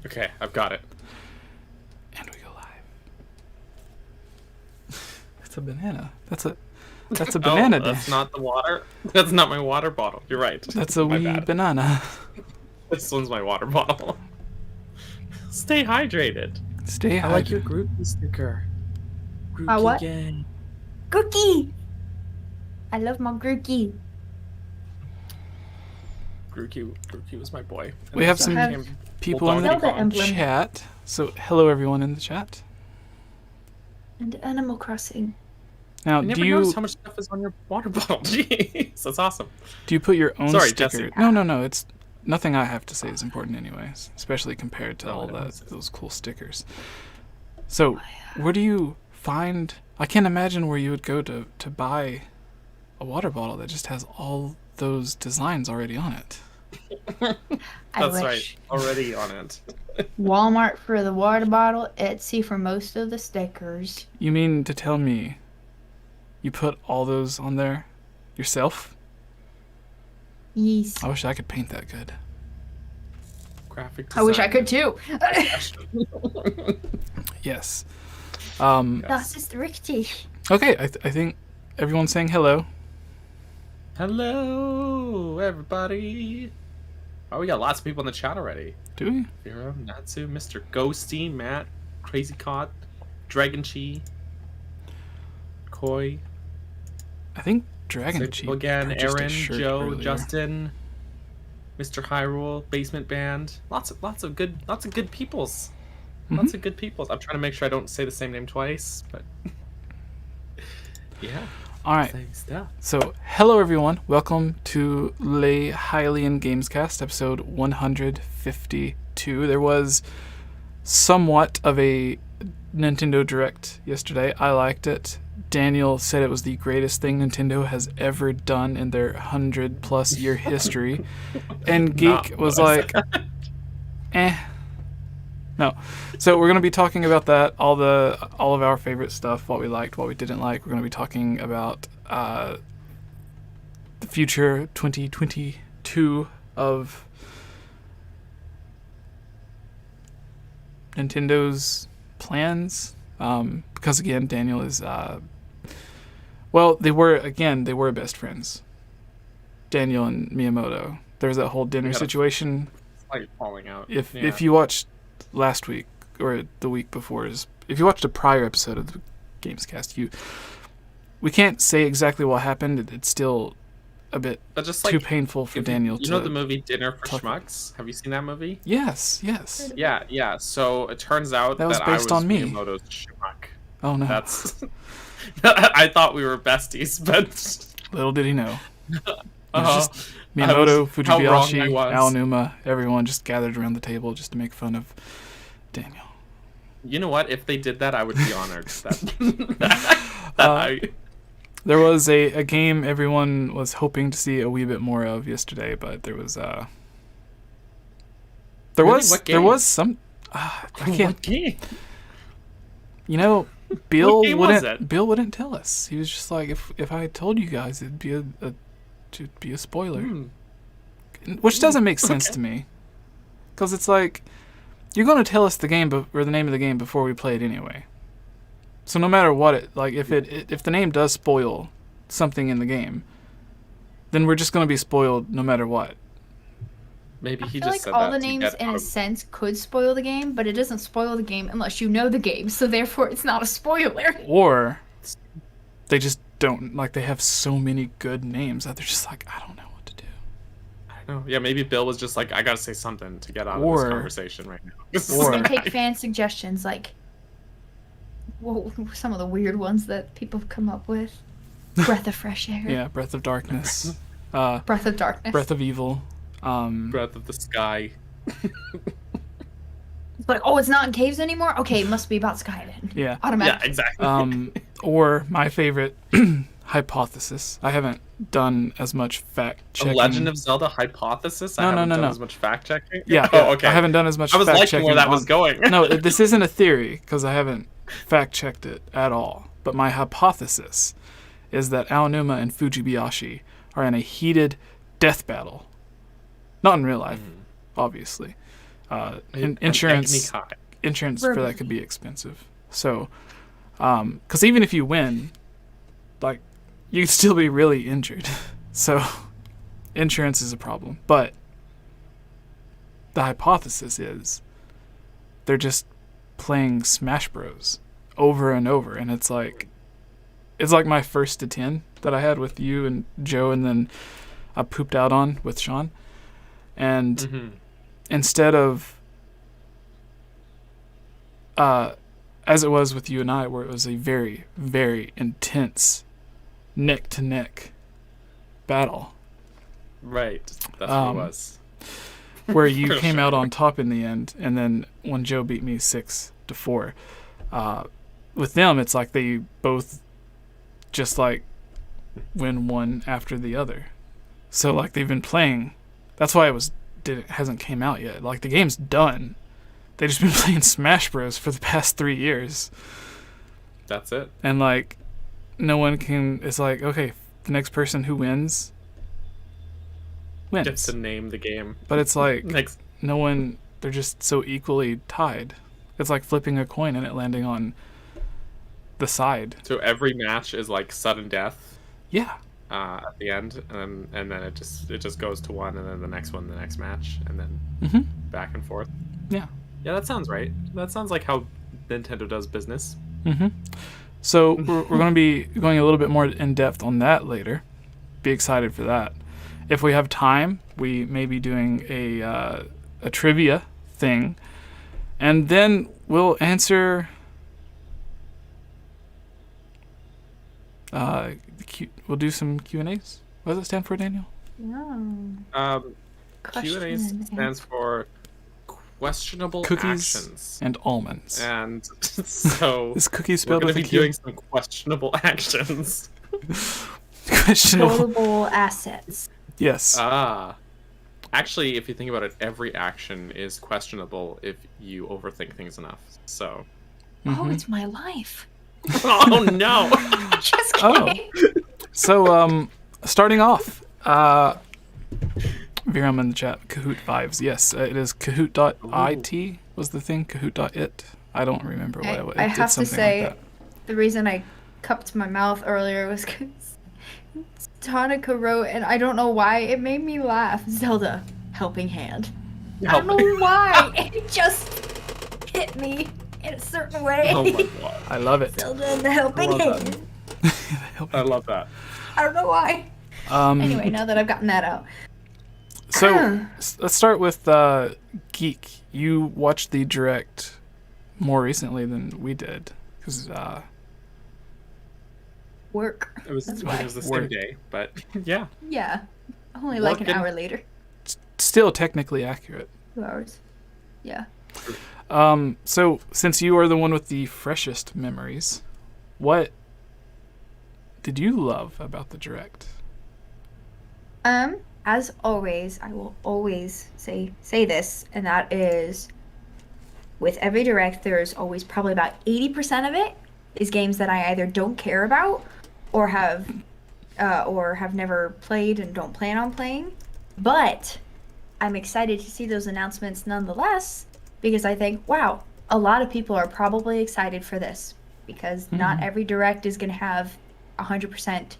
Okay, I've got it. And we go live. That's a banana. That's a banana dish. That's not the water. That's not my water bottle. You're right. That's a wee banana. This one's my water bottle. Stay hydrated. Stay hydrated. I like your Grookey sticker. Grookey what? gang. Grookey! I love my Grookey. Grookey was my boy. We have some people in the chat. So, hello everyone in the chat. And Animal Crossing. Now, I never noticed how much stuff is on your water bottle. Jeez, that's awesome. Do you put your own sticker? Jesse. No. It's nothing I have to say is important anyways, especially compared to all those cool stickers. So, where do you find... I can't imagine where you would go to buy a water bottle that just has all those designs already on it. That's right. Already on it. Walmart for the water bottle, Etsy for most of the stickers. You mean to tell me you put all those on there yourself? Yes. I wish I could paint that good. Graphic I wish I could too. Yes. Das ist richtig. Okay, I think everyone's saying hello. Hello, everybody. Oh, we got lots of people in the chat already. Do we? Vera, Natsu, Mr. Ghosty, Matt, 𝗙𝗧𝗃𝗏𝗏, 𝗏𝗃𝗁𝗁, I think 𝗏𝗃𝗁𝗁 again, purchased a Aaron, shirt Joe, earlier. Justin, Mr. Hyrule, Basement Band. Lots of good peoples. Lots of good peoples. I'm trying to make sure I don't say the same name twice, but yeah. All right. Same stuff. So, hello everyone. Welcome to Hylian Gamescast, episode 152. There was somewhat of a Nintendo Direct yesterday. I liked it. Daniel said it was the greatest thing Nintendo has ever done in their 100+ year history. And Geek was like, eh. No. So we're going to be talking about that, all of our favorite stuff, what we liked, what we didn't like. We're going to be talking about the future 2022 of Nintendo's plans. Because again, Daniel is they were best friends. Daniel and Miyamoto. There was that whole dinner situation. Like falling out. If you watched last week or the week before, if you watched a prior episode of the Gamescast, we can't say exactly what happened. It's still a bit too painful for Daniel to... You know the movie Dinner for Schmucks? Have you seen that movie? Yes. Yeah. So it turns out that was based on me. Miyamoto's schmuck. Oh no. That's... I thought we were besties, but... Little did he know. Just Miyamoto, Fujibayashi, Aonuma, everyone just gathered around the table just to make fun of Daniel. You know what? If they did that, I would be honored. There was a game everyone was hoping to see a wee bit more of yesterday, but there was some I can't. What game? You know, Bill wouldn't tell us. He was just like, if I told you guys, it'd be a spoiler. Which doesn't make sense to me, because it's like you're going to tell us the game or the name of the game before we play it anyway. So no matter what if the name does spoil something in the game, then we're just going to be spoiled no matter what. Maybe he I feel just like said all that the names in a sense could spoil the game, but it doesn't spoil the game unless you know the game, so therefore it's not a spoiler. Or they just don't, like, they have so many good names that they're just like, I don't know what to do. I don't know. Yeah, maybe Bill was just like, I gotta say something to get out of this conversation right now. We're gonna take fan suggestions, like some of the weird ones that people have come up with. Breath of fresh air. Yeah, Breath of Darkness. Breath of Darkness. Breath of Evil. Breath of the Sky. Like, oh, it's not in caves anymore? Okay, it must be about Sky then. Yeah. Automatic. Yeah, exactly. Or my favorite, Hypothesis. I haven't done as much fact checking. A Legend of Zelda Hypothesis? I haven't done as much fact checking? Yeah. Oh, okay. I haven't done as much fact checking. I was liking where that was going. No, this isn't a theory, because I haven't fact checked it at all. But my hypothesis is that Aonuma and Fujibayashi are in a heated death battle. Not in real life, obviously. insurance for that could be expensive. So, because even if you win, like, you could still be really injured. So, insurance is a problem. But the hypothesis is they're just playing Smash Bros. Over and over, and it's like my first to 10 that I had with you and Joe, and then I pooped out on with Sean. And instead of as it was with you and I, where it was a very, very intense neck to neck battle. Right. That's what it was. Where you came out on top in the end, and then when Joe beat me 6-4. With them, it's like they both just like win one after the other. So like they've been playing. That's why it hasn't came out yet. Like the game's done. They've just been playing Smash Bros for the past 3 years. That's it. And like no one can. It's like, okay, the next person who wins gets to name the game. But it's like no one. They're just so equally tied. It's like flipping a coin and it landing on the side. So every match is like sudden death. Yeah. At the end, and then it just goes to one, and then the next one, the next match, and then back and forth. Yeah. Yeah, that sounds right. That sounds like how Nintendo does business. So we're going to be going a little bit more in depth on that later. Be excited for that. If we have time, we may be doing a trivia thing, and then we'll answer. We'll do some Q&As. What does it stand for, Daniel? Q&A stands for questionable cookies actions and almonds. And so is cookies spelled we're with a going to Q? be doing some questionable actions. Questionable assets. Yes. Actually, if you think about it, every action is questionable if you overthink things enough. So. Oh, it's my life. Oh no! Just kidding. So starting off, Viram in the chat, Kahoot vibes. Yes, it is Kahoot.it was the thing. Kahoot.it. I don't remember what it I did have to something say, like that. the reason I cupped my mouth earlier was because Tonica wrote, and I don't know why, it made me laugh. Zelda, helping hand. I don't know why. It just hit me in a certain way. Oh my god. I love it. Zelda and the helping hand. I love that. I don't know why. Anyway, now that I've gotten that out. So let's start with Geek. You watched the Direct more recently than we did. Because work. It was the same day, but yeah. Yeah. Only like an hour later. Still technically accurate. 2 hours. Yeah. So since you are the one with the freshest memories, what did you love about the Direct? As always, I will always say this, and that is, with every Direct, there's always probably about 80% of it is games that I either don't care about or have never played and don't plan on playing. But I'm excited to see those announcements nonetheless, because I think, wow, a lot of people are probably excited for this, because not every Direct is going to have 100%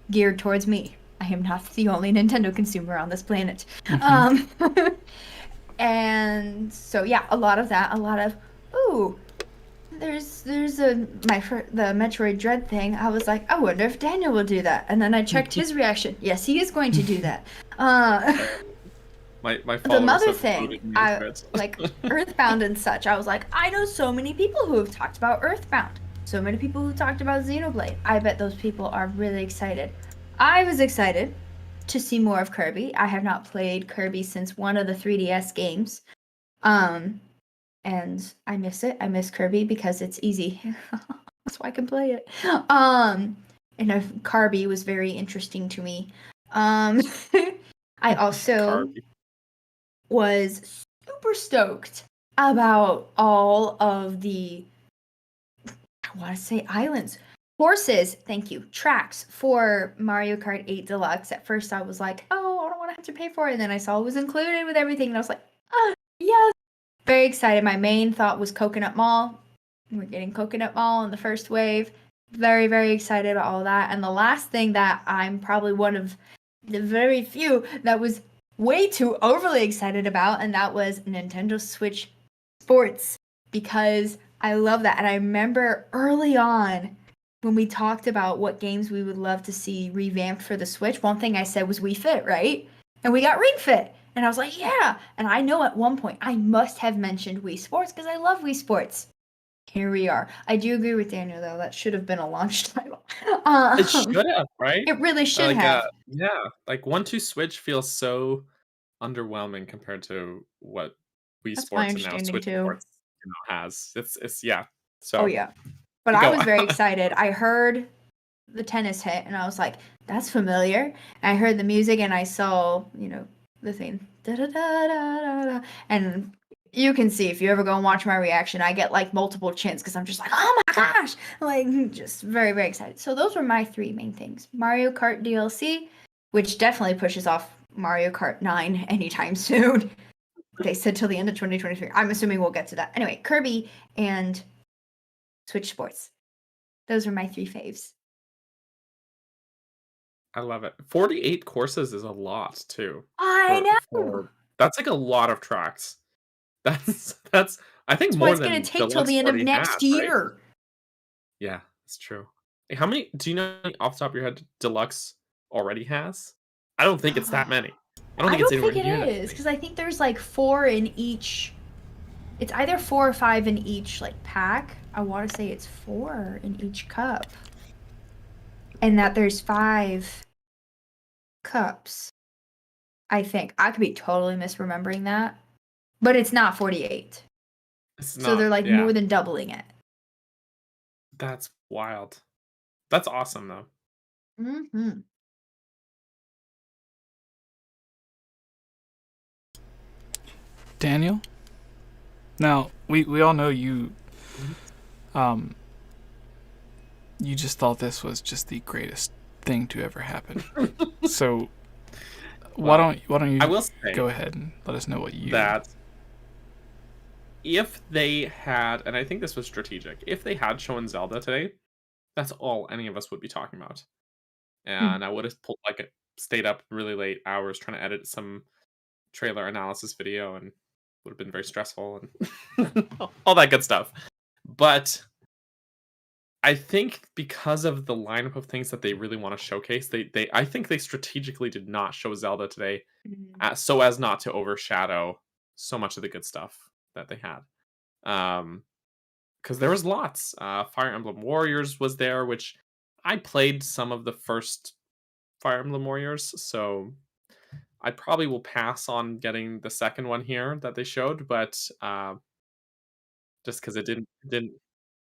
geared towards me. I am not the only Nintendo consumer on this planet. And so, yeah, a lot of that, a lot of, ooh, there's the Metroid Dread thing. I was like, I wonder if Daniel will do that. And then I checked his reaction. Yes, he is going to do that. My the mother thing, like Earthbound and such, I was like, I know so many people who have talked about Earthbound. So many people who talked about Xenoblade. I bet those people are really excited. I was excited to see more of Kirby. I have not played Kirby since one of the 3DS games. And I miss it. I miss Kirby because it's easy. That's why I can play it. And Kirby was very interesting to me. I also was super stoked about all of the, I want to say islands. Courses, thank you, tracks for Mario Kart 8 Deluxe. At first I was like, oh, I don't want to have to pay for it. And then I saw it was included with everything. And I was like, yes, very excited. My main thought was Coconut Mall. We're getting Coconut Mall in the first wave. Very, very excited about all that. And the last thing that I'm probably one of the very few that was way too overly excited about, and that was Nintendo Switch Sports, because I love that. And I remember early on when we talked about what games we would love to see revamped for the Switch, one thing I said was Wii Fit, right? And we got Ring Fit. And I was like, yeah. And I know at one point I must have mentioned Wii Sports because I love Wii Sports. Here we are. I do agree with Daniel, though. That should have been a launch title. It should have, right? It really should Like, have. yeah, like 1-2 Switch feels so underwhelming compared to what Wii That's my Sports and now understanding, Switch too. Sports has. It's yeah. So Oh, yeah. But I was very excited. I heard the tennis hit, and I was like, that's familiar. And I heard the music, and I saw, the thing. Da-da-da-da-da-da. And you can see, if you ever go and watch my reaction, I get, like, multiple chins, because I'm just like, oh my gosh! Like, just very, very excited. So those were my 3 main things. Mario Kart DLC, which definitely pushes off Mario Kart 9 anytime soon. They said till the end of 2023. I'm assuming we'll get to that. Anyway, Kirby and Switch Sports. Those are my 3 faves. I love it. 48 courses is a lot too. I know. That's like a lot of tracks. That's I think That's more what it's than going to take till Deluxe the end of already next has, year. right? Yeah, that's true. Hey, how many do you know off the top of your head Deluxe already has? I don't think it's that many. I don't think it is, because I think there's like 4 in each. It's either 4 or 5 in each like pack. I want to say it's 4 in each cup. And that there's 5 cups. I think. I could be totally misremembering that. But it's not 48. So they're like more than doubling it. That's wild. That's awesome though. Mm-hmm. Daniel? Now, we all know you you just thought this was just the greatest thing to ever happen. So why don't you I will say go ahead and let us know what you that if they had, and I think this was strategic, if they had shown Zelda today, that's all any of us would be talking about. And I would have stayed up really late hours trying to edit some trailer analysis video, and would have been very stressful and all that good stuff. But I think because of the lineup of things that they really want to showcase, I think they strategically did not show Zelda today so as not to overshadow so much of the good stuff that they had. Because there was lots. Fire Emblem Warriors was there, which I played some of the first Fire Emblem Warriors, so I probably will pass on getting the second one here that they showed, but just because it didn't.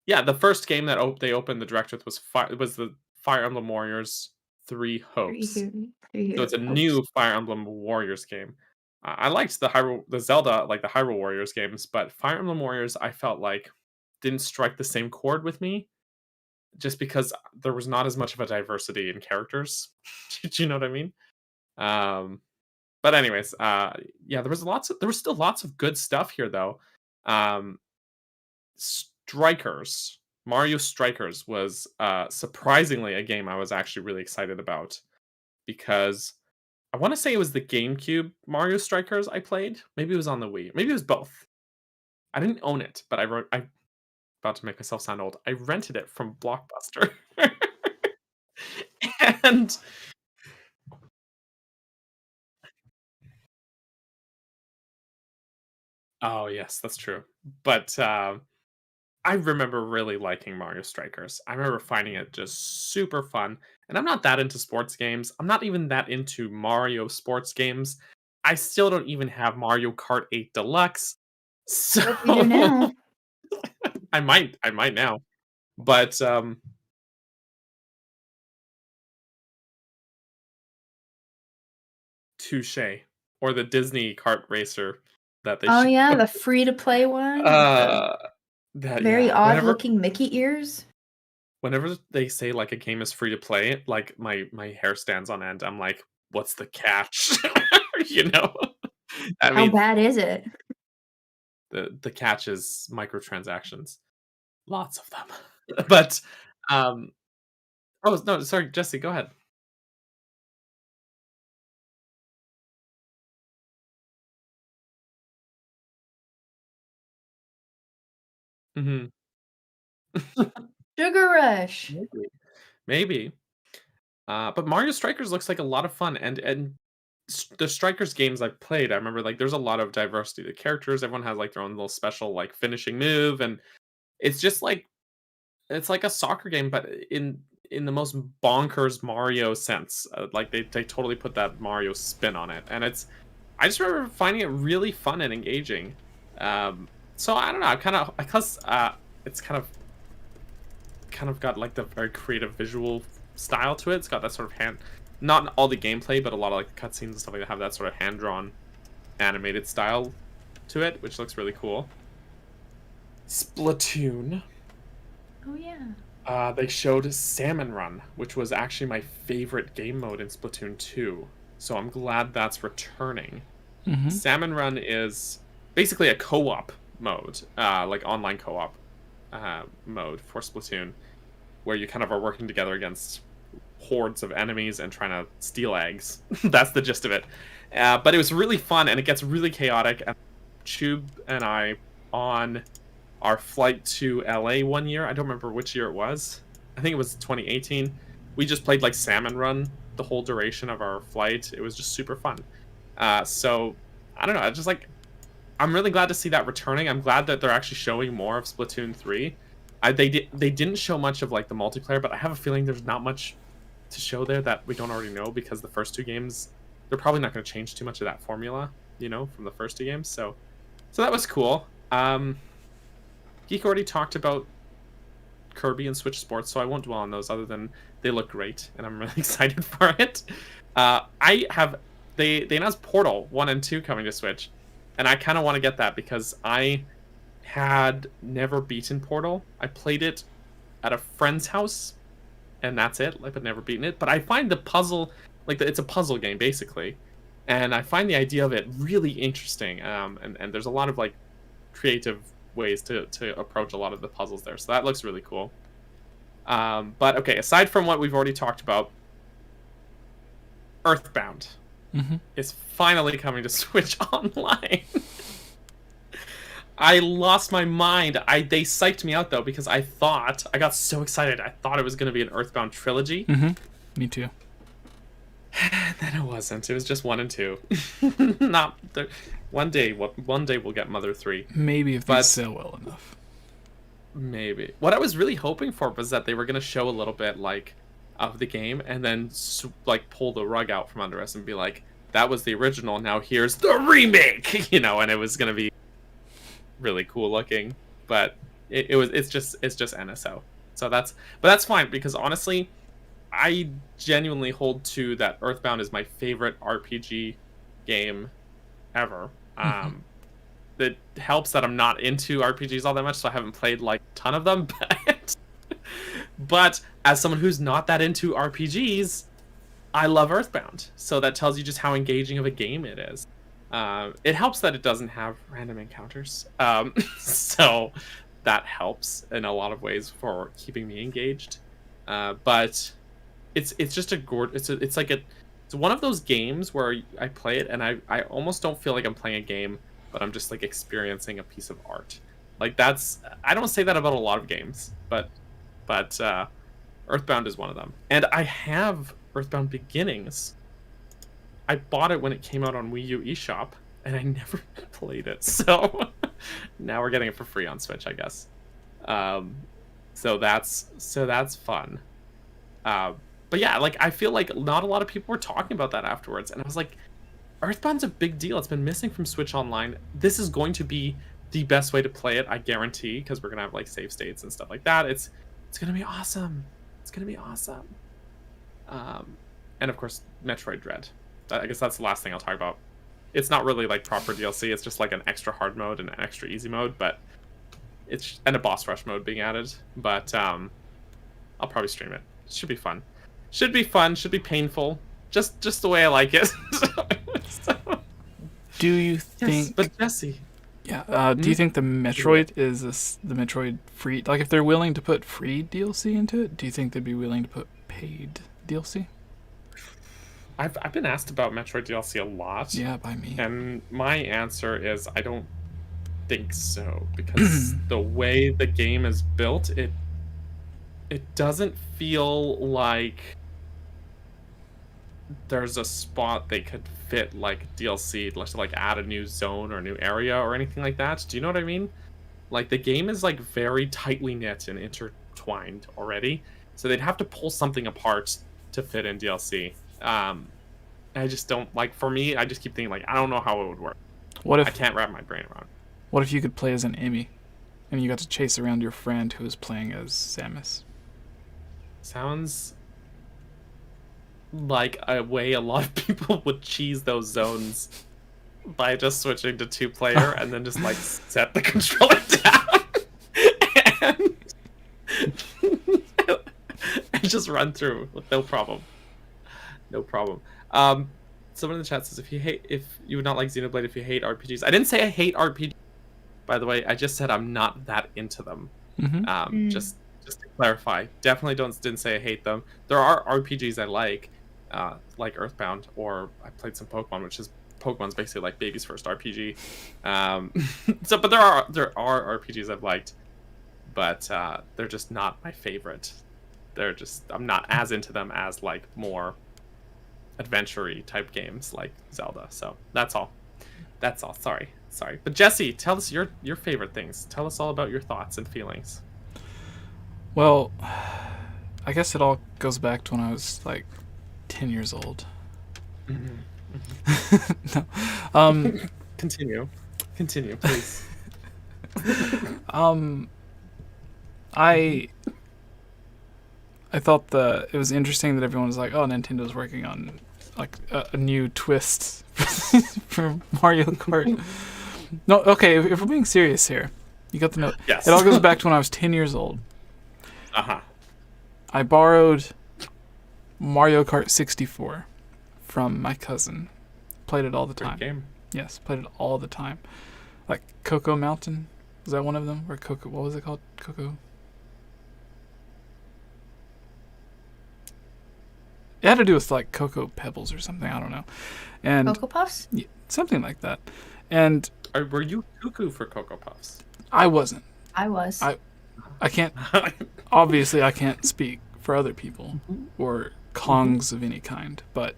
Yeah, the first game that they opened the direct with was the Fire Emblem Warriors 3 Hopes. So it's a new Fire Emblem Warriors game. I liked the Zelda, like the Hyrule Warriors games, but Fire Emblem Warriors I felt like didn't strike the same chord with me, just because there was not as much of a diversity in characters. Do you know what I mean? But anyways, yeah, there was still lots of good stuff here though. Strikers, Mario Strikers was surprisingly a game I was actually really excited about, because I want to say it was the GameCube Mario Strikers I played. Maybe it was on the Wii. Maybe it was both. I didn't own it, but I'm about to make myself sound old. I rented it from Blockbuster. And oh yes, that's true. But I remember really liking Mario Strikers. I remember finding it just super fun. And I'm not that into sports games. I'm not even that into Mario sports games. I still don't even have Mario Kart 8 Deluxe. So you do now. I might now. But Touche, or the Disney kart racer that they showed. Yeah, the free to play one. That very odd looking Mickey ears. Whenever they say like a game is free to play, like my hair stands on end. I'm like, what's the catch? You know? How bad is it? The catch is microtransactions, lots of them. But oh no, sorry, Jesse, go ahead. Hmm. Sugar Rush. Maybe. But Mario Strikers looks like a lot of fun, and the Strikers games I've played, I remember like there's a lot of diversity. The characters, everyone has like their own little special like finishing move, and it's just like it's like a soccer game, but in the most bonkers Mario sense. Like they totally put that Mario spin on it, and I just remember finding it really fun and engaging. So I don't know, I kind of because it's kind of got like the very creative visual style to it. It's got that sort of not all the gameplay, but a lot of like cutscenes and stuff like that have that sort of hand-drawn animated style to it, which looks really cool. Splatoon. Oh yeah. They showed Salmon Run, which was actually my favorite game mode in Splatoon 2. So I'm glad that's returning. Mm-hmm. Salmon Run is basically a co-op mode, like online co-op mode for Splatoon, where you kind of are working together against hordes of enemies and trying to steal eggs. That's the gist of it. But it was really fun, and it gets really chaotic. And Tube and I, on our flight to LA one year, I don't remember which year it was. I think it was 2018. We just played like Salmon Run the whole duration of our flight. It was just super fun. So I don't know. Just like I'm really glad to see that returning. I'm glad that they're actually showing more of Splatoon 3. They didn't show much of like the multiplayer, but I have a feeling there's not much to show there that we don't already know, because the first two games, they're probably not going to change too much of that formula, you know, from the first two games. So that was cool. Geek already talked about Kirby and Switch Sports, so I won't dwell on those other than they look great, and I'm really excited for it. They announced Portal 1 and 2 coming to Switch, and I kind of want to get that because I had never beaten Portal. I played it at a friend's house, and that's it. Like, I've never beaten it. But I find the puzzle, like, it's a puzzle game, basically. And I find the idea of it really interesting. And there's a lot of, like, creative ways to approach a lot of the puzzles there. So that looks really cool. But, okay, aside from what we've already talked about, Earthbound is finally coming to Switch Online. I lost my mind. They psyched me out, though, because I got so excited. I thought it was going to be an Earthbound trilogy. Me too. And then it wasn't. It was just 1 and 2. One day we'll get Mother 3. Maybe if they sell well enough. Maybe. What I was really hoping for was that they were going to show a little bit, like, of the game, and then, like, pull the rug out from under us and be like, that was the original, now here's the remake! You know, and it was going to be really cool looking, but it's just NSO. So that's fine, because honestly, I genuinely hold to that Earthbound is my favorite RPG game ever. It helps that I'm not into RPGs all that much, so I haven't played like a ton of them, but as someone who's not that into RPGs, I love Earthbound. So that tells you just how engaging of a game it is. It helps that it doesn't have random encounters, so that helps in a lot of ways for keeping me engaged. But it's just it's one of those games where I play it and I almost don't feel like I'm playing a game, but I'm just like experiencing a piece of art. Like I don't say that about a lot of games, but Earthbound is one of them. And I have Earthbound Beginnings. I bought it when it came out on Wii U eShop, and I never played it. So now we're getting it for free on Switch, I guess. So that's fun. But yeah, like I feel like not a lot of people were talking about that afterwards, and I was like, Earthbound's a big deal. It's been missing from Switch Online. This is going to be the best way to play it, I guarantee, because we're gonna have like save states and stuff like that. It's gonna be awesome. It's gonna be awesome. And of course, Metroid Dread. I guess that's the last thing I'll talk about. It's not really like proper DLC. It's just like an extra hard mode and an extra easy mode, but and a boss rush mode being added. But I'll probably stream it. It should be fun. Should be fun. Should be painful. Just the way I like it. So, do you think? Yes, but Jesse, Yeah. Do you think the Metroid is the Metroid free? Like, if they're willing to put free DLC into it, do you think they'd be willing to put paid DLC? I've been asked about Metroid DLC a lot. Yeah, by me. And my answer is I don't think so, because the way the game is built, it doesn't feel like there's a spot they could fit like DLC, let's like add a new zone or a new area or anything like that. Do you know what I mean? Like, the game is like very tightly knit and intertwined already, so they'd have to pull something apart to fit in DLC. I just don't like. For me, I just keep thinking like, I don't know how it would work. What if I can't wrap my brain around? What if you could play as an 𝗵𝗲, and you got to chase around your friend who is playing as Samus? Sounds like a way a lot of people would cheese those zones by just switching to 2-player and then just like set the controller down and just run through with no problem. No problem. Someone in the chat says if you would not like Xenoblade if you hate RPGs. I didn't say I hate RPGs, by the way. I just said I'm not that into them. Just to clarify, definitely didn't say I hate them. There are RPGs I like Earthbound, or I played some Pokemon, which is Pokemon's basically like baby's first RPG. But there are RPGs I've liked, but they're just not my favorite. I'm not as into them as like more adventure-y type games like Zelda. So that's all. Sorry. But Jesse, tell us your favorite things. Tell us all about your thoughts and feelings. Well, I guess it all goes back to when I was like 10 years old. No. Continue, please. I thought it was interesting that everyone was like, "Oh, Nintendo's working on like a new twist for Mario Kart." No, okay. If we're being serious here, you got the note. Yes. It all goes back to when I was 10 years old. I borrowed Mario Kart 64 from my cousin. Played it all the time. Great game. Yes, played it all the time. Like Cocoa Mountain, was that one of them? Or Cocoa? What was it called? Cocoa. It had to do with like Cocoa Pebbles or something. I don't know. And Cocoa Puffs? Yeah, something like that. And were you cuckoo for Cocoa Puffs? I wasn't. I was. I can't. Obviously, I can't speak for other people or Kongs of any kind, but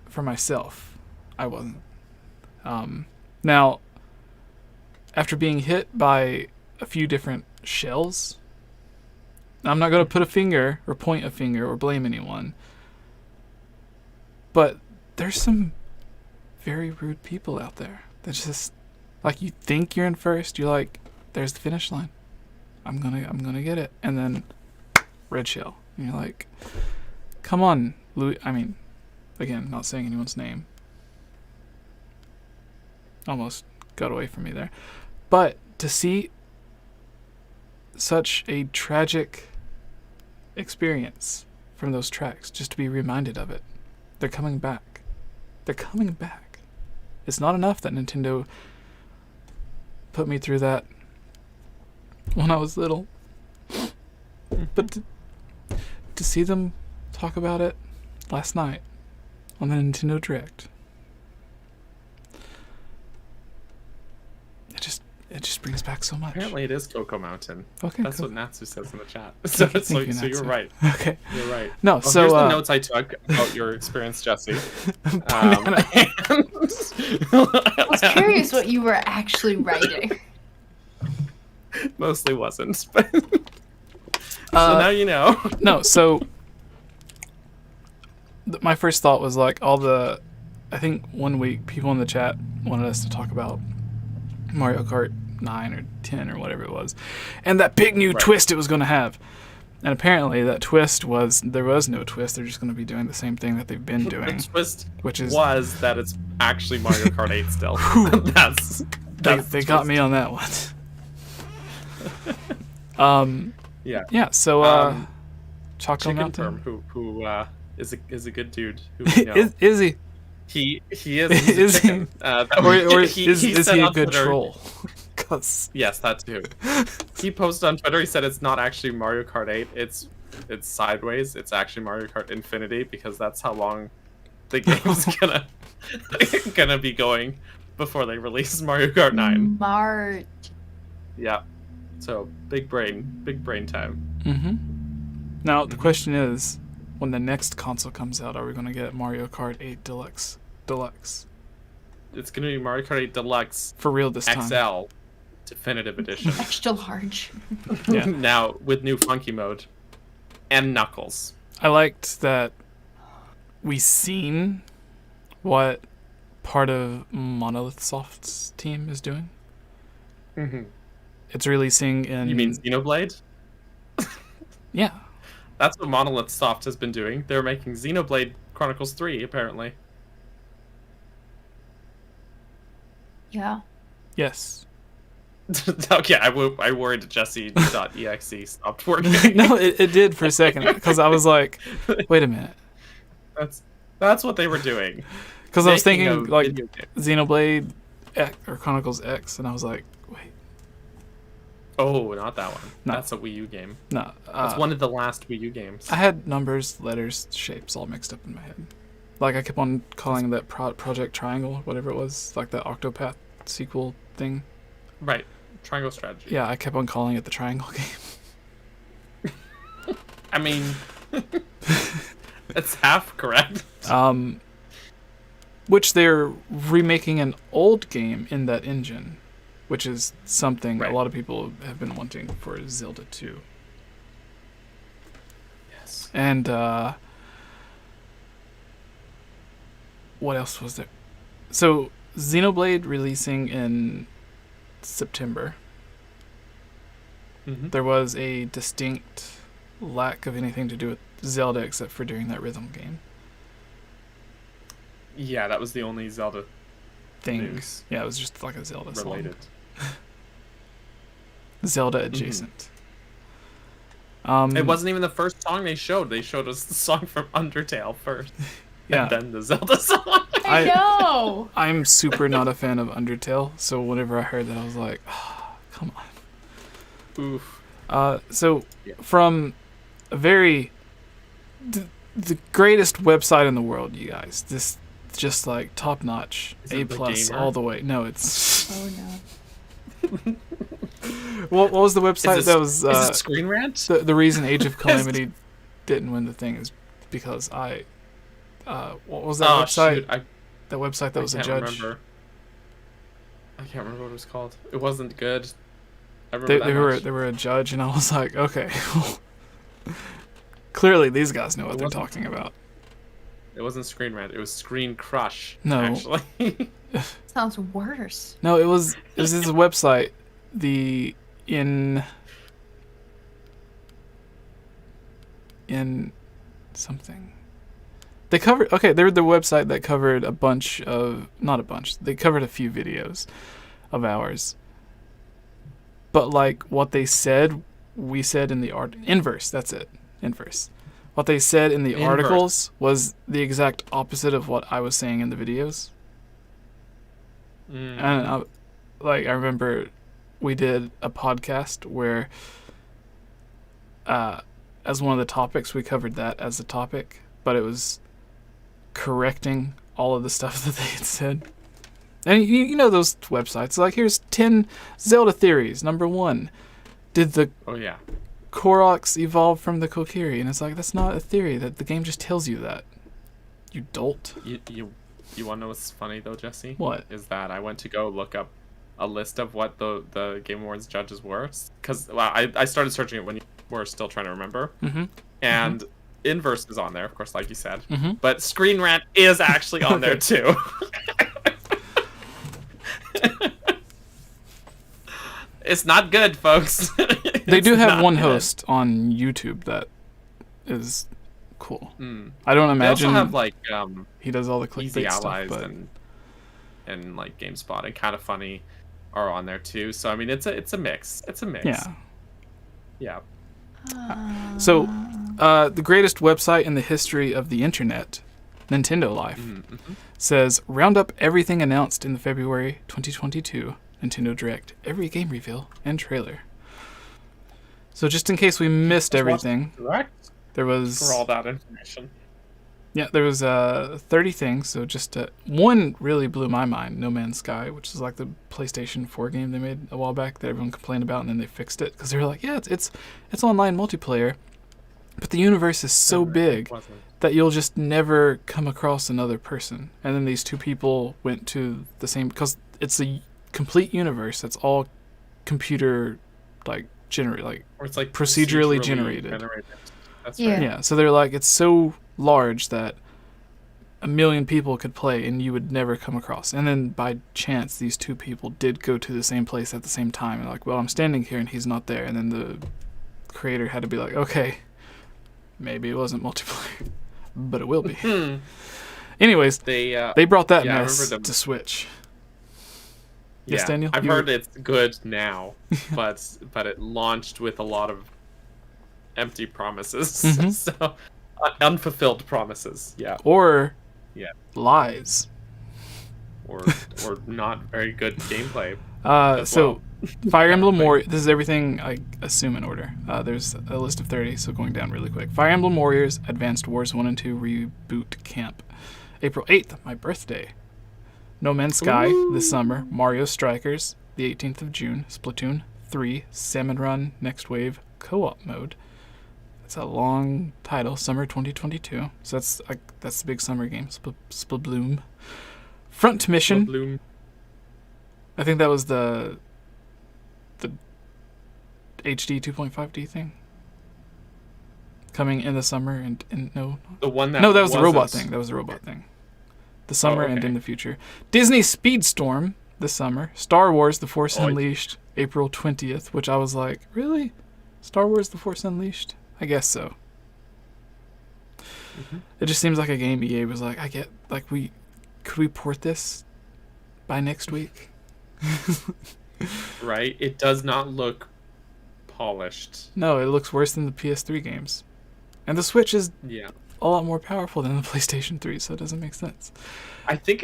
for myself, I wasn't. Now, after being hit by a few different shells, I'm not going to put a finger or point a finger or blame anyone, but there's some very rude people out there that's just like, you think you're in first, you're like, there's the finish line, I'm gonna get it, and then red shell, and you're like, come on, Louis. I mean, again, not saying anyone's name, almost got away from me there, but to see such a tragic experience from those tracks, just to be reminded of it, they're coming back. It's not enough that Nintendo put me through that when I was little, but to see them talk about it last night on the Nintendo Direct, it just brings back so much. Apparently it is Cocoa Mountain. Okay, that's cool. What Natsu says in the chat. So you're right. Okay. You're right. No, well, so here's the notes I took about your experience, Jesse. I was curious what you were actually writing. Mostly wasn't, but so now you know. No, so my first thought was like I think one week people in the chat wanted us to talk about Mario Kart 9 or 10 or whatever it was, and that big new twist it was going to have. And apparently that twist there was no twist. They're just going to be doing the same thing that they've been doing. The twist was that it's actually Mario Kart 8 still. They got me on that one. Yeah. So Choco Mountain, who is a good dude. Who, is he? He is. He's a chicken. Or is he a good Twitter, troll? 'Cause yes, that too. He posted on Twitter. He said it's not actually Mario Kart 8. It's sideways. It's actually Mario Kart Infinity because that's how long the game's gonna be going before they release Mario Kart 9. March. Yeah. So big brain time. Mm-hmm. Now the question is, when the next console comes out, are we gonna get Mario Kart 8 Deluxe? It's gonna be Mario Kart 8 Deluxe For real this time. XL Definitive Edition. Extra large. Yeah. Now with new funky mode and Knuckles. I liked that we seen what part of Monolith Soft's team is doing. Mm-hmm. It's releasing in... You mean Xenoblade? Yeah. That's what Monolith Soft has been doing. They're making Xenoblade Chronicles 3, apparently. Yeah. Yes. Okay, I worried 𝗙ście.exe stopped working. No, it did for a second, because I was like, wait a minute. That's what they were doing. Because I was thinking, like, Xenoblade X, or Chronicles X, and I was like, wait. Oh, not that one. No. That's a Wii U game. No. It's one of the last Wii U games. I had numbers, letters, shapes all mixed up in my head. Like, I kept on calling that Project Triangle, whatever it was, like that Octopath sequel thing. Right. Triangle Strategy. Yeah, I kept on calling it the Triangle game. I mean, it's half correct. Which they're remaking an old game in that engine, which is something a lot of people have been wanting for Zelda 2. Yes. And what else was there? So Xenoblade releasing in September. Mm-hmm. There was a distinct lack of anything to do with Zelda except for during that rhythm game. Yeah, that was the only Zelda thing. news. Yeah, it was just like a Zelda related. song. Zelda adjacent. It wasn't even the first song they showed. They showed us the song from Undertale first. Yeah. And then the Zelda song. I know. I'm super not a fan of Undertale, so whenever I heard that, I was like, oh, come on. Oof. So from a very the greatest website in the world, you guys. This just like top notch, A+ all the way. No, it's. Oh no. What was the website that was? Is it Screen Rant? The reason Age of Calamity didn't win the thing is because what was that website? Shoot, that website that was a judge. I can't remember what it was called. It wasn't good. I remember they were a judge, and I was like, okay. Clearly, these guys know what they're talking about. It wasn't Screen Rant. It was Screen Crush. No, actually. Sounds worse. No, it was this website. In something. They covered. Okay, they were the website that covered a bunch of They covered a few videos of ours. But like what they said, we said in the inverse. That's it. Inverse. What they said in the articles was the exact opposite of what I was saying in the videos. And I remember we did a podcast where, as one of the topics, we covered that as a topic, but it was correcting all of the stuff that they had said. And you know those websites, like here's 10 Zelda theories. Number 1, did the Koroks evolve from the Kokiri? And it's like, that's not a theory. That the game just tells you that. You dolt. You want to know what's funny though, Jesse? What? Is that I went to go look up a list of what the Game Awards judges were, because I started searching it when you were still trying to remember. Mm-hmm. And Inverse is on there, of course, like you said. Mm-hmm. But Screen Rant is actually on there too. It's not good, folks. They do have one host on YouTube that is cool. I don't imagine they also have like he does all the Easy clickbait Allies stuff, but and like GameSpot and Kind of Funny are on there too. So I mean, it's a mix. It's a mix. Yeah. So, the greatest website in the history of the internet Nintendo Life, Mm-hmm. says, round up everything announced in the February 2022 Nintendo Direct, every game reveal and trailer. So just in case we missed everything, there was... For all that information. Yeah, there was 30 things, so just one really blew my mind, No Man's Sky, which is like the PlayStation 4 game they made a while back that everyone complained about, and then they fixed it, because they were like, yeah, it's online multiplayer, but the universe is so big that you'll just never come across another person. And then these two people went to the same, because it's a complete universe that's all computer, like, or it's like procedurally generated. That's Yeah. right. Yeah, so they're like, it's so large that 1 million people could play and you would never come across. And then by chance, these two people did go to the same place at the same time. And like, well, I'm standing here and he's not there. And then the creator had to be like, okay, maybe it wasn't multiplayer, but it will be. Anyways, they brought that mess to Switch. Yes, Daniel? I've heard it's good now, but it launched with a lot of empty promises. So unfulfilled promises. Yeah. Or lies. Or not very good gameplay. So Fire Emblem Warriors, this is everything I assume in order. There's a list of 30, so going down really quick. Fire Emblem Warriors Advanced Wars 1 and 2 Reboot Camp. April 8th, my birthday. No Man's Sky this summer. Mario Strikers the 18th of June. Splatoon 3 Salmon Run Next Wave Co-op Mode. It's a long title, summer 2022. So that's the big summer game. Spabloom. Front Mission. Bloom. I think that was the HD 2.5D thing. Coming in the summer and no. The one that No, that was the wasn't- robot thing. That was the robot thing. The summer and in the future. Disney Speedstorm this summer. Star Wars The Force Unleashed April 20th, which I was like, really? Star Wars The Force Unleashed? I guess so. It just seems like a game EA was like, could we port this by next week? Right? It does not look polished. No, it looks worse than the PS3 games. And the Switch is a lot more powerful than the PlayStation 3, so it doesn't make sense. I think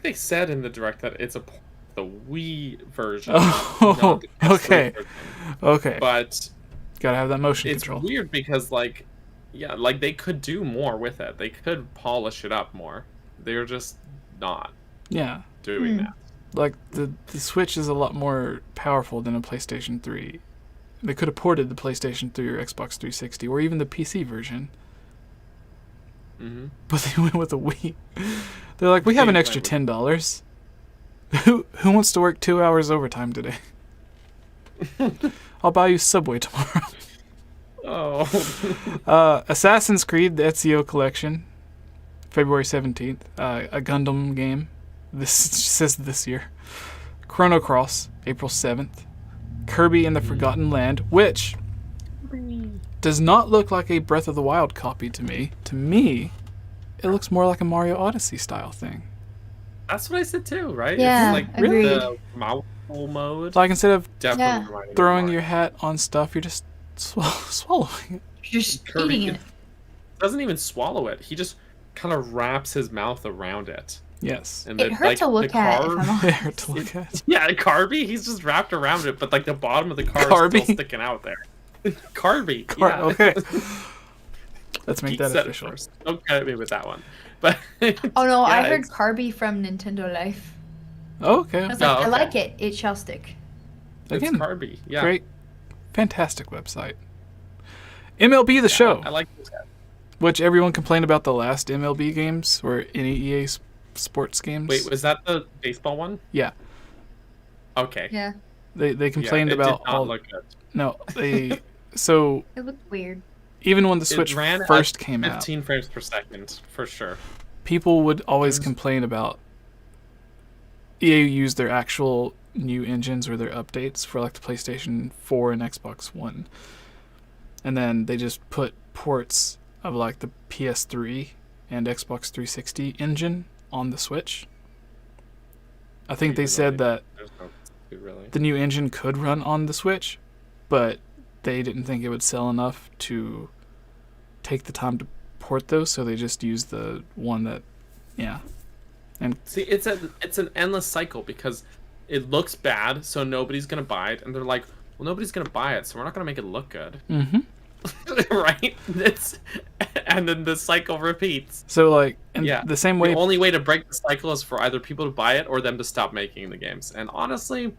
they said in the Direct that it's the Wii version. Oh, not the PS3 okay. version. Okay. But gotta have that motion it's control. weird because they could do more with it. They could polish it up more. They're just not doing that. Like the Switch is a lot more powerful than a PlayStation 3. They could have ported the PlayStation 3 or Xbox 360 or even the PC version. But they went with a Wii. They're like, we have an extra $10. Who wants to work 2 hours overtime today? I'll buy you Subway tomorrow. Assassin's Creed, the Ezio Collection, February 17th. A Gundam game. This says this year. Chrono Cross, April 7th. Kirby and the Forgotten Land, which does not look like a Breath of the Wild copy to me. To me, it looks more like a Mario Odyssey style thing. That's what I said too, right? Yeah, it's like agreed. the mouthful mode. Like instead of Definitely throwing your hat on stuff, you're just swallowing it. You're just Kirby eating it. doesn't even swallow it. He just kind of wraps his mouth around it. Yes. And It hurt to look at, if I'm honest. It hurt to look at. Yeah, Carby, he's just wrapped around it, but like the bottom of the car Carby? is still sticking out there. Carby, yeah. Okay. Let's make Geek that said it official. first. Don't credit me with that one. But Oh no, I heard it's- Carby from Nintendo Life. Oh, okay. I was No, like, I okay. like it. It shall stick. It's Again, Carby. Yeah. great, fantastic website. MLB The Show, I like this guy. which everyone complained about the last MLB games or any EA sports games. Wait, was that the baseball one? Yeah. Okay. Yeah. They complained it about did not all. look good. No, they. So It looked weird. even when the It Switch ran at first came out, 15 frames per second, for sure. people would always complain about EA used their actual new engines or their updates for like the PlayStation 4 and Xbox One. And then they just put ports of like the PS3 and Xbox 360 engine on the Switch. I think they Even said though that There's no really. the new engine could run on the Switch, but they didn't think it would sell enough to take the time to support those, so they just use the one that, yeah. And see, it's an endless cycle because it looks bad, so nobody's gonna buy it, and they're like, well, nobody's gonna buy it, so we're not gonna make it look good. Right? And then the cycle repeats. So like, the same way. The only way to break the cycle is for either people to buy it or them to stop making the games. And honestly,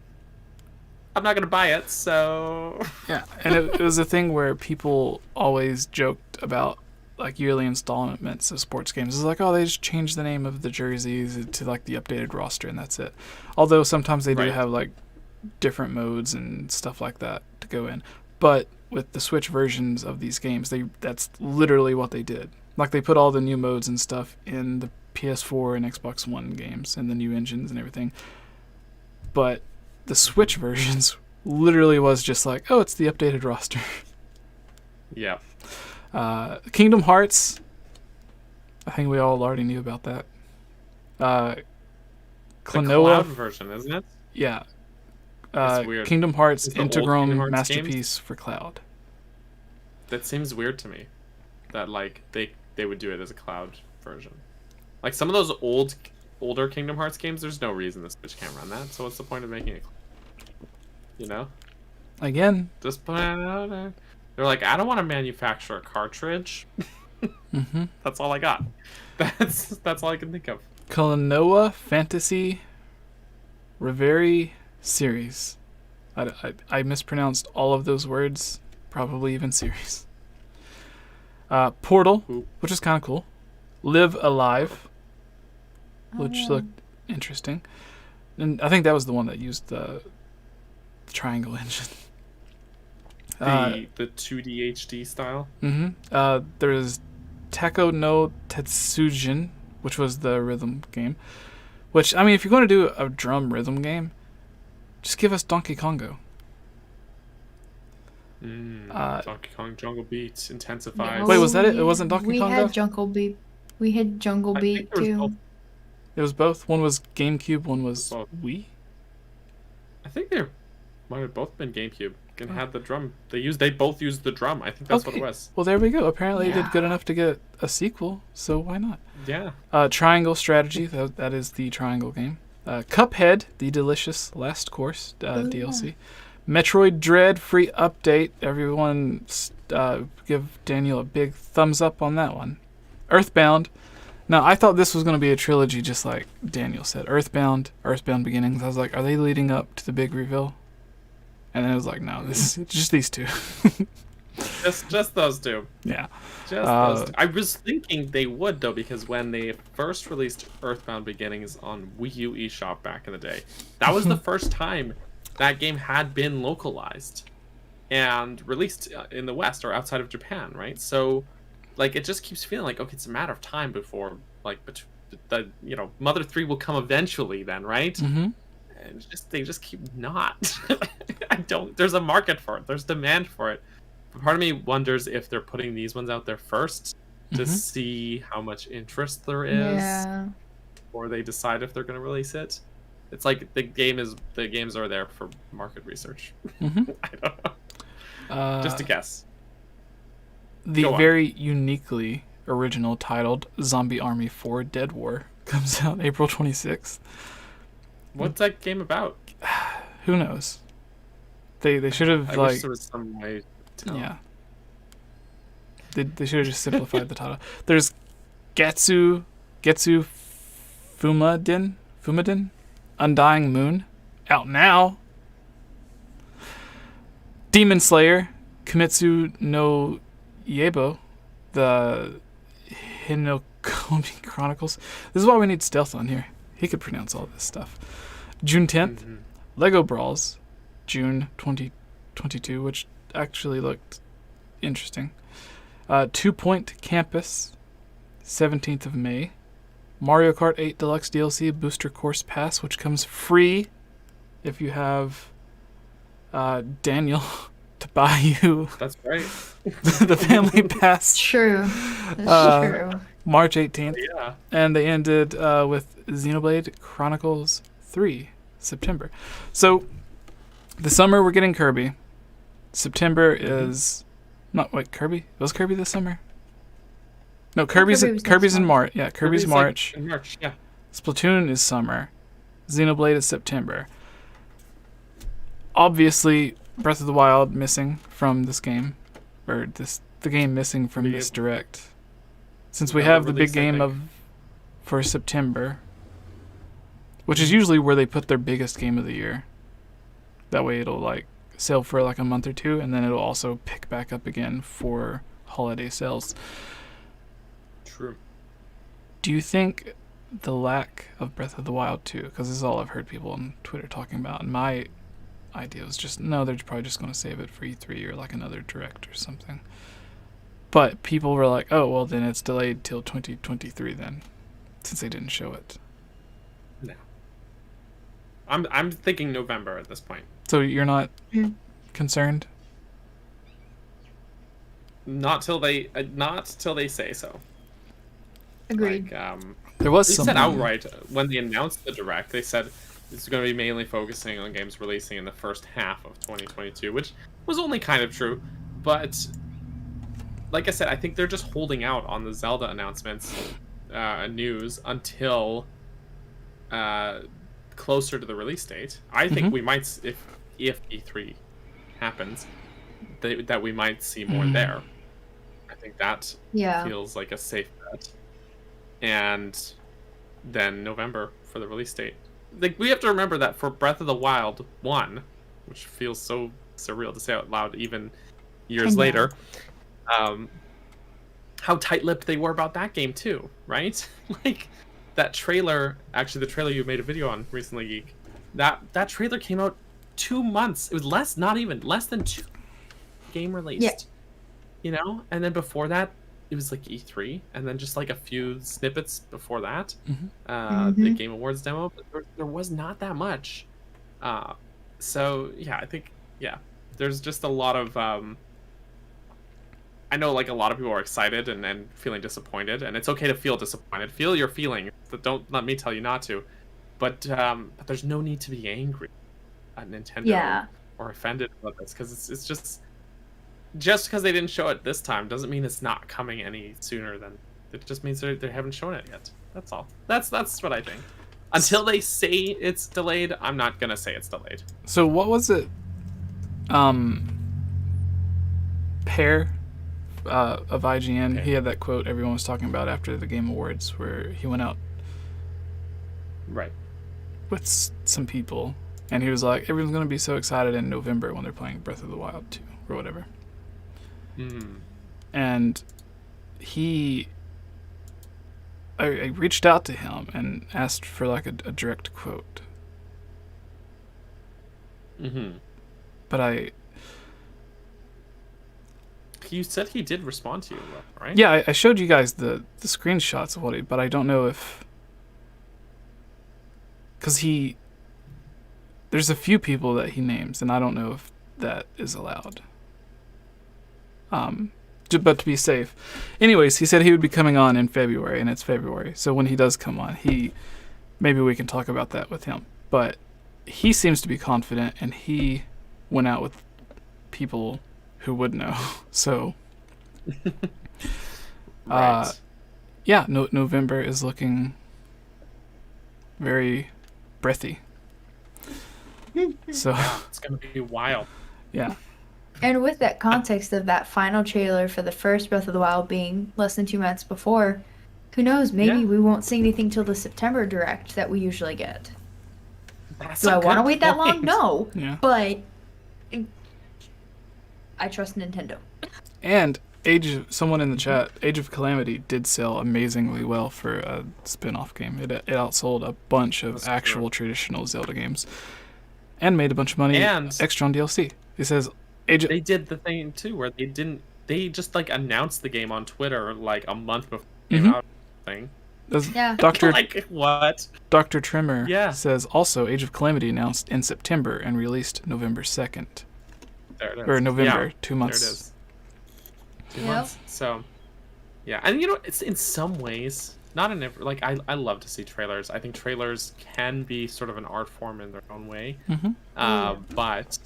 I'm not gonna buy it, so yeah. And it was a thing where people always joked about like yearly installments of sports games. It's like, oh, they just changed the name of the jerseys to like the updated roster, and that's it. Although sometimes they do have like different modes and stuff like that to go in. But with the Switch versions of these games, that's literally what they did. Like they put all the new modes and stuff in the PS4 and Xbox One games and the new engines and everything. But the Switch versions literally was just like, oh, it's the updated roster. Yeah. Kingdom Hearts, I think we all already knew about that. The Klonoa cloud version, isn't it? Yeah. It's weird. Kingdom Hearts It's the old Integrum Kingdom Hearts Masterpiece games? for cloud. That seems weird to me. That like they would do it as a cloud version. Like some of those older Kingdom Hearts games, there's no reason the Switch can't run that. So what's the point of making it? You know? Again. Just put it out there. They're like, I don't want to manufacture a cartridge. That's all I got. That's all I can think of. Klonoa Fantasy Reverie series. I mispronounced all of those words, probably even series. Portal, which is kind of cool. Live Alive, which looked interesting. And I think that was the one that used the triangle engine. The 2D HD style. There's Taiko no Tetsujin, which was the rhythm game. Which, I mean, if you're going to do a drum rhythm game, just give us Donkey Kongo. Donkey Kong Jungle Beat intensifies. Wait, was that it? It wasn't Donkey Kongo? We had Jungle Beat. We had Jungle Beat too. It was both. One was GameCube, one was Wii. I think they might have both been GameCube and had the drum. They both used the drum. I think that's what it was. Well, there we go. Apparently, it did good enough to get a sequel, so why not? Yeah. Triangle Strategy. That is the Triangle game. Cuphead, the delicious Last Course DLC. Metroid Dread free update. Everyone, give Daniel a big thumbs up on that one. Earthbound. Now, I thought this was going to be a trilogy, just like Daniel said. Earthbound Beginnings. I was like, are they leading up to the big reveal? And then it was like, no, this is just these two. just those two. Yeah. Just those two. I was thinking they would, though, because when they first released Earthbound Beginnings on Wii U eShop back in the day, that was the first time that game had been localized and released in the West or outside of Japan, right? So, like, it just keeps feeling like, okay, it's a matter of time before, like, Mother 3 will come eventually then, right? And they just keep not. There's a market for it. There's demand for it. But part of me wonders if they're putting these ones out there first to see how much interest there is before they decide if they're going to release it. It's like the games are there for market research. I don't know. Just a guess. The very uniquely original titled Zombie Army 4 Dead War comes out April 26th. What's that game about? Who knows? They should have I wish there was some way to know. Yeah. They should have just simplified the title. There's 𝗙ecie𝗱𝗵𝗲 Undying Moon out now. Demon Slayer Kimetsu no Yaiba, the Hinokami Chronicles. This is why we need Stealth on here. He could pronounce all this stuff. June 10th, Lego Brawls, June 2022, which actually looked interesting. 2 Point Campus, 17th of May. Mario Kart 8 Deluxe DLC Booster Course Pass, which comes free if you have Daniel to buy you. That's right. The family pass. True. That's true. March 18th. Yeah. And they ended with Xenoblade Chronicles 3, September. So, the summer we're getting Kirby. September is... Not, wait, Kirby? Was Kirby this summer? No, Kirby's in March. Yeah, Kirby's March. Like in March, yeah. Splatoon is summer. Xenoblade is September. Obviously, Breath of the Wild missing from this game, or the game missing from this direct, since we have the big game for September, which is usually where they put their biggest game of the year. That way, it'll like sell for like a month or two, and then it'll also pick back up again for holiday sales. True. Do you think the lack of Breath of the Wild 2, because this is all I've heard people on Twitter talking about, and my idea was just, no, they're probably just going to save it for E3 or like another direct or something. But people were like, oh, well, then it's delayed till 2023 then, since they didn't show it. No. I'm thinking November at this point. So you're not concerned? Not till they say so. Agreed. Like, there was they something. said outright when they announced the direct, they said it's going to be mainly focusing on games releasing in the first half of 2022, which was only kind of true. But like I said, I think they're just holding out on the Zelda announcements, news until closer to the release date. I think we might, if E3 happens, that we might see more there. I think that feels like a safe bet. And then November for the release date. Like, we have to remember that for Breath of the Wild 1, which feels so surreal to say out loud even years later, how tight-lipped they were about that game too, right? Like, that trailer, actually the trailer you made a video on recently, Geek, that trailer came out 2 months. It was less than 2 game released. Yeah. You know? And then before that, it was like E3, and then just like a few snippets before that, the Game Awards demo, but there was not that much. So yeah, I think there's just a lot of I know like a lot of people are excited and feeling disappointed, and it's okay to feel disappointed. Feel your feelings, but don't let me tell you not to. But there's no need to be angry at Nintendo or offended about this, because it's just because they didn't show it this time doesn't mean it's not coming any sooner than it just means they haven't shown it yet. That's all. That's what I think. Until they say it's delayed, I'm not gonna say it's delayed. So what was it? Pear of IGN, he had that quote everyone was talking about after the Game Awards, where he went out with some people, and he was like, everyone's gonna be so excited in November when they're playing Breath of the Wild 2 or whatever. And I reached out to him and asked for like a direct quote. But you said he did respond to you, right? Yeah, I showed you guys the screenshots of what but I don't know if, because there's a few people that he names, and I don't know if that is allowed. But to be safe. Anyways, he said he would be coming on in February, and it's February. So when he does come on, maybe we can talk about that with him. But he seems to be confident, and he went out with people who would know. So, November is looking very breathy. So it's gonna be wild. Yeah. And with that context of that final trailer for the first Breath of the Wild being less than 2 months before, who knows? Maybe we won't see anything till the September direct that we usually get. Do I want to wait that long? No. Yeah. But I trust Nintendo. And someone in the chat, Age of Calamity did sell amazingly well for a spin-off game. It outsold a bunch of actual traditional Zelda games, and made a bunch of money extra on DLC. It says they did the thing too where they just like announced the game on Twitter like a month before it came out. Dr. Like what? Dr. Trimmer says also Age of Calamity announced in September and released November 2nd. There it is. Or November, 2 months. There it is. 2 months. So yeah, and it's in some ways not in every, like I love to see trailers. I think trailers can be sort of an art form in their own way. But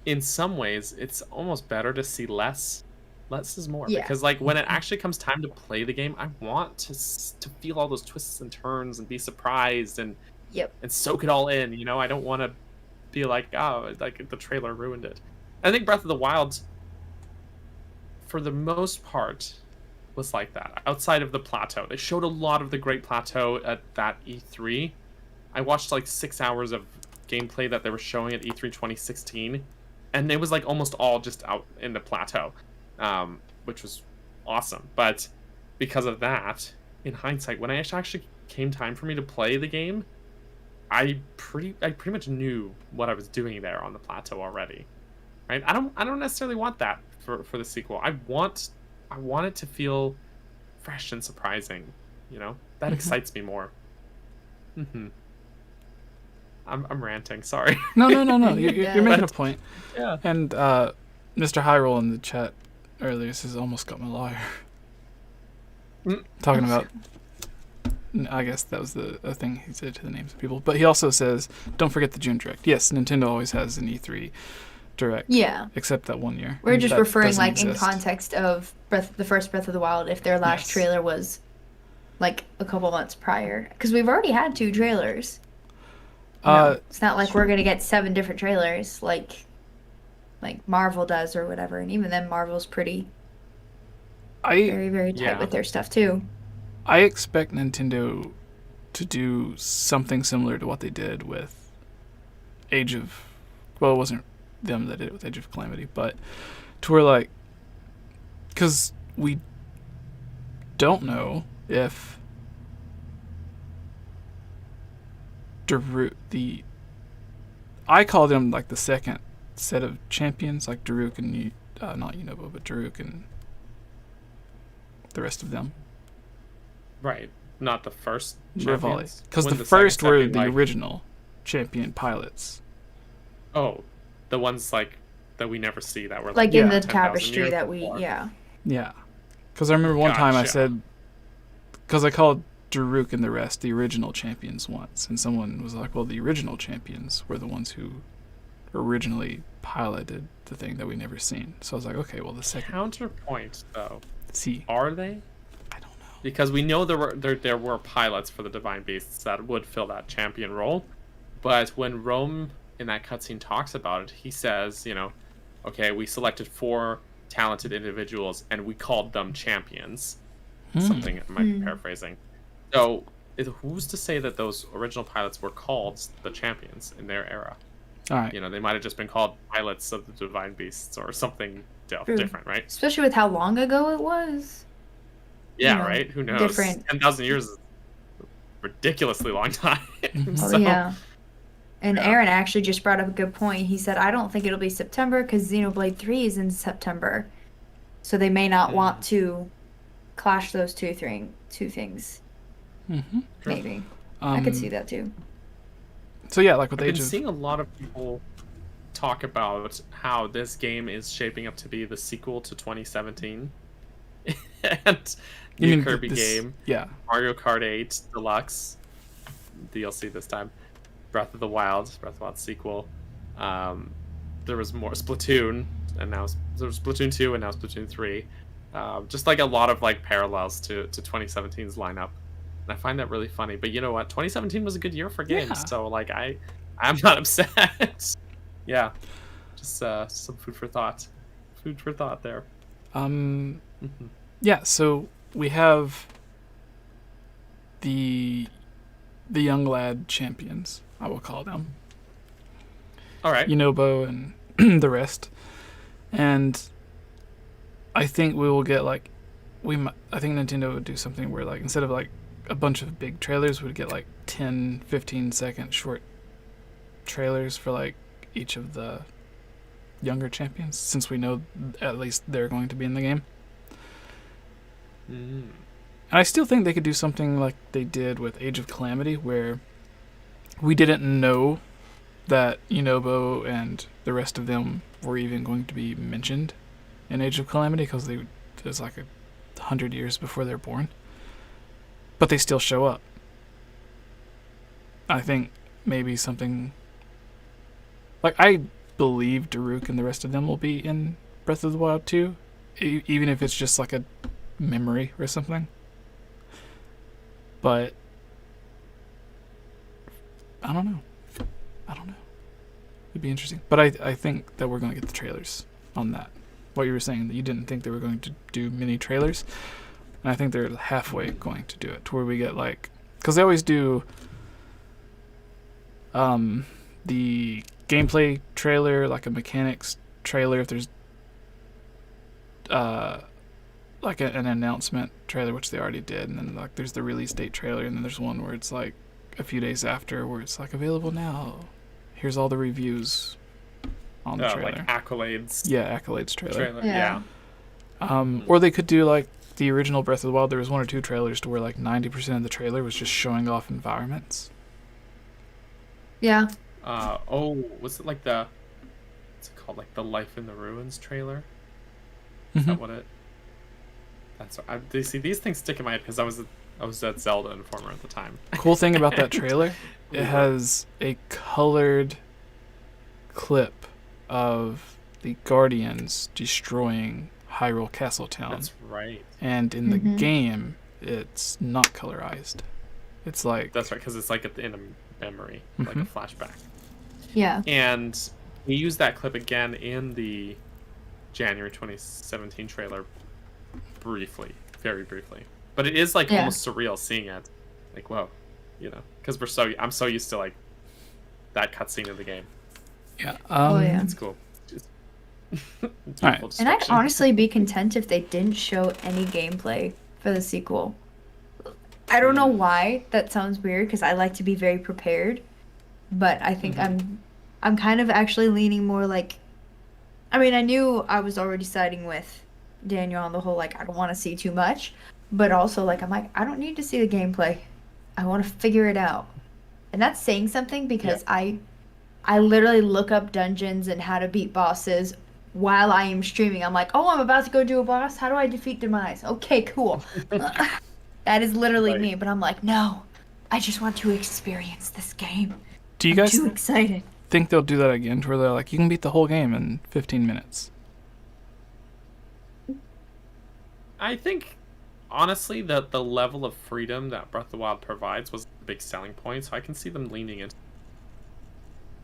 in some ways, it's almost better to see less Less is more. Yeah. Because like when it actually comes time to play the game, I want to feel all those twists and turns and be surprised and soak it all in. You know, I don't want to be like, oh, like the trailer ruined it. I think Breath of the Wild, for the most part, was like that. Outside of the plateau, they showed a lot of the Great Plateau at that E3. I watched like 6 hours of gameplay that they were showing at E3 2016, and it was like almost all just out in the plateau, which was awesome. But because of that, in hindsight, when it actually came time for me to play the game, I pretty much knew what I was doing there on the plateau already. Right? I don't necessarily want that for the sequel. I want it to feel fresh and surprising. You know, that excites me more. I'm ranting. Sorry. No. You're making a point. Yeah. And Mr. Hyrule in the chat earlier says, "Almost got my lawyer." Talking about, I guess that was a thing he said to the names of people. But he also says, "Don't forget the June Direct." Yes, Nintendo always has an E3 Direct. Yeah. Except that one year. We're just referring like exist. in context of the first Breath of the Wild, if their last trailer was like a couple months prior, because we've already had 2 trailers. It's not like we're gonna get 7 different trailers like Marvel does or whatever, and even then Marvel's pretty very, very tight with their stuff too. I expect Nintendo to do something similar to what they did with it wasn't them that did it with Age of Calamity, but to where like, because we don't know if I call them like the second set of champions, like Daruk and not Yunobo, but Daruk and the rest of them. Right, not the first Rivali, because the first second were the original champion pilots. Oh, the ones like that we never see that were like in the 10,000 tapestry years that we before. Yeah, because I remember one time I said, because I called Daruk and the rest the original champions once, and someone was like, well, the original champions were the ones who originally piloted the thing that we never seen. So I was like, okay, well, the second counterpoint though, see, are they? I don't know, because we know there were pilots for the Divine Beasts that would fill that champion role, but when Rome in that cutscene talks about it, he says, you know, okay, we selected 4 talented individuals and we called them champions. Something I might be paraphrasing. So who's to say that those original pilots were called the champions in their era? All right. You know, they might have just been called pilots of the Divine Beasts or something different, right? Especially with how long ago it was. Yeah, right? Who knows? Different. 10,000 years is a ridiculously long time. Oh, yeah. And Aaron actually just brought up a good point. He said, I don't think it'll be September because Xenoblade 3 is in September. So they may not want to clash those two things. Maybe. I could see that too. So yeah, like with I've Age been of... seeing a lot of people talk about how this game is shaping up to be the sequel to 2017. And new Kirby game. Yeah. Mario Kart 8 Deluxe DLC this time. Breath of the Wild sequel. There was more Splatoon, and now there was Splatoon 2 and now Splatoon 3. Just like a lot of like parallels to 2017's lineup. And I find that really funny. But you know what? 2017 was a good year for games, so like I'm not upset. Yeah. Just some food for thought. Food for thought there. Yeah, so we have the young lad champions, I will call them. All right. Yunobo and the rest. And I think we will get like I think Nintendo would do something where like instead of like a bunch of big trailers, we'd get like 10, 15 second short trailers for like each of the younger champions, since we know at least they're going to be in the game. And I still think they could do something like they did with Age of Calamity, where we didn't know that Yunobo and the rest of them were even going to be mentioned in Age of Calamity, because it was like 100 years before they're born. But they still show up. I think maybe something... Like, I believe Daruk and the rest of them will be in Breath of the Wild 2, even if it's just like a memory or something. But I don't know. It'd be interesting. But I think that we're going to get the trailers on that. What you were saying, that you didn't think they were going to do mini trailers. And I think they're halfway going to do it, to where we get like... Because they always do the gameplay trailer, like a mechanics trailer, if there's like an announcement trailer, which they already did, and then like there's the release date trailer, and then there's one where it's like a few days after, where it's like available now. Here's all the reviews on the trailer. Like accolades. Yeah, accolades trailer. Yeah. Or they could do like the original Breath of the Wild. There was 1 or 2 trailers to where like 90% of the trailer was just showing off environments. Yeah. Was it like what's it called? Like the Life in the Ruins trailer? Is that what it? That's what see, these things stick in my head because I was at Zelda Informer at the time. Cool thing about that trailer, it has a colored clip of the Guardians destroying Hyrule Castletown. That's right. And in the game, it's not colorized. It's like... That's right, because it's like in a memory, like a flashback. Yeah. And we used that clip again in the January 2017 trailer briefly, very briefly. But it is like almost surreal seeing it. Like, whoa, because I'm so used to like that cutscene of the game. Yeah. It's cool. It's all right. And I'd honestly be content if they didn't show any gameplay for the sequel. I don't know why that sounds weird, because I like to be very prepared, but I think I'm kind of actually leaning more like, I mean, I knew I was already siding with Daniel on the whole like I don't want to see too much, but also like I'm like I don't need to see the gameplay. I want to figure it out. And that's saying something, because I literally look up dungeons and how to beat bosses while I am streaming. I'm like, oh, I'm about to go do a boss. How do I defeat Demise? Okay, cool. That is literally me. But I'm like, no, I just want to experience this game. Do you guys too excited. think they'll do that again, to where they're like, you can beat the whole game in 15 minutes? I think, honestly, that the level of freedom that Breath of the Wild provides was a big selling point, so I can see them leaning in.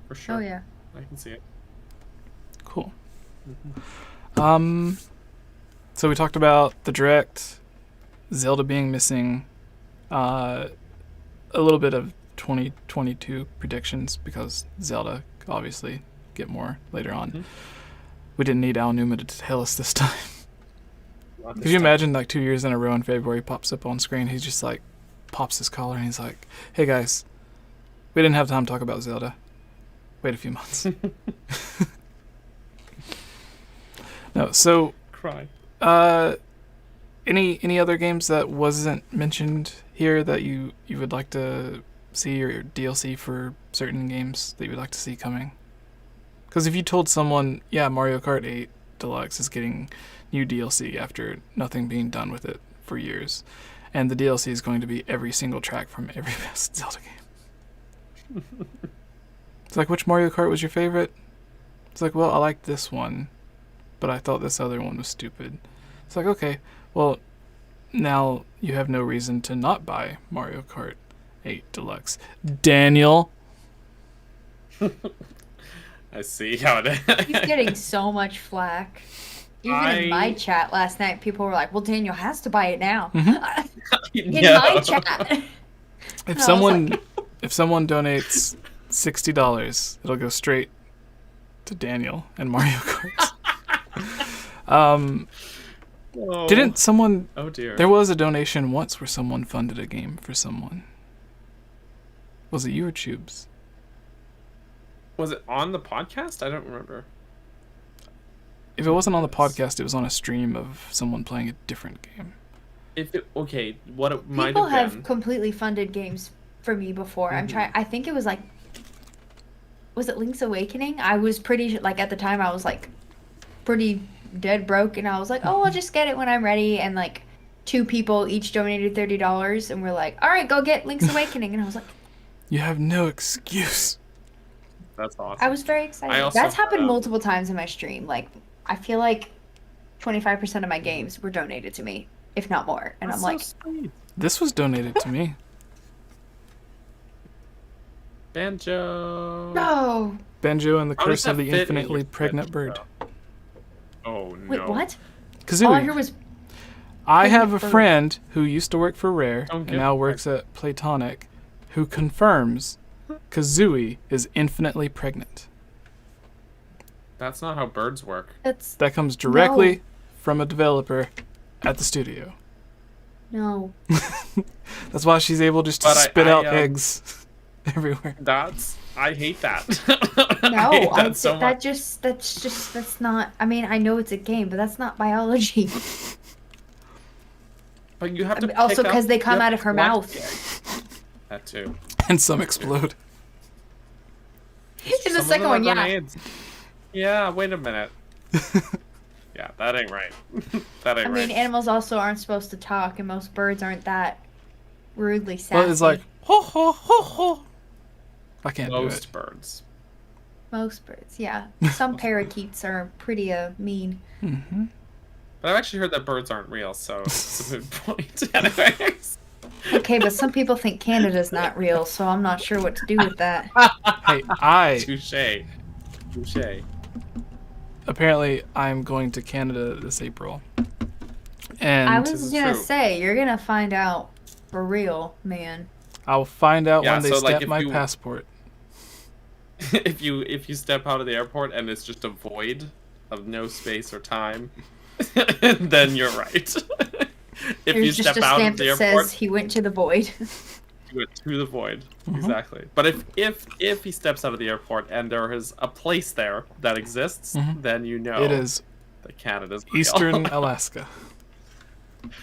For sure. Oh, yeah. I can see it. Cool. So we talked about the Direct, Zelda being missing, a little bit of 2022 predictions, because Zelda, obviously, get more later on. We didn't need 𝗷𝗵𝗲 to tell us this time. Could you imagine like 2 years in a row in February pops up on screen, he's just like pops his collar and he's like, hey guys, we didn't have time to talk about Zelda. Wait a few months. No, so cry. Any other games that wasn't mentioned here that you would like to see, or DLC for certain games that you would like to see coming? Because if you told someone, yeah, Mario Kart 8 Deluxe is getting new DLC after nothing being done with it for years, and the DLC is going to be every single track from every best Zelda game. It's like, which Mario Kart was your favorite? It's like, well, I liked this one, but I thought this other one was stupid. It's like, okay, well, now you have no reason to not buy Mario Kart 8 Deluxe. Daniel. I see how it is. He's getting so much flack. Even in my chat last night, people were like, well, Daniel has to buy it now. In my chat. If someone donates $60, it'll go straight to Daniel and Mario Kart. Didn't someone... Oh, dear. There was a donation once where someone funded a game for someone. Was it you or Tubes? Was it on the podcast? I don't remember. If it wasn't on the podcast, it was on a stream of someone playing a different game. What it might have been... People have completely funded games for me before. I think it was like... Was it Link's Awakening? I was pretty... Like, at the time, I was, like, pretty dead broke, and I was like, oh, I'll just get it when I'm ready, and, like, 2 people each donated $30, and we're like, all right, go get Link's Awakening, and I was like... You have no excuse. That's awesome. I was very excited. That's happened multiple times in my stream. Like, I feel like 25% of my games were donated to me, if not more. And That's I'm like, so sweet. This was donated to me. Banjo. no. Banjo and the How does Curse of that the fit in Infinitely your Pregnant schedule? Bird. Oh no. Wait, what? Kazooie. All I heard was I have a Bird. friend who used to work for Rare Don't and get now works at Playtonic who confirms Kazooie is infinitely pregnant. That's not how birds work. that's That comes directly from a developer at the studio. no. That's why she's able just to But spit out I eggs everywhere. I hate that. No, I hate that so much. that's not. I mean, I know it's a game, but that's not biology. But you have to Also, pick because up- they you come have out to of her collect mouth. the egg. That too. And some explode. In Some the of second them are one, yeah. grenades. Yeah, wait a minute. Yeah, that ain't right. That ain't I mean, right. animals also aren't supposed to talk, and most birds aren't that rudely sassy. Well, it's like, ho, ho, ho, ho. I can't do Most it. birds. most birds, yeah. Some parakeets are pretty mean. Mm-hmm. But I've actually heard that birds aren't real, so it's a moot point. Anyways. Okay, but some people think Canada's not real, so I'm not sure what to do with that. Hey, Touche. Touche. apparently I'm going to Canada this April. And I This was is gonna true. say, you're gonna find out for real, man. I'll find out Yeah, when they so, like, stamp if my you- passport. if you step out of the airport and it's just a void of no space or time, then you're right. If There's you just step a out stamp of the that airport, says he went to the void. you went to the void. Mhm. Exactly. But if he steps out of the airport and there is a place there that exists, Mhm. then you know It is that Canada's real. Eastern Alaska.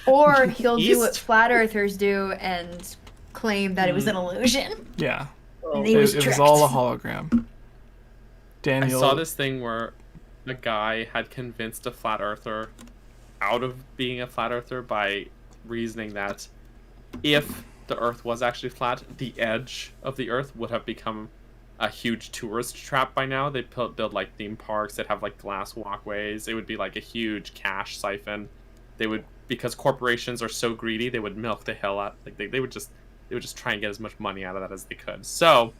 Or he'll do what East? flat earthers do and claim that it was an illusion. Yeah. And It, he was it was tricked. all a hologram. I Daniel. saw this thing where a guy had convinced a flat earther out of being a flat earther by reasoning that if the earth was actually flat, the edge of the earth would have become a huge tourist trap by now. They'd build like theme parks, they'd have like glass walkways, it would be like a huge cash siphon. They would, because corporations are so greedy, they would milk the hell out, like they would just try and get as much money out of that as they could. So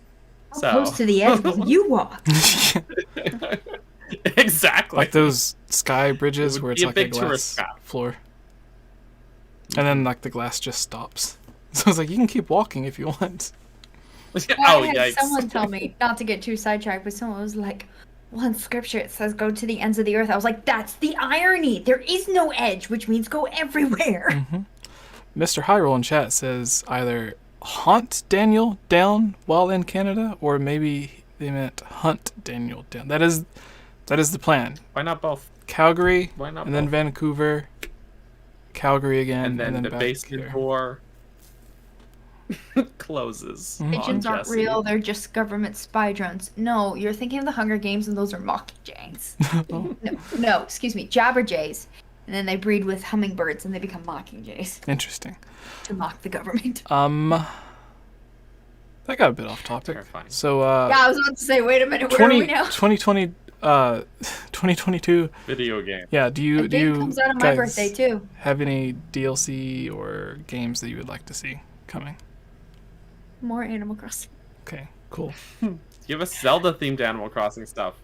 How close to the edge will you walk? exactly. like those sky It bridges would where it's be a like a big tourist glass trap. floor. And then like the glass just stops. So it's like you can keep walking if you want. Oh, I had yikes. someone tell me, not to get too sidetracked, but someone was like, well, in scripture it says go to the ends of the earth. I was like, that's the irony. There is no edge, which means go everywhere. Mr. Hyrule in chat says either haunt Daniel down while in Canada, or maybe they meant hunt Daniel down. That is the plan. Why not both? Calgary, Why not and then both? Vancouver, Calgary again, And then the back basement here. door closes. Mhm. Pigeons on aren't Jesse. real, they're just government spy drones. No, you're thinking of the Hunger Games and those are mockingjays. Oh, No, excuse me, jabberjays. And then they breed with hummingbirds and they become mockingjays interesting. to mock the government. That got a bit off topic. Terrifying. So, Yeah, I was about to say, wait a minute, where are we now? 2022. Video game. Yeah, do The game you comes out on my guys birthday too. have any DLC or games that you would like to see coming? More Animal Crossing. Okay, cool. Give us Zelda themed Animal Crossing stuff.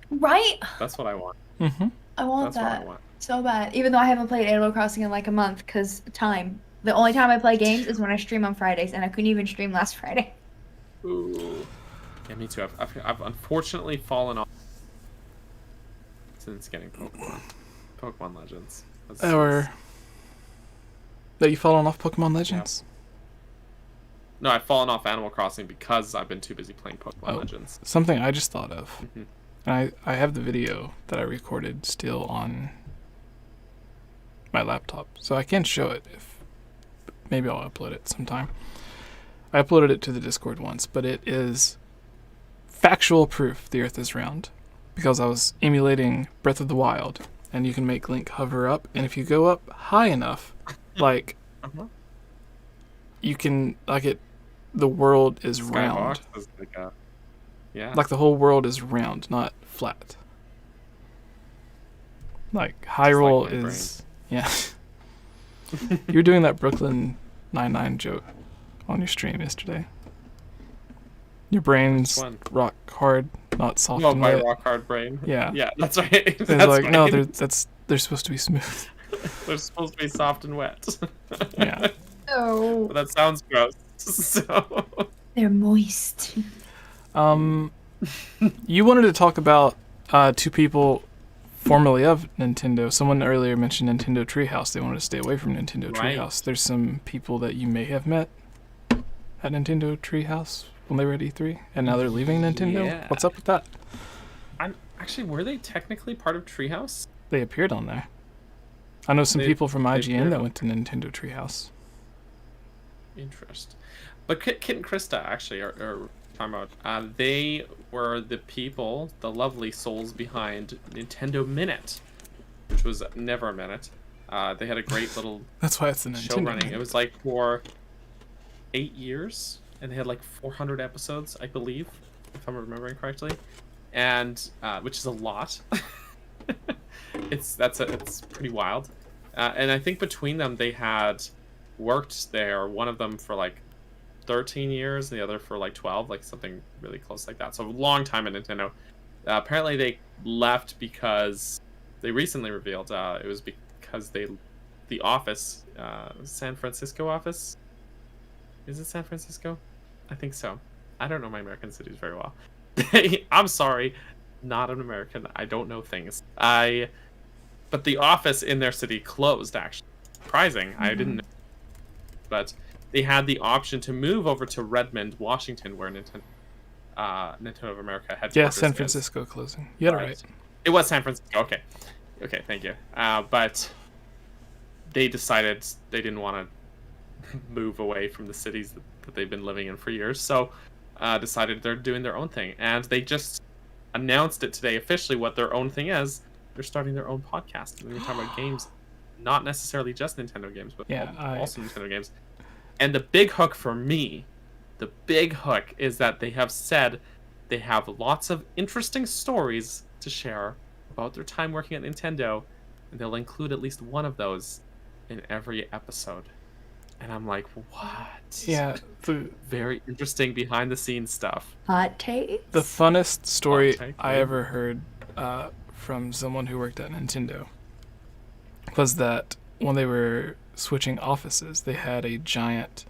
Right? That's what I want. Mm-hmm. I want That's what I that want. so bad. Even though I haven't played Animal Crossing in like a month because time. The only time I play games is when I stream on Fridays, and I couldn't even stream last Friday. Ooh. Yeah, me too. I've unfortunately fallen off since getting Pokemon Legends. Or that you fallen off Pokemon Legends? No, I've fallen off Animal Crossing because I've been too busy playing Pokemon Oh. Legends. Something I just thought of. Mhm. And I have the video that I recorded still on my laptop, so I can show it if maybe I'll upload it sometime. I uploaded it to the Discord once, but it is factual proof the Earth is round because I was emulating Breath of the Wild, and you can make Link hover up, and if you go up high enough, like Uh-huh. you can the world is round. Skybox is like a, yeah. Like the whole world is round, not flat. Like Hyrule like my is yeah. You were doing that Brooklyn Nine-Nine joke on your stream yesterday. Your brain's rock hard, not soft and my wet. rock hard brain. Yeah. Yeah, that's right. It's like, no, they're supposed to be smooth. They're supposed to be soft and wet. Yeah. Oh. But that sounds gross. So They're moist. You wanted to talk about two people formerly of Nintendo. Someone earlier mentioned Nintendo Treehouse. They wanted to stay away from Nintendo Right. Treehouse. There's some people that you may have met at Nintendo Treehouse when they were at E3, and now they're leaving Nintendo. Yeah. What's up with that? Actually, were they technically part of Treehouse? They appeared on there. I know some people from IGN appeared that on- went to Nintendo Treehouse. Interest. But Kit and Krista actually are talking about. They were the people, the lovely souls behind Nintendo Minute, which was never a minute. They had a great little That's why it's the show Nintendo. running. It was like for 8 years, and they had like 400 episodes, I believe, if I'm remembering correctly, and which is a lot. It's pretty wild. And I think between them they had worked there, one of them for like 13 years and the other for like 12, like something really close like that. So a long time at Nintendo. Apparently they left because they recently revealed it was because the office, San Francisco office, is it San Francisco? I think so. I don't know my American cities very well. I'm sorry, not an American. I don't know things. But the office in their city closed, actually. Surprising. Mm-hmm. I didn't know. But they had the option to move over to Redmond, Washington, where Nintendo of America headquarters. Yeah, San Francisco closing. You got it right. It was San Francisco. Okay, thank you. But they decided they didn't want to move away from the cities that they've been living in for years, so decided they're doing their own thing. And they just announced it today officially what their own thing is. They're starting their own podcast. And we're talking about games, not necessarily just Nintendo games, but also Nintendo games. And the big hook for me, is that they have said they have lots of interesting stories to share about their time working at Nintendo, and they'll include at least one of those in every episode. And I'm like, what? Yeah. Very interesting behind the scenes stuff. Hot takes? The funnest story I ever heard from someone who worked at Nintendo was that when they were switching offices, they had a giant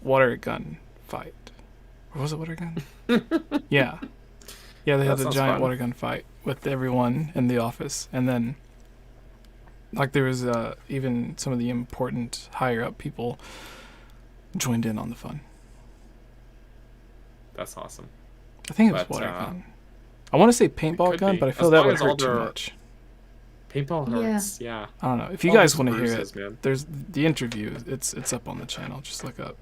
water gun fight. Or was it water gun? Yeah. Yeah, they had a giant water gun fight with everyone in the office. And then, like, there was even some of the important higher up people joined in on the fun. That's awesome. I think it was water gun. I want to say paintball gun, but I feel that would hurt too much. Paintball hurts, yeah. I don't know. If you guys want to hear it, man. There's the interview. It's up on the channel. Just look up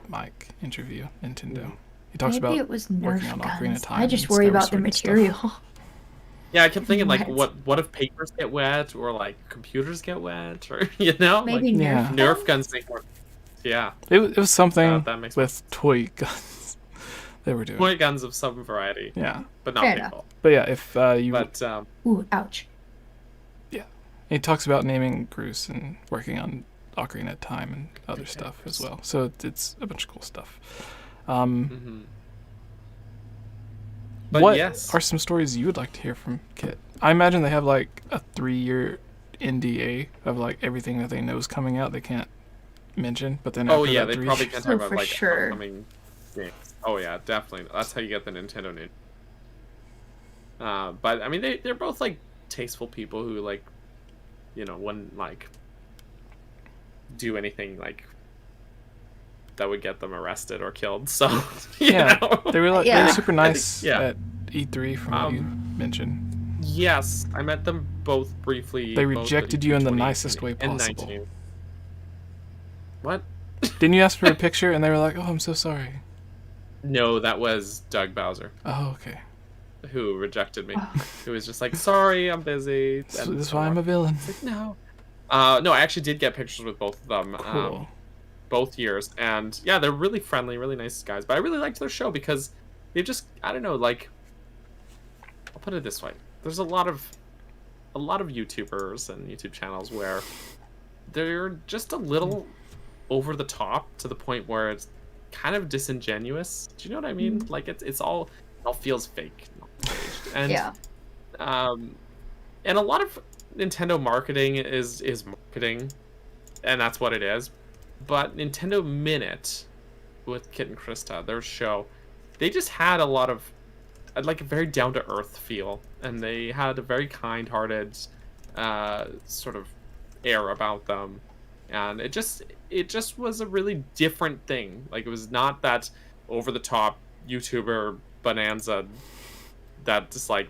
Mike interview Nintendo. He talks about working on Ocarina of Time. I just worry about the material. Yeah, I kept thinking like, what if papers get wet, or like computers get wet, or maybe like, Nerf guns make more. Yeah, it was something with toy guns. They were doing toy guns of some variety. Yeah, but not paintball. But yeah, if you. But ooh, ouch. Yeah, he talks about naming Groose and working on Ocarina of Time and other stuff as well. So it's a bunch of cool stuff. But what are some stories you would like to hear from Kit? I imagine they have like a 3-year NDA of like everything that they know is coming out. They can't mention, but then they probably can't talk about like sure. upcoming games. Oh yeah, definitely. That's how you get the Nintendo name. But I mean, they're both like tasteful people who like, wouldn't like do anything like that would get them arrested or killed. So they were like they were super nice at E3 from what you mentioned. Yes, I met them both briefly. They rejected you in the nicest way possible. 19. What? Didn't you ask for a picture and they were like, "Oh, I'm so sorry"? No, that was Doug Bowser. Oh, okay. Who rejected me? Who was just like, "Sorry, I'm busy." That's why I'm a villain. Like, no. No, I actually did get pictures with both of them. Cool. Both years, and yeah, they're really friendly, really nice guys. But I really liked their show because they just, I don't know, like I'll put it this way: there's a lot of YouTubers and YouTube channels where they're just a little over the top to the point where it's kind of disingenuous. Do you know what I mean? Like it all feels fake, not staged. And Yeah. And a lot of Nintendo marketing is marketing, and that's what it is. But Nintendo Minute with Kit and Krista, their show, they just had a lot of like a very down to earth feel, and they had a very kind-hearted sort of air about them, and it just was a really different thing. Like it was not that over the top YouTuber bonanza that just like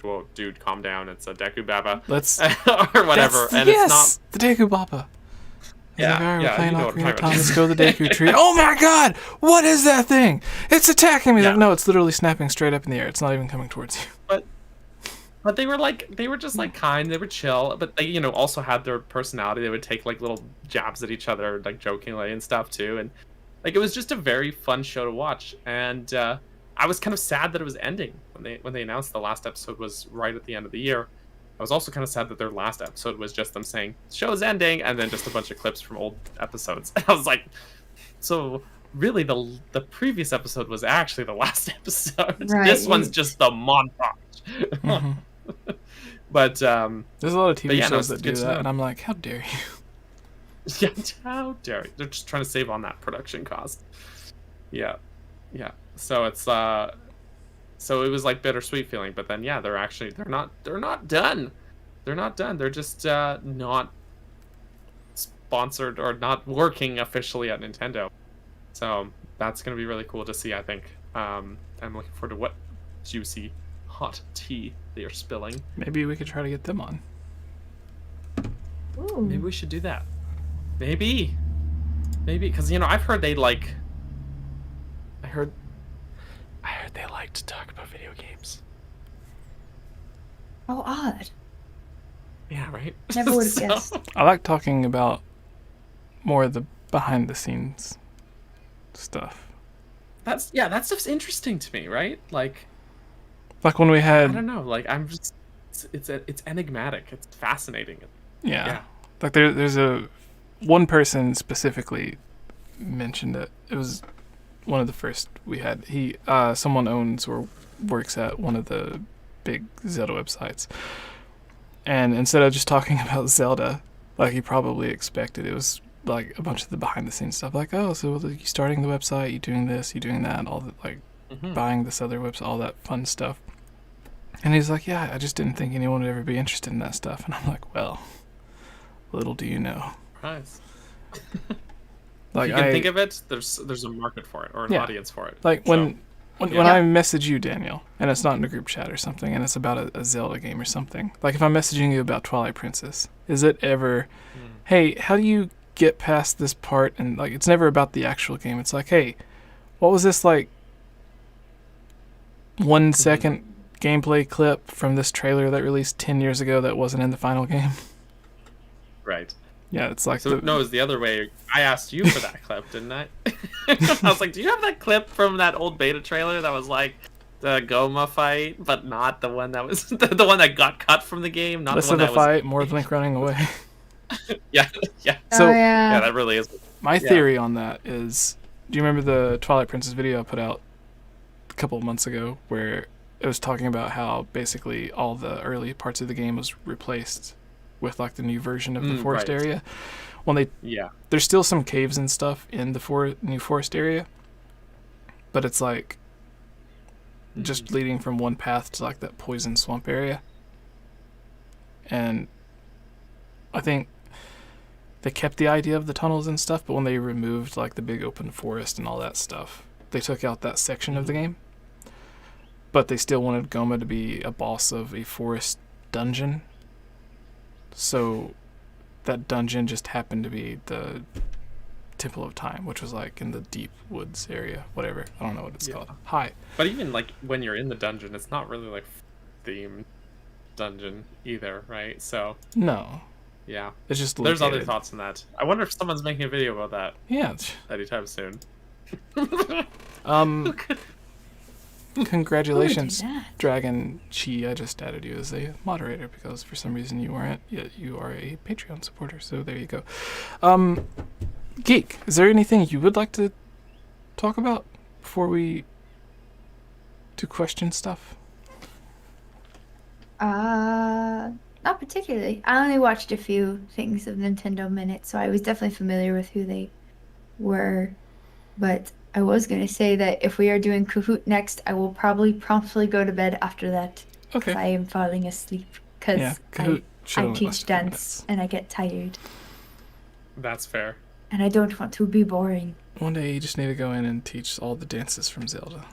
whoa, dude, calm down, it's a 𝗏𝗏𝗃𝗏𝗃 Let's or whatever. And yes, it's not the 𝗏𝗏𝗃𝗏𝗃. yeah, playing you know what I'm Ocarina of talking Time. about. Let's go to the Deku Tree. Oh my God! What is that thing? It's attacking me. Yeah. Like, no, it's literally snapping straight up in the air. It's not even coming towards you. But they were just like kind, they were chill, but they, you know, also had their personality. They would take like little jabs at each other, like jokingly and stuff too. And like it was just a very fun show to watch. And I was kind of sad that it was ending when they announced the last episode was right at the end of the year. I was also kind of sad that their last episode was just them saying show's ending and then just a bunch of clips from old episodes. And I was like, so really the previous episode was actually the last episode. Right. This one's just the montage. Mhm. But There's a lot of TV yeah, no, shows it's that do good to that, know. and I'm like, how dare you? yeah, how dare you? They're just trying to save on that production cost. Yeah. So it's so it was like bittersweet feeling, but then yeah, they're not done. They're not done. They're just not sponsored or not working officially at Nintendo. So that's gonna be really cool to see, I think. I'm looking forward to what juicy hot tea they are spilling. Maybe we could try to get them on. Ooh. Maybe we should do that. Maybe, because you know I've heard they like. I heard they like to talk about video games. How odd. Yeah, right. Never would have So- guessed. I like talking about more of the behind the scenes stuff. that stuff's interesting to me, right? Like Like when we I had, don't know, like I'm just it's enigmatic. It's fascinating. yeah. Like there's one person specifically mentioned it. It was one of the first we had. Someone owns or works at one of the big Zelda websites. And instead of just talking about Zelda, like he probably expected, it was like a bunch of the behind the scenes stuff. Like, oh, so you starting the website, you doing this, you doing that, all the like buying this other website, all that fun stuff. And he's like, yeah, I just didn't think anyone would ever be interested in that stuff. And I'm like, well, little do you know. Surprise. Like, you can think of it, there's a market for it or an audience for it. Like when yeah. I message you, Daniel, and it's not in a group chat or something, and it's about a Zelda game or something. Like if I'm messaging you about Twilight Princess, is it ever, hey, how do you get past this part? And like it's never about the actual game. It's like, hey, what was this like 1 second gameplay clip from this trailer that released 10 years ago that wasn't in the final game? Right. Yeah, it's like So no, it was the other way. I asked you for that clip, didn't I? I was like, do you have that clip from that old beta trailer that was like the Goma fight, but not the one that was the one that got cut from the game? Not less the of one the that fight, more of Link running away. yeah. So oh, Yeah, yeah. that really is. my theory on that is, do you remember the Twilight Princess video I put out a couple of months ago where it was talking about how basically all the early parts of the game was replaced with like the new version of the forest right. area? Well, there's still some caves and stuff in the new forest area, but it's like just leading from one path to like that poison swamp area. And I think they kept the idea of the tunnels and stuff, but when they removed like the big open forest and all that stuff, they took out that section of the game. But they still wanted Goma to be a boss of a forest dungeon. So that dungeon just happened to be the Temple of Time, which was like in the deep woods area, whatever. I don't know what it's called. Hi. But even like when you're in the dungeon, it's not really like themed dungeon either, right? So No. yeah, It's just there's other located. thoughts on that. I wonder if someone's making a video about that Yeah. anytime soon. Congratulations, Who would do that? 𝗏𝗏𝗃𝗊𝗀𝗀. I just added you as a moderator because for some reason you weren't, yet you are a Patreon supporter, so there you go. Geek, is there anything you would like to talk about before we do question stuff? Not particularly. I only watched a few things of Nintendo Minute, so I was definitely familiar with who they were. But I was going to say that if we are doing Kahoot next, I will probably promptly go to bed after that. Okay. I am falling asleep because Kahoot I teach dance and I get tired. That's fair. And I don't want to be boring. One day you just need to go in and teach all the dances from Zelda.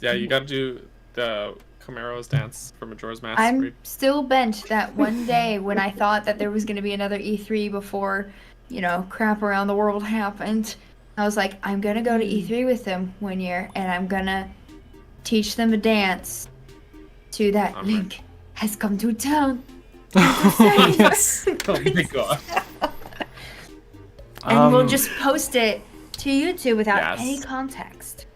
Yeah, you gotta do the Camaro's dance from Majora's Mask. I'm still bent that one day when I thought that there was going to be another E3 before, crap around the world happened. I was like, I'm going to go to E3 with them one year and I'm going to teach them a dance to that Link has come to town. Yes. Oh my god. And we'll just post it to YouTube without any Yes. context.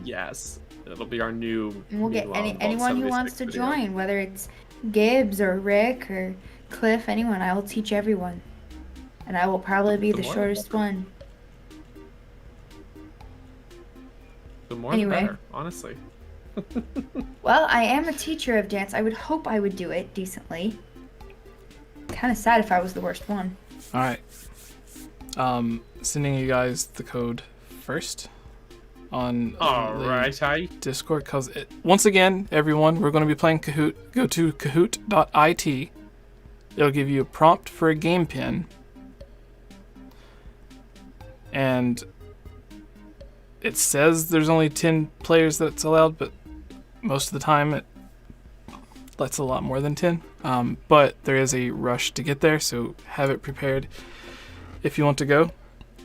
Yes. It'll be our new. And we'll get new, anyone who wants 76 to video. join, whether it's Gibbs or Rick or Cliff, anyone. I will teach everyone. And I will probably be the more shortest one. The more Anyway. the better, honestly. Well, I am a teacher of dance. I would hope I would do it decently. Kind of sad if I was the worst one. All right. Sending you guys the code first on Alright, Discord, because once again, everyone, we're going to be playing Kahoot. Go to kahoot.it. It'll give you a prompt for a game pin. And it says there's only 10 players that's allowed, but most of the time it lets a lot more than 10. But there is a rush to get there, so have it prepared if you want to go.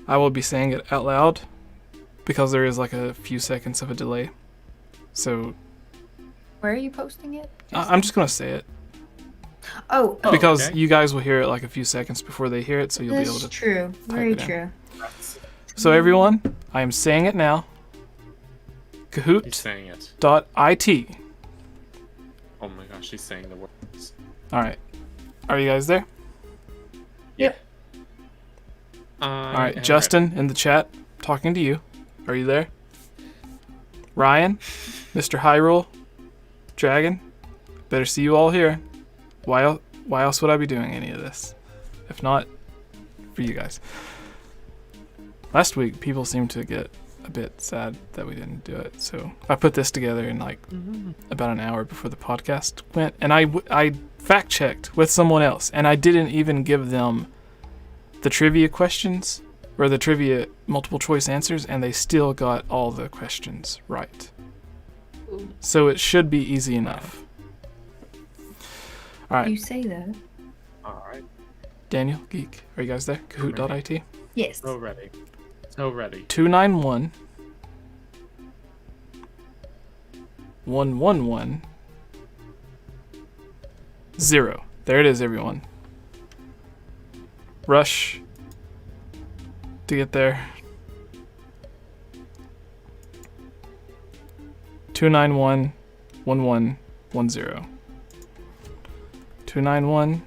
I will be saying it out loud because there is like a few seconds of a delay. So Where are you posting it? I'm just going to say it. Oh, Because okay. you guys will hear it like a few seconds before they hear it, so you'll be able that's to. true. Very it in. true. So everyone, I am saying it now. He's saying it. Kahoot.it. Oh my gosh, he's saying the words. All right. Are you guys there? Yep. All right, Justin in the chat, talking to you. Are you there? Ryan, Mr. Hyrule, Dragon, better see you all here. Why else would I be doing any of this? If not for you guys. Last week, people seemed to get a bit sad that we didn't do it, so I put this together in about an hour before the podcast went, and I fact-checked with someone else, and I didn't even give them the trivia questions or the trivia multiple choice answers, and they still got all the questions right. Ooh. So it should be easy enough. All right. You say that. Alright. Daniel, Geek, are you guys there? Kahoot.it. Yes. So ready. So ready. 291 111 0. There it is, everyone. Rush to get there. 291 1110. 291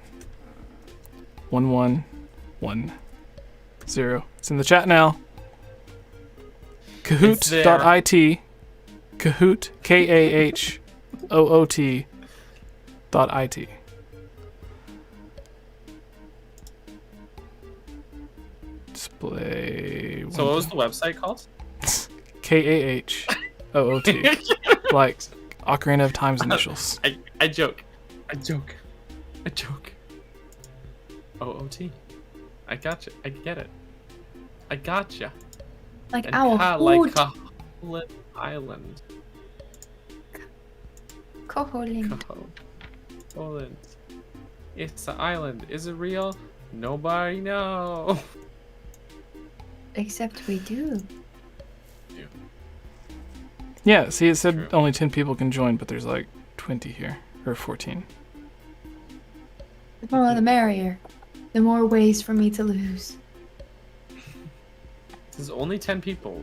1110. It's in the chat now. Kahoot.it. Kahoot, KAHOOT.it. Display. So what was the website called? KAHOOT. Like Ocarina of Time's initials. I joke. OOT. I gotcha. I get it. I gotcha. Like And our like hoot. Koholint Island. Koholint. Koholint. It's an island. Is it real? Nobody know. Except we do. Yeah, see, it said True. only 10 people can join, but there's like 20 here. Or 14. The more the merrier. The more ways for me to lose. There's only 10 people.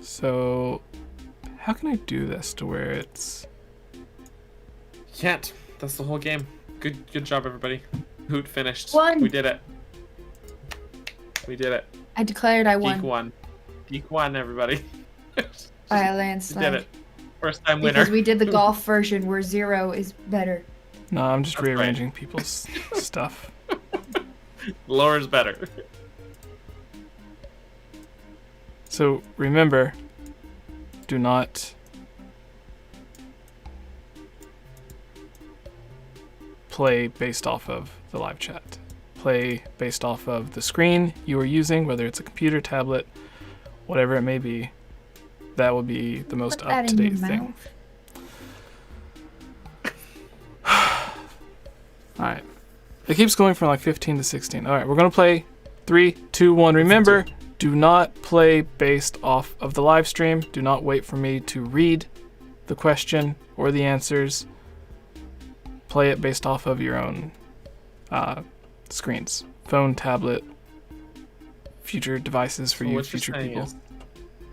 So, how can I do this to where it's... Can't. That's the whole game. Good job, everybody. Hoot finished. Won. We did it. We did it. I declared I won. Geek won. Geek won, everybody. By a We landslide. did it. First time winner. Because we did the golf version where 0 is better. No, I'm just That's right. rearranging people's stuff. Lower is better. So remember, do not play based off of the live chat. Play based off of the screen you are using, whether it's a computer, tablet, whatever it may be. That will be the most Put that in your up-to-date thing. Alright. It keeps going from like 15 to 16. Alright, we're going to play 3, 2, 1. Remember, do not play based off of the live stream. Do not wait for me to read the question or the answers. Play it based off of your own screens. Phone, tablet, future devices for So you, what you're future saying people.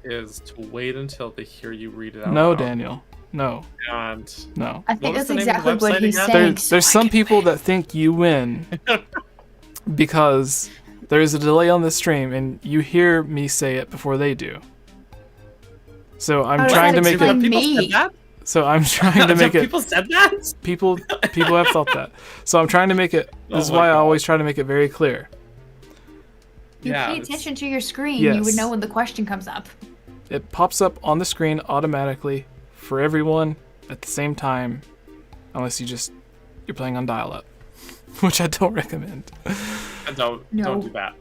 is to wait until they hear you read it out No, loud. Daniel. No. And No. I think What was that's the name of the exactly what website he's again? saying. There's some people that think you win because there is a delay on the stream and you hear me say it before they do. So I'm How does trying that to make explain it. people me? said that? So I'm trying to make it. People said that? People have thought that. So I'm trying to make it. This is Oh my why I God. always try to make it very clear. You Yeah, pay it's- attention to your screen, you would Yes. know when the question comes up. It pops up on the screen automatically for everyone at the same time, unless you're playing on dial-up, which I don't recommend. Don't No. do that.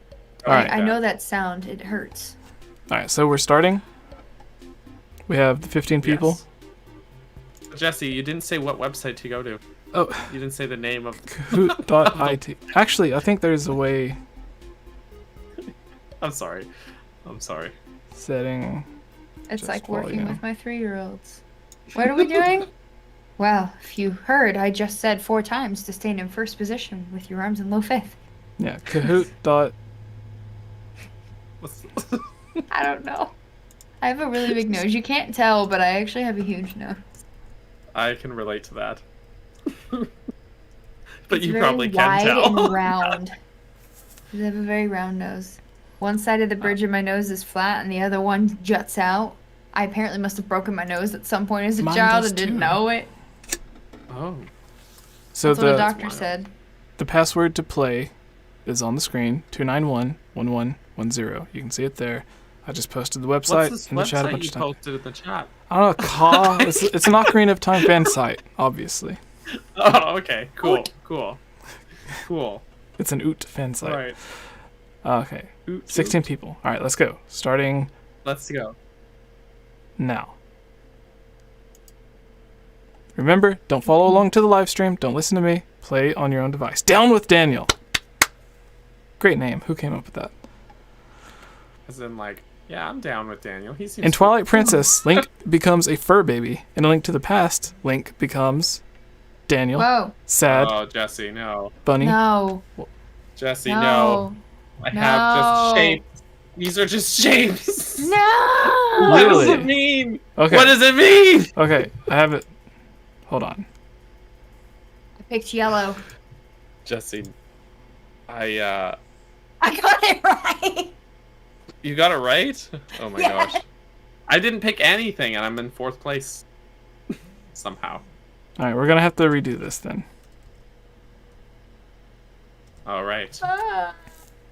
All right. I know that sound. It hurts. All right, so we're starting We have the 15 people. Yes. Jesse, you didn't say what website to go to. Oh. You didn't say the name of Kahoot.it. Actually, I think there's a way. I'm sorry. Setting. It's Just like working volume. with my 3-year-olds. What are we doing? Well, if you heard, I just said 4 times to stand in first position with your arms in low fifth. Yeah, Kahoot. I don't know. I have a really big nose. You can't tell, but I actually have a huge nose. I can relate to that. But It's you very probably can wide tell. and round. I have a very round nose. One side of the bridge of my nose is flat, and the other one juts out. I apparently must have broken my nose at some point as a Mine child does and didn't too. know it. Oh. So That's what the the doctor said. the password to play is on the screen. 291-1110. You can see it there. I just posted the website What's this in the chat a website bunch you of times. posted in the chat? I don't know. It's an Ocarina of Time fan site, obviously. Oh, okay. Cool. It's an OOT fan site. Alright. Okay. 16 people. All right, let's go. Starting Let's go. now. Remember, don't follow along to the live stream. Don't listen to me. Play on your own device. Down with Daniel. Great name. Who came up with that? As in, like, yeah, I'm down with Daniel. He seems In Twilight Princess, Link becomes a fur baby. In A Link to the Past, Link becomes Daniel, Whoa. sad, Oh, Jesse, no. bunny. No. Jesse, No. no. I have just No. shapes. These are just shapes. No. What does Really? it mean? Okay. What does it mean? Okay, I have it. Hold on. I picked yellow. Jesse, I got it right. you got it right? Oh my Yeah. gosh. I didn't pick anything and I'm in 4th place. Somehow. All right, we're gonna have to redo this then. All right.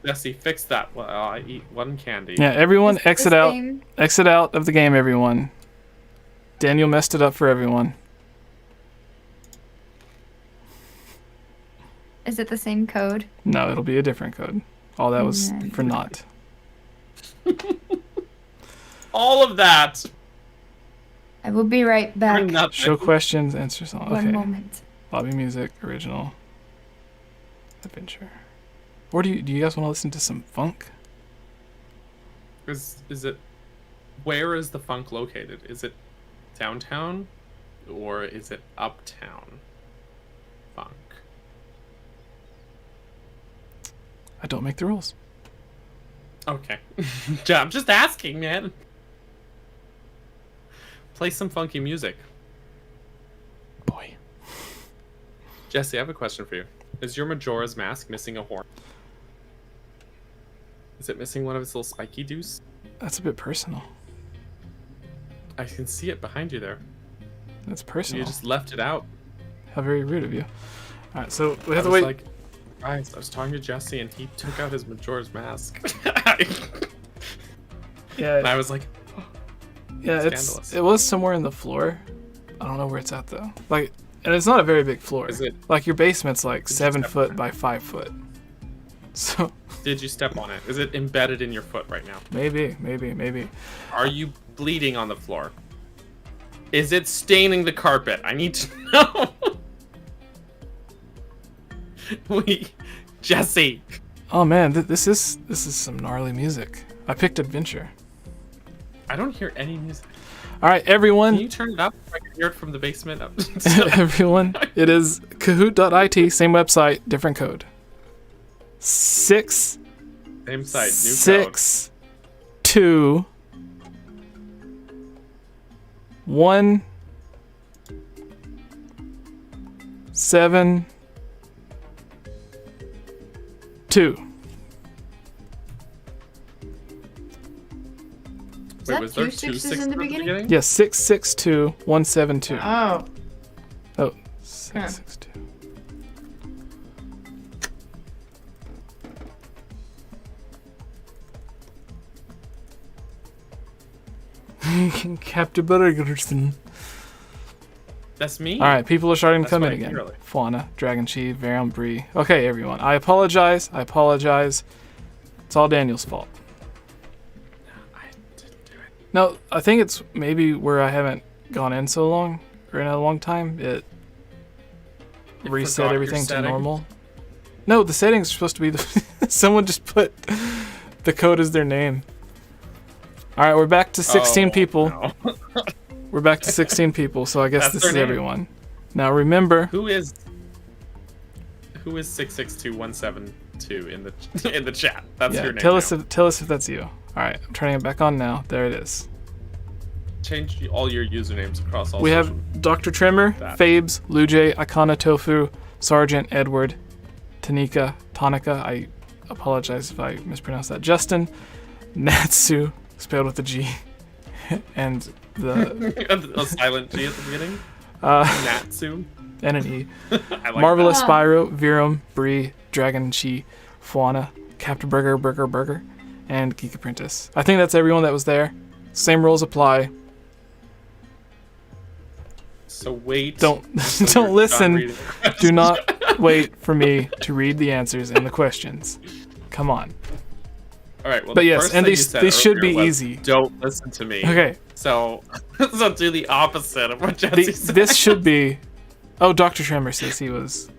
Jesse, fix that. Well, I eat 1 candy. Yeah, everyone Is exit this out. game- Exit out of the game, everyone. Daniel messed it up for everyone. Is it the same code? No, it'll be a different code. All that was Yeah. for naught. All of that. I will be right For back. nothing. Show questions, answer song. One Okay. moment. Lobby music, original, adventure. Or do you guys want to listen to some funk? Is it? Where is the funk located? Is it downtown, or is it uptown? Funk. I don't make the rules. Okay. Yeah, I'm just asking, man. Play some funky music. Boy. Jesse, I have a question for you. Is your Majora's Mask missing a horn? Is it missing one of its little spiky doos? That's a bit personal. I can see it behind you there. That's personal. You just left it out. How very rude of you. All right, so we I have to was wait. like, guys, I was talking to Jesse and he took out his Majora's Mask. Yeah, And I was like, yeah, scandalous. it was somewhere in the floor. I don't know where it's at though. Like, and it's not a very big floor. Is it? Like your basement's like Did you 7 step foot on it? by 5 foot. So Did you step on it? Is it embedded in your foot right now? maybe. Are you bleeding on the floor? Is it staining the carpet? I need to know. Jesse. Oh man, this is some gnarly music. I picked adventure. I don't hear any music. All right, Can everyone. you turn it up? I can hear it from the basement. Up. Everyone, it is Kahoot.it, same website, different code. 6 Same site, new 6 2 1 7 2. code. that Was there two 2 sixes sixes in the beginning? Yes, 662-172. Oh. Oh, 662. Captain Buttergerson. That's me. All right, people are starting to That's come what in I again. hear, like. Fauna, Dragon Chi, Varian Brie. Okay, everyone. I apologize. It's all Daniel's fault. I didn't do it. No, I think it's maybe where I haven't gone in so long, or in a long time, it reset everything to normal. No, the settings are supposed to be someone just put the code as their name. All right, we're back to 16 people. No. We're back to 16 people, so I guess That's this their is name. everyone. Now remember, Who is 662172 in the chat? That's your name. tell now. us if that's you. All right, I'm turning it back on now. There it is. Change all your usernames across all. We have Dr. Trimmer, That. Fabes, Luj, Icona Tofu, Sergeant Edward, Tanika, I apologize if I mispronounced that. Justin, Natsu, spelled with a G, and the a silent G at the beginning. Natsu. and an E. I like Marvelous that. Spyro, Virum, Bree, Dragon Chi, Fuana, Captain Burger, and Geek Apprentice. I think that's everyone that was there. Same rules apply. So wait. Don't until don't you're listen. done reading the Do not wait for me to read the answers and the questions. Come on. All right. Well, But the yes, first and thing you these said should earlier be was, easy. Don't listen to me. Okay. So do the opposite of what Jesse said. This should be. Oh, Dr. Tremor says he was.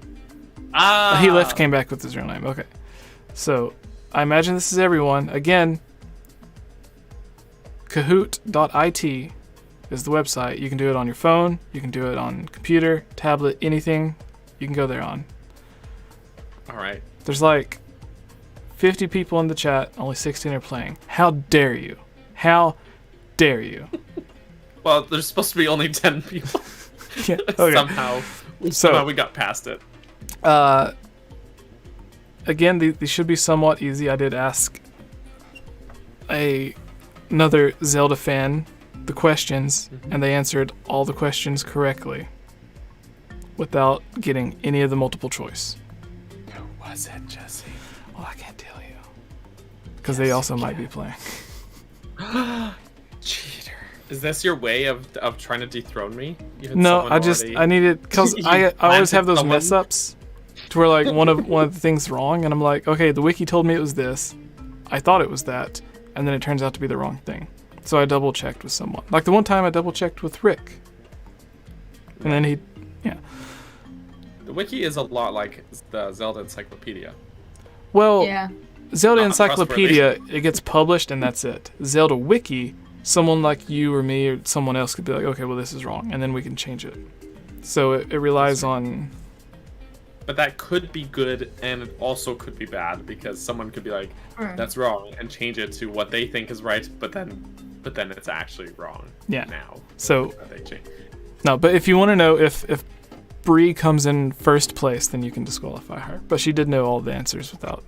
He left, came back with his real name. Okay. So I imagine this is everyone. Again, Kahoot.it is the website. You can do it on your phone. You can do it on computer, tablet, anything. You can go there on. All right. There's like 50 people in the chat. Only 16 are playing. How dare you? How dare you? Well, there's supposed to be only 10 people. Yeah, okay. Somehow we got past it. Again, these should be somewhat easy. I did ask another Zelda fan the questions, and they answered all the questions correctly without getting any of the multiple choice. Who was it, Jesse? Well, I can't tell you. Because they also might be playing. Cheater. Is this your way of trying to dethrone me? Even No, someone I needed, because You I always have those planted mess ups to where like one of the things wrong, and I'm like, okay, the wiki told me it was this. I thought it was that, and then it turns out to be the wrong thing. So I double checked with someone. Like the one time I double checked with Rick. And then The wiki is a lot like the Zelda Encyclopedia. well, Yeah. Zelda Not Encyclopedia, it gets published and that's it. Zelda Wiki, someone like you or me or someone else could be like, okay, well, this is wrong, and then we can change it. So it relies on... But that could be good, and it also could be bad, because someone could be like, that's wrong, and change it to what they think is right, but then it's actually wrong. Yeah. Now. So, That they change. no, but if you want to know if Bree comes in first place, then you can disqualify her. But she did know all the answers without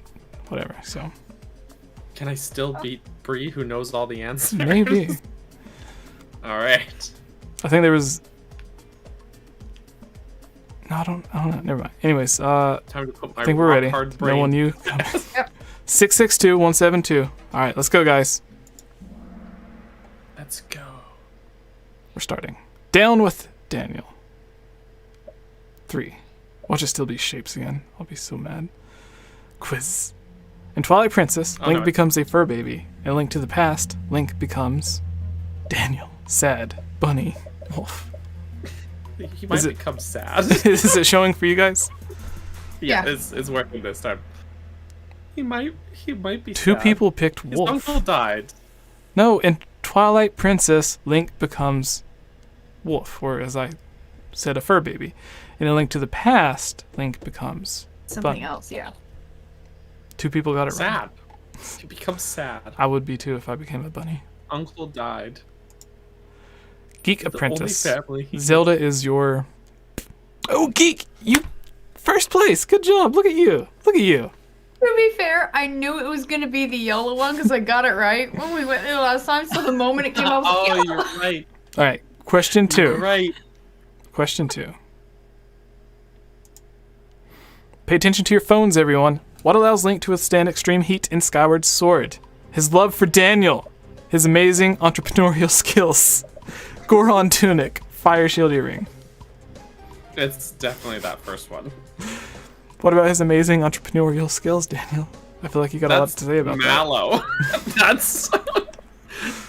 whatever, so... Can I still beat Bree, who knows all the answers? Maybe. All right. I think there was... No, I don't know. Never mind. Anyways, Time to put my I think we're ready. hard No brain. one knew. Yep. 662-172. All right, let's go, guys. Let's go. We're starting. Down with Daniel. 3. Watch it still be shapes again. I'll be so mad. Quiz. In Twilight Princess, Oh, Link no. becomes a fur baby. In Link to the Past, Link becomes Daniel, sad, bunny, wolf. He might Is it- become sad. Is it showing for you guys? Yeah, Yeah. it's working this time. He might be Two sad. people picked His wolf. uncle died. No, in Twilight Princess, Link becomes wolf, or as I said, a fur baby. In A Link to the Past, Link becomes Something bunny. else, yeah. Two people got it right. Sad. He becomes sad. I would be too if I became a bunny. Uncle died. Geek The only Apprentice. family he Zelda is your... Oh, Geek! You... First place! Good job! Look at you! Look at you! To be fair, I knew it was gonna be the yellow one because I got it right when we went there last time. So the moment it came out, I was like, Oh, "Yeah." you're right. Alright, question 2. You're right. Question 2. Pay attention to your phones, everyone. What allows Link to withstand extreme heat in Skyward Sword? His love for Daniel. His amazing entrepreneurial skills. Goron Tunic. Fire Shield Earring. It's definitely that first one. What about his amazing entrepreneurial skills, Daniel? I feel like you got a lot to say about that. Mallow. That's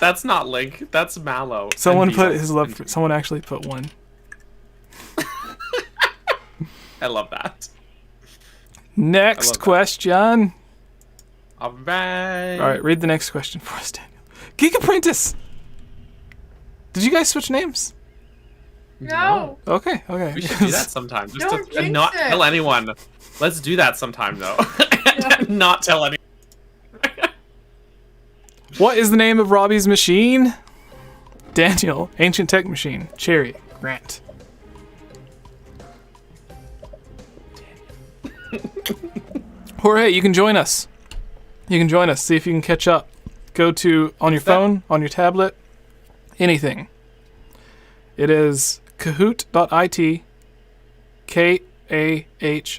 That's not Link. That's Mallow. Someone And put Beedle. his love. Someone actually put one. I love that. Next that. question. All right. All right, read the next question for us, Daniel. Geek Apprentice. Did you guys switch names? No. Okay. We should do that sometime. Just Don't to and jinx not it. tell anyone. Let's do that sometime, though. And not tell anyone. What is the name of Robbie's machine? Daniel, Ancient Tech Machine. Cherry, Grant. Jorge, you can join us. You can join us. See if you can catch up. Go to on your phone, on your tablet, anything. It is kahoot.it,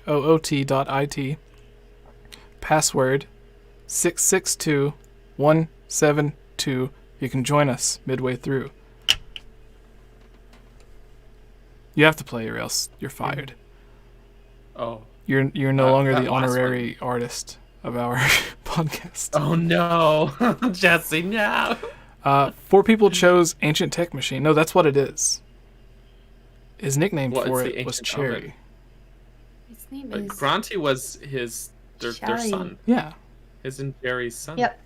kahoot.it, password 662172. You can join us midway through. You have to play or else you're fired. Oh. You're no longer that the last honorary artist of our podcast. Oh no, Jesse, no. 4 people chose Ancient Tech Machine. No, that's what it is. His nickname for it's the it was ancient Cherry. His name But is. Granty was their Shelly. son. Yeah. His and Jerry's son. Yep.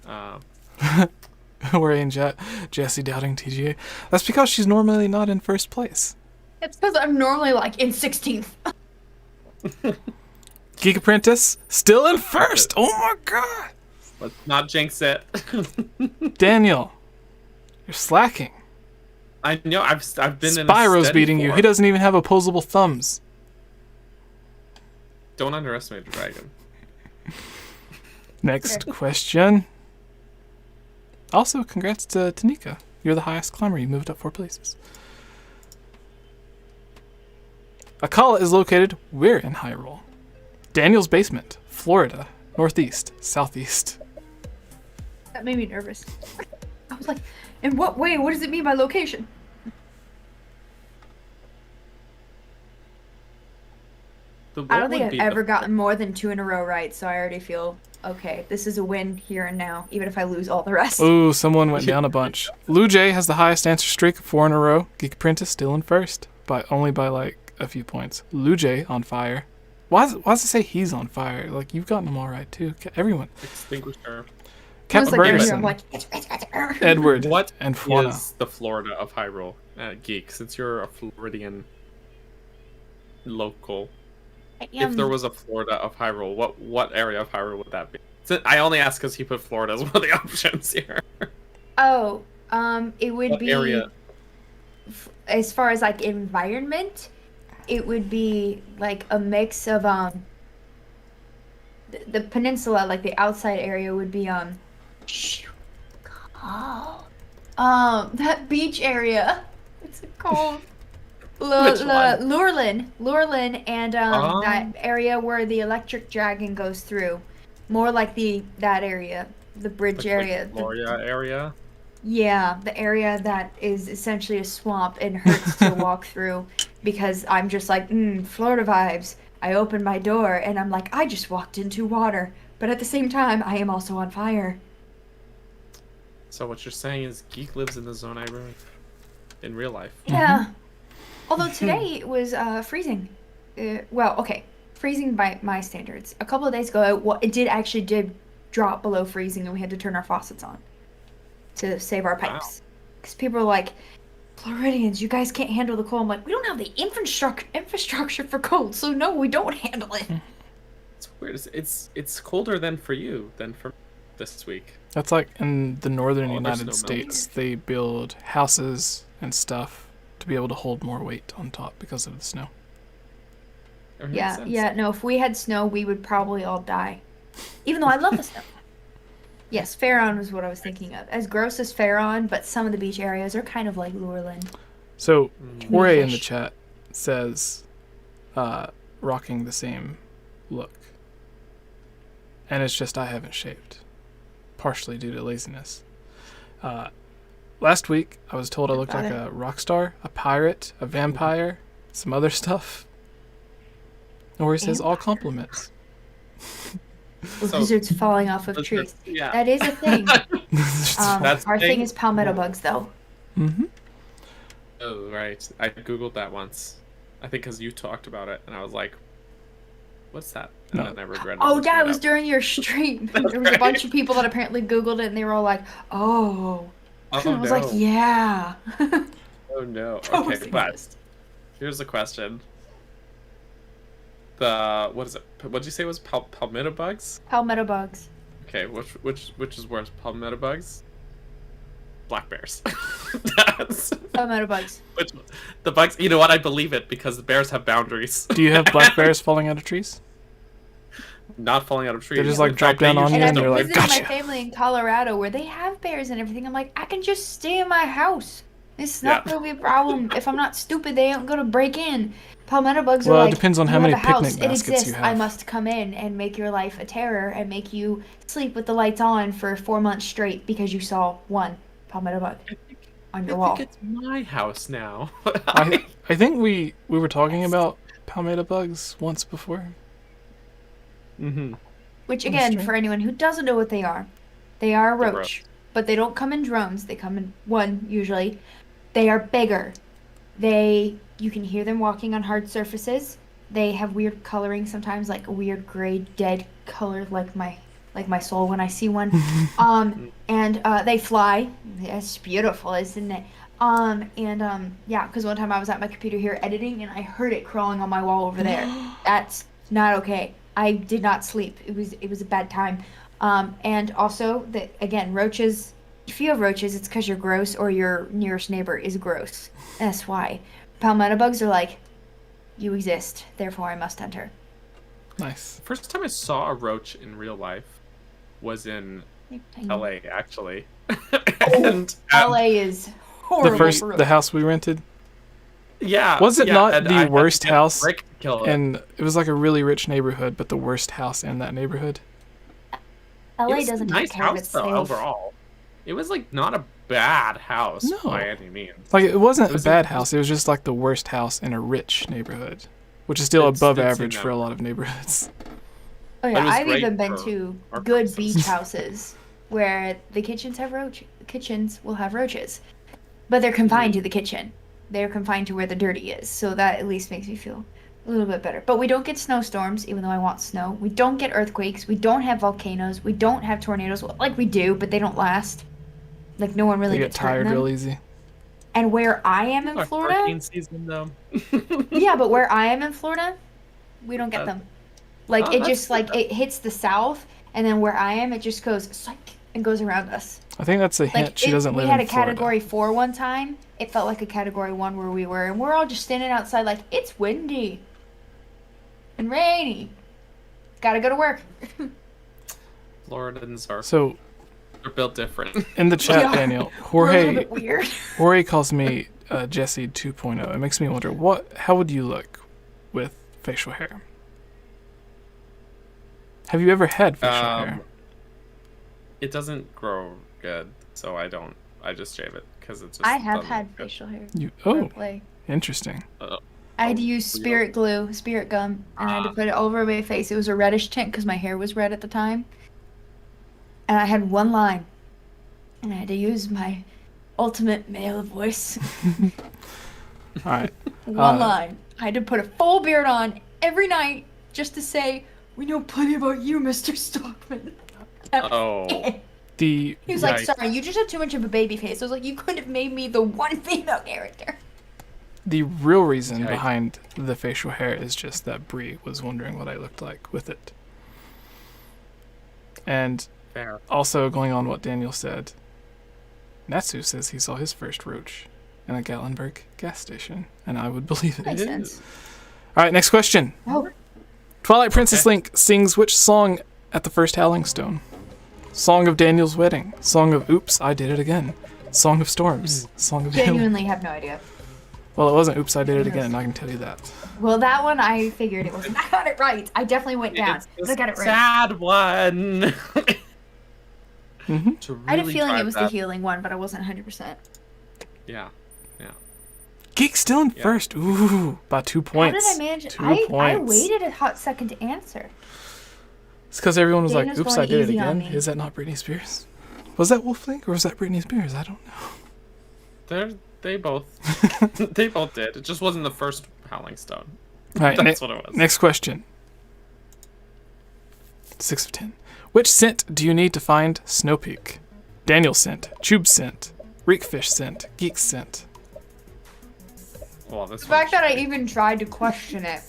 We're in Jesse doubting TGA. That's because she's normally not in first place. It's because I'm normally like in 16th. Geek Apprentice still in first. Oh my god. Let's not jinx it. Daniel, you're slacking. I know. I've been in. Spyro's beating you. He doesn't even have opposable thumbs. Don't underestimate the dragon. Next question. Also, congrats to Tanika. You're the highest climber. You moved up 4 places. Akala is located where in Hyrule? Daniel's basement, Florida, northeast, southeast. That made me nervous. I was like, in what way? What does it mean by location? I don't think I've ever gotten more than 2 in a row right, so I already feel okay. This is a win here and now, even if I lose all the rest. Ooh, someone went down a bunch. Lou J has the highest answer streak of 4 in a row. Geek Apprentice still in first, only by like a few points. Lou J on fire. Why does it say he's on fire? Like, you've gotten them all right too. Everyone. Extinguisher. Captain Bergerson, like, Edward, What and Fauna. is the Florida of Hyrule, Geek? Since you're a Floridian local, if there was a Florida of Hyrule, what area of Hyrule would that be? I only ask because he put Florida as one of the options here. Oh, it would What be area? As far as like environment, it would be like a mix of the peninsula, like the outside area would be that beach area. What's it called? Which one? Lurlin, and that area where the electric dragon goes through. More like that area, the bridge area. Like Gloria area. Yeah, the area that is essentially a swamp and hurts to walk through because I'm just like, Florida vibes. I open my door and I'm like, I just walked into water, but at the same time, I am also on fire. So what you're saying is Geek lives in the zone I live in real life. Yeah. Although today it was freezing. Well, okay, freezing by my standards. A couple of days ago, it did drop below freezing and we had to turn our faucets on to save our pipes. Because people are like, Floridians, you guys can't handle the cold. I'm like, we don't have the infrastructure for cold, so no, we don't handle it. It's weird. It's colder than for you than for this week. That's like in the northern there's United no States, they build houses and stuff to be able to hold more weight on top because of the snow. It makes sense. Yeah, no, if we had snow, we would probably all die. Even though I love the snow. Yes, Farron was what I was thinking of. As gross as Farron, but some of the beach areas are kind of like Lurlin. So, Jorge in the Fish. chat says, rocking the same look. And it's just I haven't shaved. Partially due to laziness. Last week, I was told I looked like a rock star, a pirate, a vampire, some other stuff. Or he says all compliments. Lizards falling off of trees. Yeah. That is a thing. That's Our the thing is palmetto bugs, though. Mm-hmm. Oh, right. I googled that once. I think because you talked about it, and I was like, "What's that?" And then I regretted. Oh yeah, it was during your stream. There was a bunch of people that apparently googled it, and they were all like, "Oh." And I was like, "Yeah." Oh no. Okay, but here's the question. What is it? What did you say was palmetto bugs? Palmetto bugs. Okay, which is worse, palmetto bugs? Black bears. Palmetto bugs. The bugs. You know what? I believe it because the bears have boundaries. Do you have black bears falling out of trees? Not falling out of trees. They just like drop down on you, and you're like, visited "Gotcha." my family in Colorado where they have bears and everything. I'm like, I can just stay in my house. It's not gonna be a problem. If I'm not stupid, they aren't gonna break in. Palmetto bugs are like, it depends on how many picnic baskets you have. I must come in and make your life a terror and make you sleep with the lights on for 4 months straight because you saw one palmetto bug on your wall. I think it's my house now. I think we were talking about palmetto bugs once before. Mm-hmm. Which again, for anyone who doesn't know what they are a roach, but they don't come in drones. They come in one usually. They are bigger. You can hear them walking on hard surfaces. They have weird coloring sometimes, like a weird gray dead color, like my soul when I see one. And they fly. It's beautiful, isn't it? Yeah, because one time I was at my computer here editing and I heard it crawling on my wall over there. That's not okay. I did not sleep. It was a bad time. And also again, roaches. If you have roaches, it's because you're gross or your nearest neighbor is gross. That's why. Palmetto bugs are like, you exist, therefore I must enter. Nice. First time I saw a roach in real life was in LA, actually. And, LA is horrible. The house we rented? Yeah. Was it not the worst house? And it was like a really rich neighborhood, but the worst house in that neighborhood. LA doesn't take care of itself. Overall. It was like not a bad house by any means. Like it wasn't a bad house. It was just like the worst house in a rich neighborhood, which is still above average for a lot of neighborhoods. Oh yeah, I've even been to good beach houses where the kitchens will have roaches, but they're confined to the kitchen. They're confined to where the dirty is, so that at least makes me feel a little bit better. But we don't get snowstorms, even though I want snow. We don't get earthquakes. We don't have volcanoes. We don't have tornadoes. Well, like we do, but they don't last. Like no one really gets tired real easy. And where I am in Florida, hurricane season though. Yeah, but where I am in Florida, we don't get them. Like it just like it hits the south, and then where I am, it just goes psych and goes around us. I think that's a hint. She doesn't live in Florida. We had a Category 4 one time. It felt like a Category 1 where we were, and we're all just standing outside like it's windy and rainy. Gotta go to work. Floridans are they're built different. In the chat, Daniel, Jorge calls me Jessie 2.0. It makes me wonder how would you look with facial hair? Have you ever had facial hair? It doesn't grow good, so I don't. I just shave it because it's just. I have had facial hair. Interesting. I had to use spirit gum, and I had to put it over my face. It was a reddish tint because my hair was red at the time. And I had one line, and I had to use my ultimate male voice. All right. One line. I had to put a full beard on every night just to say, "We know plenty about you, Mr. Stockman." He was like, "Sorry, you just have too much of a baby face." I was like, "You couldn't have made me the one female character." The real reason behind the facial hair is just that Bree was wondering what I looked like with it. And also going on what Daniel said, Natsu says he saw his first roach in a Gatlinburg gas station, and I would believe it. Makes sense. All right, next question. Twilight Princess Link sings which song at the first Howling Stone? Song of Daniel's Wedding, Song of Oops, I Did It Again, Song of Storms, Song of Genuinely have no idea. Well, it wasn't Oops, I Did It Again, I can tell you that. Well, that one I figured it wasn't. I got it right. I definitely went down, but I got it right. Sad one. I had a feeling it was the healing one, but I wasn't 100%. Yeah. Geek still in first. Ooh, by 2 points. How did I manage? 2 points. I waited a hot second to answer. It's because everyone was like, Dana's oops, going I did it easy on again. me. Is that not Britney Spears? Was that Wolf Link or was that Britney Spears? I don't know. They both they both did. It just wasn't the first Howling Stone. All right, That's what it was. Next question. 6 of 10. Which scent do you need to find Snow Peak? Daniel scent, Tube scent, Reekfish scent, Geek scent. Well, this The one fact that I even tried to question it.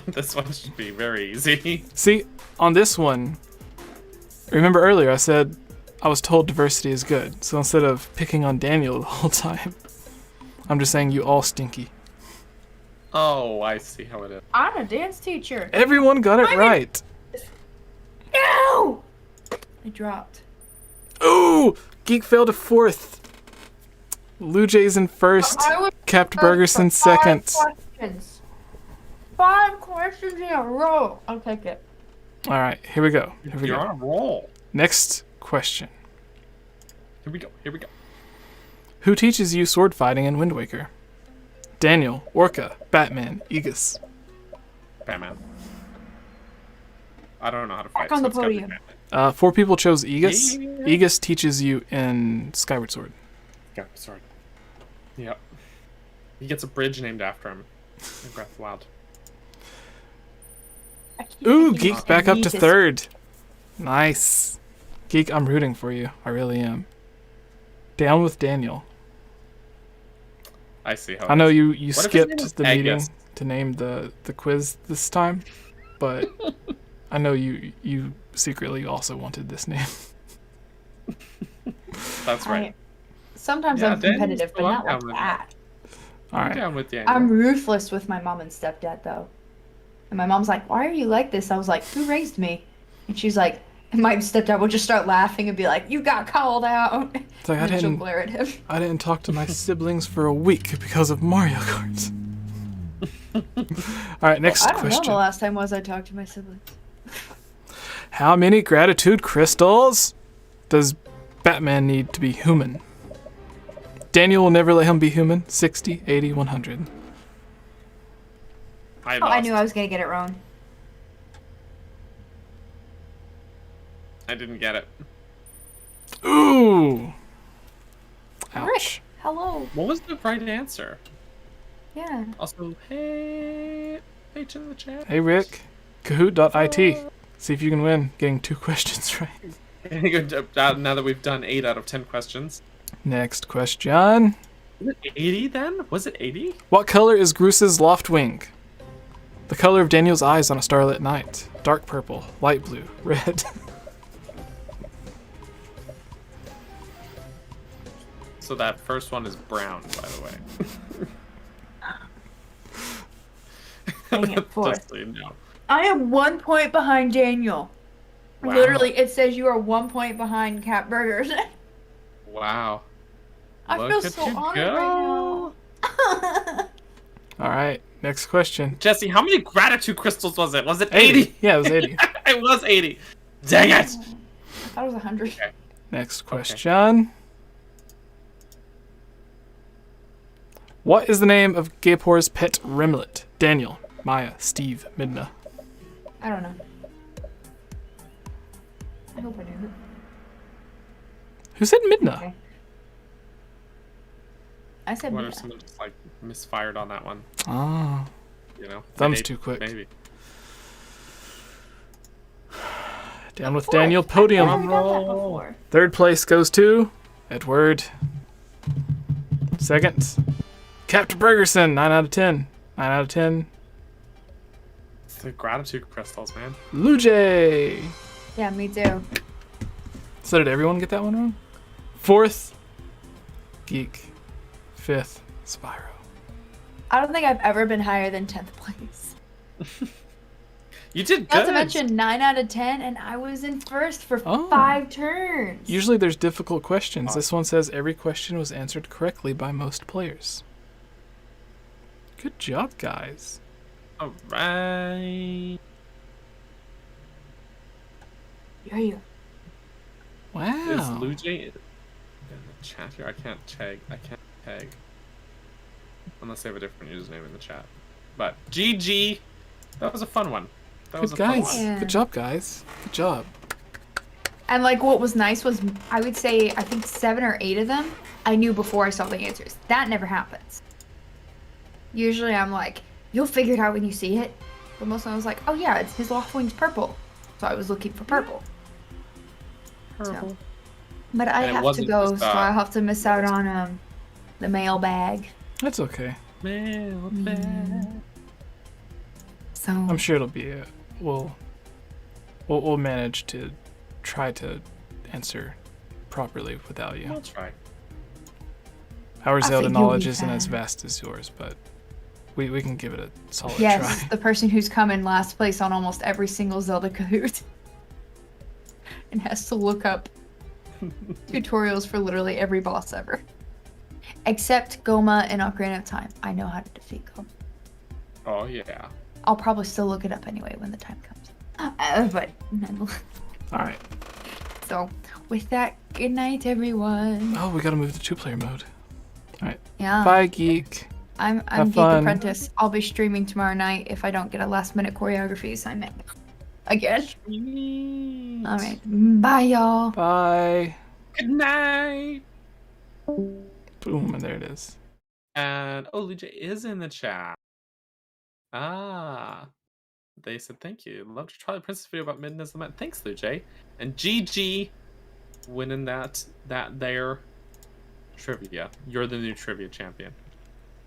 this one should be very easy. See, on this one, remember earlier I said I was told diversity is good. So instead of picking on Daniel the whole time, I'm just saying you all stinky. Oh, I see how it is. I'm a dance teacher. Everyone got it right. No! I dropped. Ooh! Geek fell to 4th. Lujay's in 1st. Capt Burger's in 2nd. 5 questions in a row. I'll take it. Alright, here we go. You're on a roll. Next question. Here we go. Who teaches you sword fighting in Wind Waker? Daniel, Orca, Batman, Aegis. Batman. I don't know how to fight. Back on the it's gotta be podium. Batman. 4 people chose Aegis. Yeah. Aegis teaches you in Skyward Sword. Skyward Sword. Yep. He gets a bridge named after him. In Breath of the Wild. Ooh, Geek back up to 3rd. Nice. Geek, I'm rooting for you. I really am. Down with Daniel. I see how. I know it is. you What if his name skipped was the meeting Agus? to name the quiz this time, but I know you secretly also wanted this name. That's right. Sometimes Yeah, I'm Daniel's competitive, but still not down like with that. All I'm right. down with Daniel. I'm ruthless with my mom and stepdad, though. And my mom's like, "Why are you like this?" I was like, "Who raised me?" And she's like, and my stepdad would just start laughing and be like, "You got called out." It's like, And then she'll glare at him. I didn't talk to my siblings for a week because of Mario Kart. All right, next I don't know question. the last time was I talked to my siblings. How many gratitude crystals does Batman need to be human? Daniel will never let him be human. 60, 80, 100. I knew I was gonna get it wrong. I didn't get it. Ooh. Ouch. Rick, hello. What was the right answer? Yeah. Also, hey to the chat. Hey, Rick. Kahoot.it. See if you can win getting 2 questions right. Now that we've done 8 out of 10 questions. Next question. Was it 80 then? Was it 80? What color is Groos's loft wing? The color of Daniel's eyes on a starlit night. Dark purple, light blue, red. So that first one is brown, by the way. Dang it, 4th. Just so you know. I am 1 point behind Daniel. Wow. Literally, it says you are 1 point behind Cat Burgers. Wow. I Look feel at so you honored go. right now. All right, next question. Jesse, how many gratitude crystals was it? Was it 80. 80? Yeah, it was 80. It was 80. Dang it! I thought it was 100. Okay. Next question. What is the name of 𝗶𝗄𝗄𝗆's pet rimlet? Daniel, Maya, Steve, Midna. I don't know. I hope I knew. Who said Midna? Okay. I said What if Mia. someone just like misfired on that one? Ah, You know? thumbs Maybe- too quick. Maybe. Down with 4th. Daniel, I've podium. never done that before. 3rd place goes to Edward. 2nd, Captain Bergerson, 9 out of 10. 9 out of 10, It's the gratitude crystals, man. Lujay. Yeah, me too. So did everyone get that one wrong? 4th, Geek. 5th, Spyro. I don't think I've ever been higher than 10th place. You did Not good. to mention 9 out of 10, and I was in 1st for Oh. 5 turns. Usually there's difficult questions. This one says every question was answered correctly by most players. Good job, guys. All right. Yeah. Wow. Is Lujay in the chat here? I can't tag. Unless they have a different username in the chat. But GG. That was a fun one. That was Good a fun guys. one. Yeah. Good job, guys. Good job. And like what was nice was I would say I think 7 or 8 of them I knew before I saw the answers. That never happens. Usually I'm like, you'll figure it out when you see it. But most of them I was like, oh yeah, it's his loft wing's purple. So I was looking for purple. Purple. So. But I And it have to wasn't go, just, so I have to miss out on the mailbag. That's okay. Mailbag. So I'm sure it'll be. We'll manage to try to answer properly without you. We'll try. Our I Zelda think you'll knowledge be isn't as fine. vast as yours, but we can give it a solid yes, try. the person who's come in last place on almost every single Zelda Kahoot and has to look up tutorials for literally every boss ever. Except Goma and Ocarina of Time. I know how to defeat Goma. Oh yeah. I'll probably still look it up anyway when the time comes. But nonetheless. All right. So, with that, good night, everyone. Oh, we gotta move to 2-player mode. All right. Yeah. Bye, geek. I'm Have Geek fun. Apprentice. I'll be streaming tomorrow night if I don't get a last-minute choreography assignment. Again. All right. Bye, y'all. Bye. Good night. Boom, and there it is. And Luja is in the chat. Ah. They said thank you. Love to try the princess video about Midden as the man. Thanks, Luja. And GG winning that there trivia. You're the new trivia champion.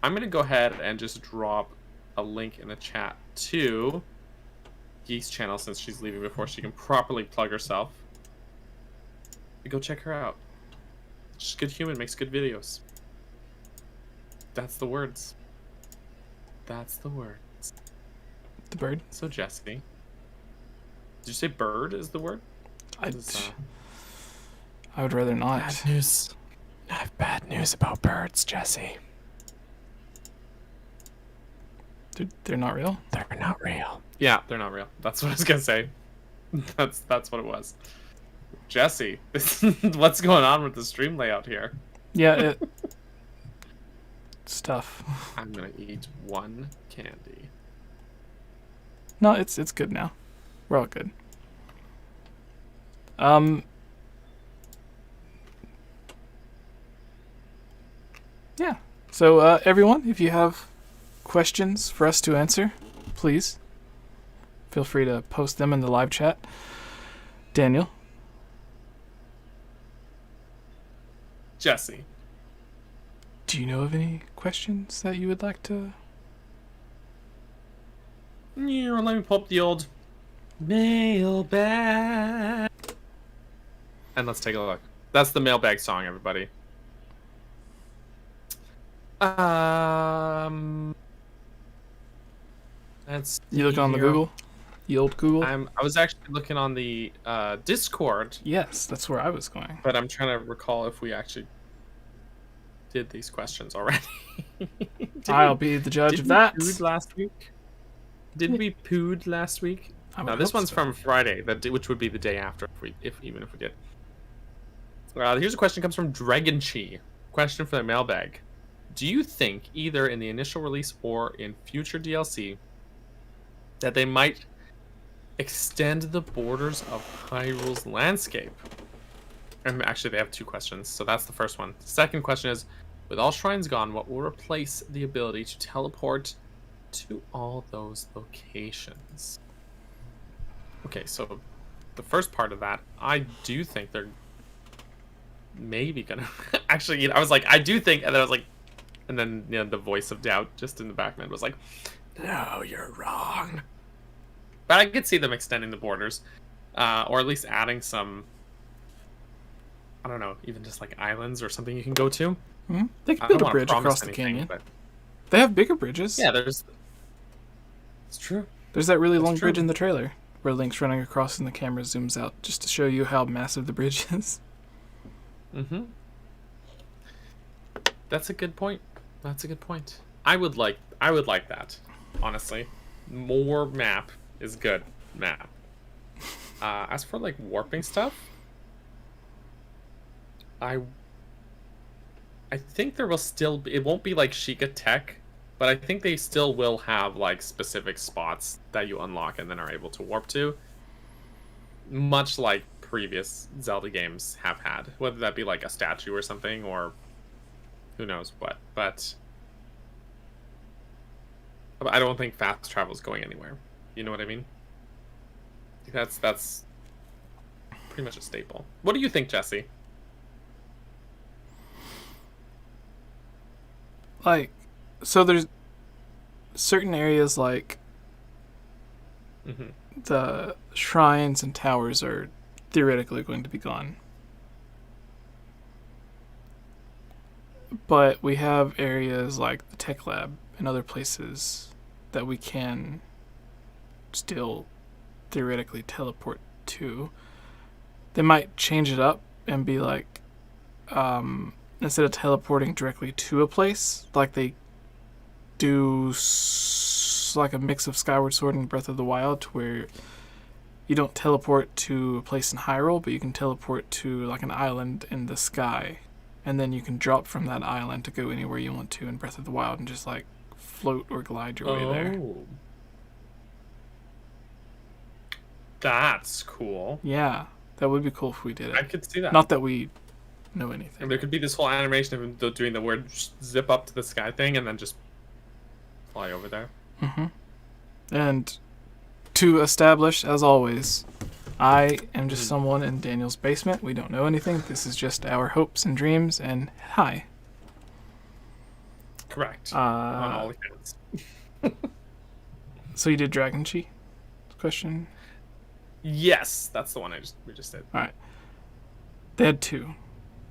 I'm gonna go ahead and just drop a link in the chat to Geek's channel since she's leaving before she can properly plug herself. Go check her out. She's a good human, makes good videos. That's the words. That's the words. The bird. So Jesse, did you say bird is the word? I Is, would rather not. Bad news. I have bad news about birds, Jesse. They're not real. They're not real. yeah, they're not real. That's what I was gonna say. That's what it was. Jesse, what's going on with the stream layout here? Yeah, it's tough. I'm gonna eat one candy. No, it's good now. We're all good. Yeah. So everyone, if you have questions for us to answer, please feel free to post them in the live chat. Daniel. Jesse. Do you know of any questions that you would like to? Yeah, let me pull up the old mailbag. And let's take a look. That's the mailbag song, everybody. Let's You looking on the see here. Google? The old Google? I was actually looking on the Discord, Yes, that's where I was going. but I'm trying to recall if we actually did these questions already. I'll be the judge of that. Pooed last week? Did we pooed last week? I No, would this hope one's so. from Friday, which would be the day after, even if we did. Here's a question comes from Dragonchi. Question for the mailbag. Do you think, either in the initial release or in future DLC, that they might extend the borders of Hyrule's landscape? And actually, they have two questions, so that's the first one. The second question is, with all shrines gone, what will replace the ability to teleport to all those locations? Okay, so the first part of that, I do think they're maybe gonna actually, I was like, I do think, and then I was like, and then the voice of doubt just in the back of my head was like, no, you're wrong. But I could see them extending the borders, or at least adding some, I don't know, even just like islands or something you can go to. Hmm? They I could build don't a wanna bridge promise across the anything, canyon. but They have bigger bridges. yeah, it's true. There's that really That's long bridge true. in the trailer where Link's running across and the camera zooms out just to show you how massive the bridge is. Mm-hmm. That's a good point. That's a good point. I would like that, honestly. More map is good map. As for like warping stuff, I think there will still be, it won't be like Sheikah Tech But I think they still will have like specific spots that you unlock and then are able to warp to. Much like previous Zelda games have had. Whether that be like a statue or something, or who knows what. But I don't think fast travel is going anywhere. You know what I mean? That's pretty much a staple. What do you think, Jesse? Like, so there's certain areas like the shrines and towers are theoretically going to be gone. But we have areas like the tech lab and other places that we can still theoretically teleport to. They might change it up and be like, instead of teleporting directly to a place, like they do like a mix of Skyward Sword and Breath of the Wild, to where you don't teleport to a place in Hyrule, but you can teleport to like an island in the sky, and then you can drop from that island to go anywhere you want to in Breath of the Wild and just like float or glide your way there. That's cool. Yeah, that would be cool if we did it. I could see that. Not that we know anything. And there could be this whole animation of him doing the weird zip up to the sky thing and then just fly over there. And to establish, as always, I am just someone in Daniel's basement. We don't know anything. This is just our hopes and dreams, and hi. Correct. On all accounts. So you did Dragon-Chi? Question? Yes, that's the one we just did. Alright. They had 2.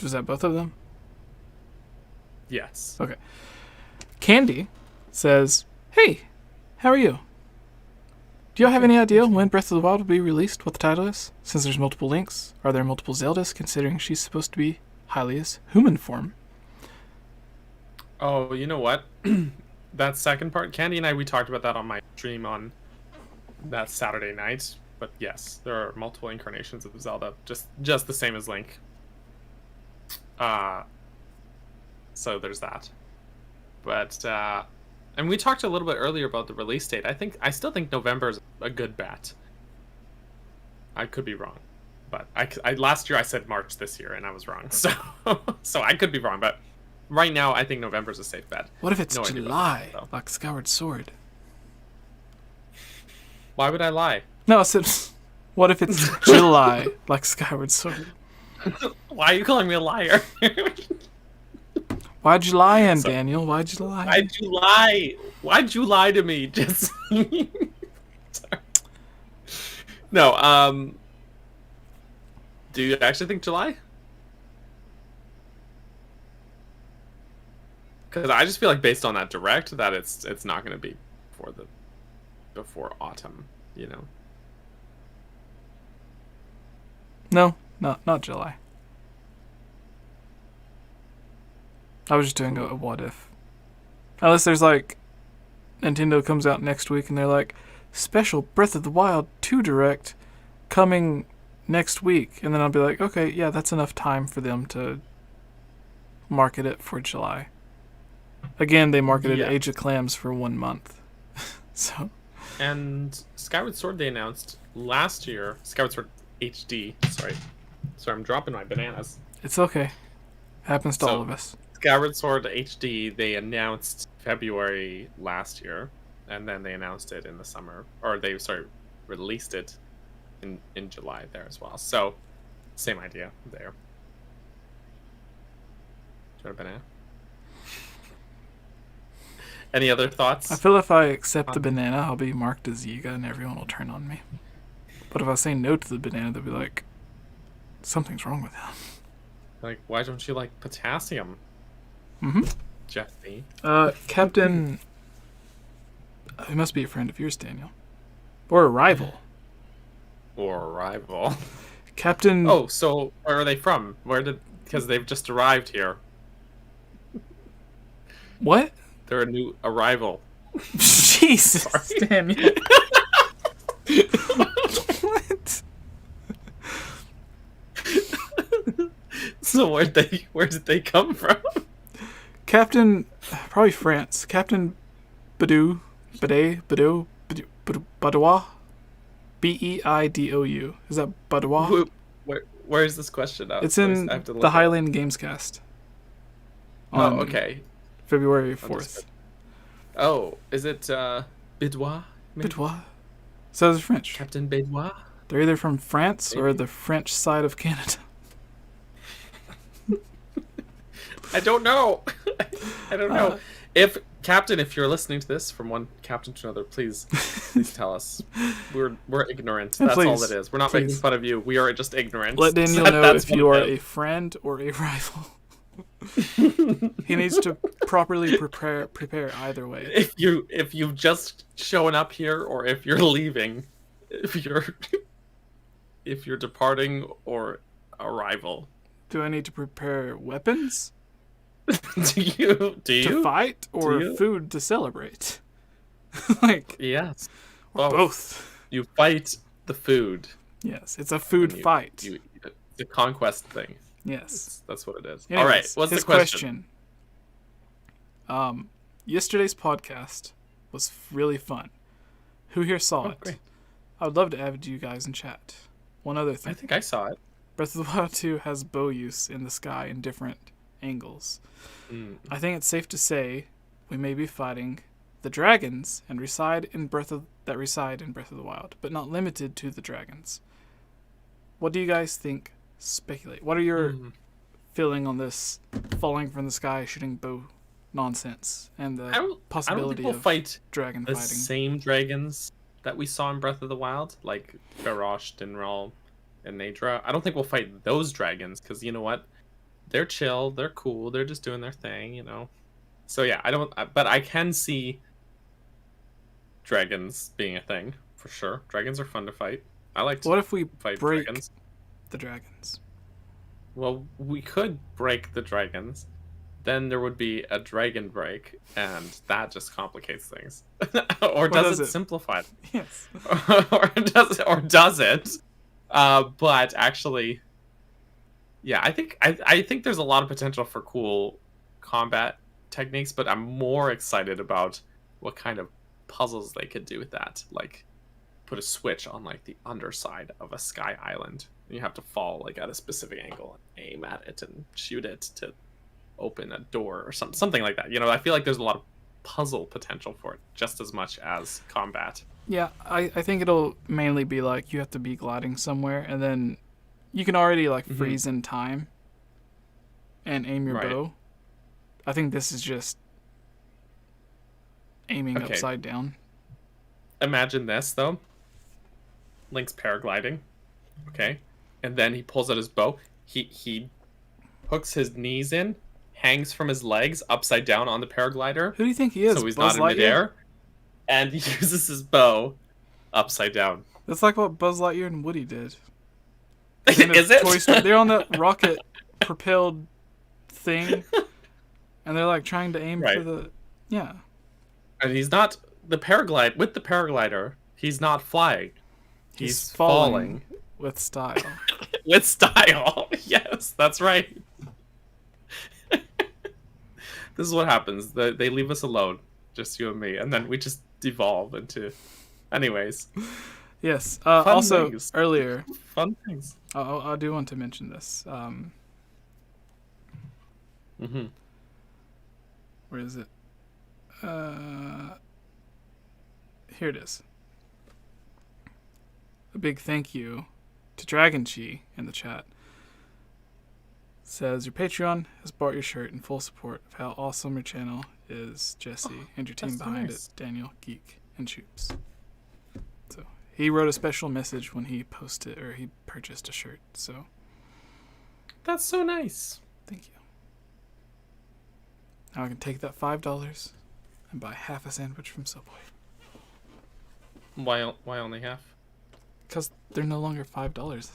Was that both of them? Yes. Okay. Candy says, "Hey, how are you? Do y'all have any idea when Breath of the Wild will be released, what the title is? Since there's multiple links, are there multiple Zeldas, considering she's supposed to be Hylia's human form?" Oh, you know what? That second part, Candy and I, we talked about that on my stream on that Saturday night. But yes, there are multiple incarnations of Zelda, just the same as Link. So there's that. But and we talked a little bit earlier about the release date. I still think November is a good bet. I could be wrong, but I last year I said March this year and I was wrong. So so I could be wrong, but right now I think November is a safe bet. What if it's No idea July, about that, like Skyward Sword? Why would I lie? No, I said, what if it's July, like Skyward Sword? Why are you calling me a liar? Why'd you lie, Daniel? Why'd you lie? Why'd you lie? Why'd you lie to me? Just sorry. No. Do you actually think July? Because I just feel like based on that direct that it's not going to be before autumn. You know. No, not July. I was just doing a what if. Unless there's like, Nintendo comes out next week and they're like, special Breath of the Wild 2 Direct coming next week. And then I'll be like, okay, yeah, that's enough time for them to market it for July. Again, they marketed Age of Clams for 1 month. So. And Skyward Sword they announced last year. Skyward Sword HD. Sorry, I'm dropping my bananas. It's okay. Happens to all of us. Skyward Sword HD they announced February last year, and then they announced it in the summer, or they released it in July there as well. So same idea there. Do you want a banana? Any other thoughts? I feel if I accept the banana, I'll be marked as Yiga and everyone will turn on me. But if I say no to the banana, they'll be like, something's wrong with him. Like, why don't you like potassium? Jeffy. Captain... He must be a friend of yours, Daniel. Or a rival. Captain... Oh, so where are they from? Because they've just arrived here. What? They're a new arrival. Jesus, Daniel. What? So where did they come from? Captain, probably France. Captain 𝗵𝗃 𝗵𝗃 BEIDOU. Is that 𝗵𝗃? Where is this question at? It's in the Hylian Gamescast. Oh, okay. February 4th. Oh, is it 𝗵𝗃? 𝗵𝗃. So it's French. Captain 𝗵𝗃? They're either from France or the French side of Canada. I don't know. I don't know. If you're listening to this from one captain to another, please tell us. We're ignorant. That's please, all it is. We're not making fun of you. We are just ignorant. Let Daniel know if you are a friend or a rival. He needs to properly prepare either way. If you've just shown up here, or if you're leaving, if you're departing or a rival. Do I need to prepare weapons? Do you to fight or food to celebrate? Like, yes, both. You fight the food. Yes, it's a food fight. You eat it. The conquest thing. Yes, that's what it is. Anyways, all right, what's the question? Yesterday's podcast was really fun. Who here saw it? Great. I would love to add you guys in chat. One other thing. I think I saw it. Breath of the Wild 2 has bow use in the sky in different angles. I think it's safe to say we may be fighting the dragons and reside in Breath of the Wild, but not limited to the dragons. What do you guys think? Speculate. What are your feeling on this falling from the sky shooting bow nonsense and the possibility of dragon the fighting? Same dragons that we saw in Breath of the Wild, like Farosh, Dinral, and Nadra. I don't think we'll fight those dragons because you know what? They're chill, they're cool, they're just doing their thing, you know. So yeah, but I can see dragons being a thing for sure. Dragons are fun to fight. I like to What if we fight break dragons. The dragons? Well, we could break the dragons. Then there would be a dragon break, and that just complicates things. Or does it simplify them? Yes. or does it? But actually, yeah, I think there's a lot of potential for cool combat techniques, but I'm more excited about what kind of puzzles they could do with that. Like, put a switch on like the underside of a sky island. You have to fall like at a specific angle and aim at it and shoot it to open a door or something like that. You know, I feel like there's a lot of puzzle potential for it, just as much as combat. Yeah, I think it'll mainly be like you have to be gliding somewhere, and then you can already like freeze in time and aim your bow. I think this is just aiming upside down. Imagine this though. Link's paragliding, okay, and then he pulls out his bow. He hooks his knees in, hangs from his legs upside down on the paraglider. Who do you think he is? So he's not in midair, and he uses his bow upside down. That's like what Buzz Lightyear and Woody did. Is it? They're on that rocket propelled thing, and they're like trying to aim for the And he's not with the paraglider. He's not flying. He's falling with style. With style. Yes, that's right. This is what happens. They leave us alone, just you and me, and then we just devolve into. Anyways. Yes. Also, things. earlier. Fun things. I do want to mention this. Where is it? Here it is. A big thank you to 𝗏𝗏𝗃𝗏 in the chat. Says your Patreon has bought your shirt in full support of how awesome your channel is, Jesse, and your team behind it, Daniel, Geek, and Choops. So he wrote a special message when he purchased a shirt. So that's so nice. Thank you. Now I can take that $5 and buy half a sandwich from Subway. Why only half? Because they're no longer $5.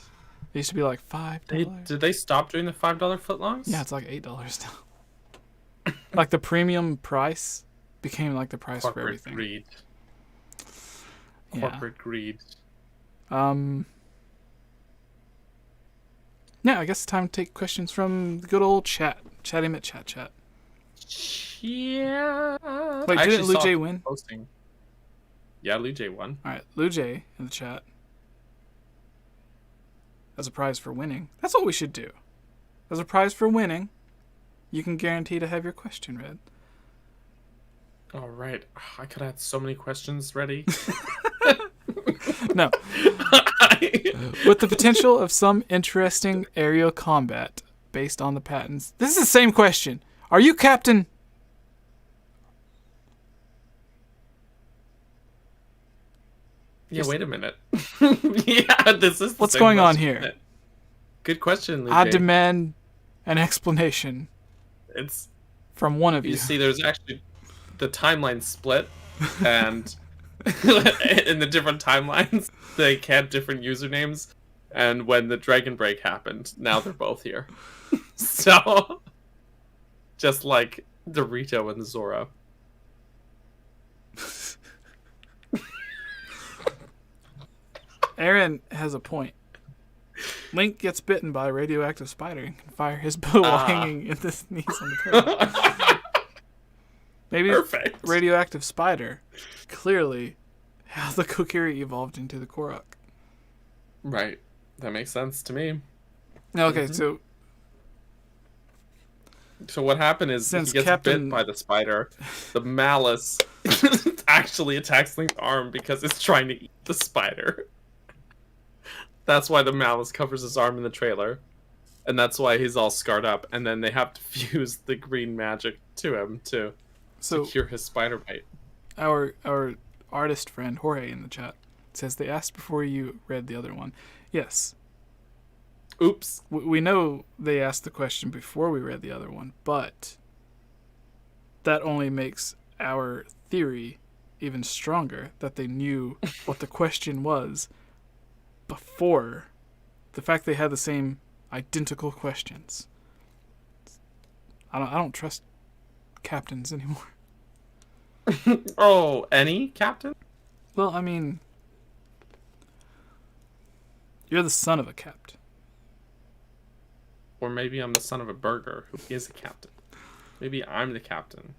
They used to be like $5. Did they stop doing the $5 footlongs? Yeah, it's like $8 now. Like the premium price became like the price for everything. Greed. Yeah. Corporate greed. Yeah, I guess it's time to take questions from the good old chat. Chat him at chat. Yeah. Wait, I didn't actually saw 𝗏𝗏 win? Posting. Yeah, 𝗏𝗏 won. All right, 𝗏𝗏 in the chat. As a prize for winning. That's what we should do. As a prize for winning, you can guarantee to have your question read. All right. I could have had so many questions ready. No. With the potential of some interesting aerial combat based on the patents. This is the same question. Are you Captain? Yeah, wait a minute. Yeah, this is the What's same going on question. here? Good question, I 𝗏𝗏. demand an explanation It's from one of you. You see, there's actually the timeline split, and in the different timelines, they had different usernames. And when the Dragon Break happened, now they're both here. So, just like Dorito and Zoro. Aaron has a point. Link gets bitten by a radioactive spider and can fire his bow while hanging in the knees on the pillow. Maybe Perfect. radioactive spider. Clearly, how the Kokiri evolved into the Korok. Right. That makes sense to me. Okay, so what happened is Since he gets Captain- bit by the spider. The malice actually attacks Link's arm because it's trying to eat the spider. That's why the malice covers his arm in the trailer. And that's why he's all scarred up. And then they have to fuse the green magic to him to cure his spider bite. Our artist friend Jorge in the chat says they asked before you read the other one. Yes. Oops. We know they asked the question before we read the other one, but that only makes our theory even stronger that they knew what the question was before. The fact they had the same identical questions. I don't trust captains anymore. Oh, any captain? Well, I mean, you're the son of a captain. Or maybe I'm the son of a burger who is a captain. Maybe I'm the captain.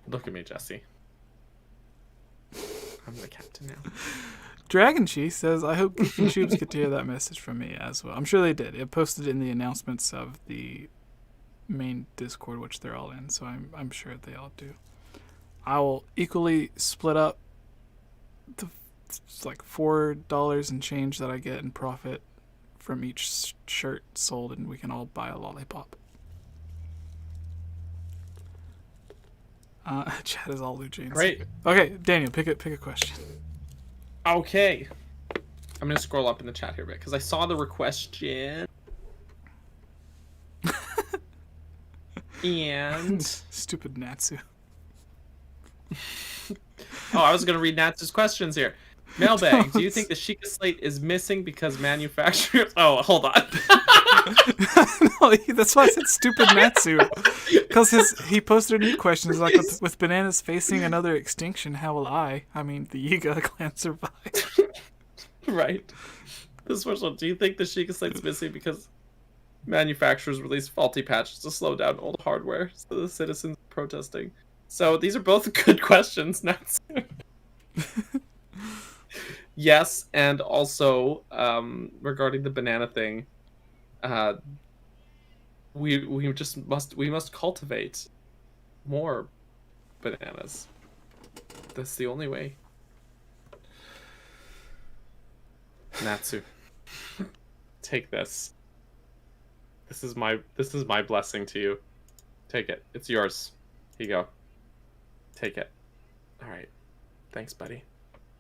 Look at me, Jesse. I'm the captain now. 𝗏𝗏𝗃 says, I hope 𝗏𝗏𝗃𝗀𝗃 get to hear that message from me as well. I'm sure they did. It posted in the announcements of the main Discord, which they're all in, so I'm sure they all do. I will equally split up the like $4 and change that I get in profit from each shirt sold, and we can all buy a lollipop. Chat is all 𝗏𝗏𝗃𝗀𝗃. Great. Okay, Daniel, pick a question. Okay. I'm going to scroll up in the chat here a bit because I saw the question. And Stupid Natsu. I was going to read Natsu's questions here. Mailbag, do you think the Sheikah slate is missing because manufacturers... Oh, hold on. No, that's why I said stupid Natsu. Because he posted new questions like with bananas facing another extinction, how will I mean, the Yiga clan survive? Right. This one, do you think the Sheikah slate is missing because manufacturers release faulty patches to slow down old hardware so the citizens are protesting? So these are both good questions, Natsu. Yes, and also regarding the banana thing, we must cultivate more bananas. That's the only way. Natsu, take this. This is my blessing to you. Take it. It's yours. Here you go. Take it. All right. Thanks, buddy.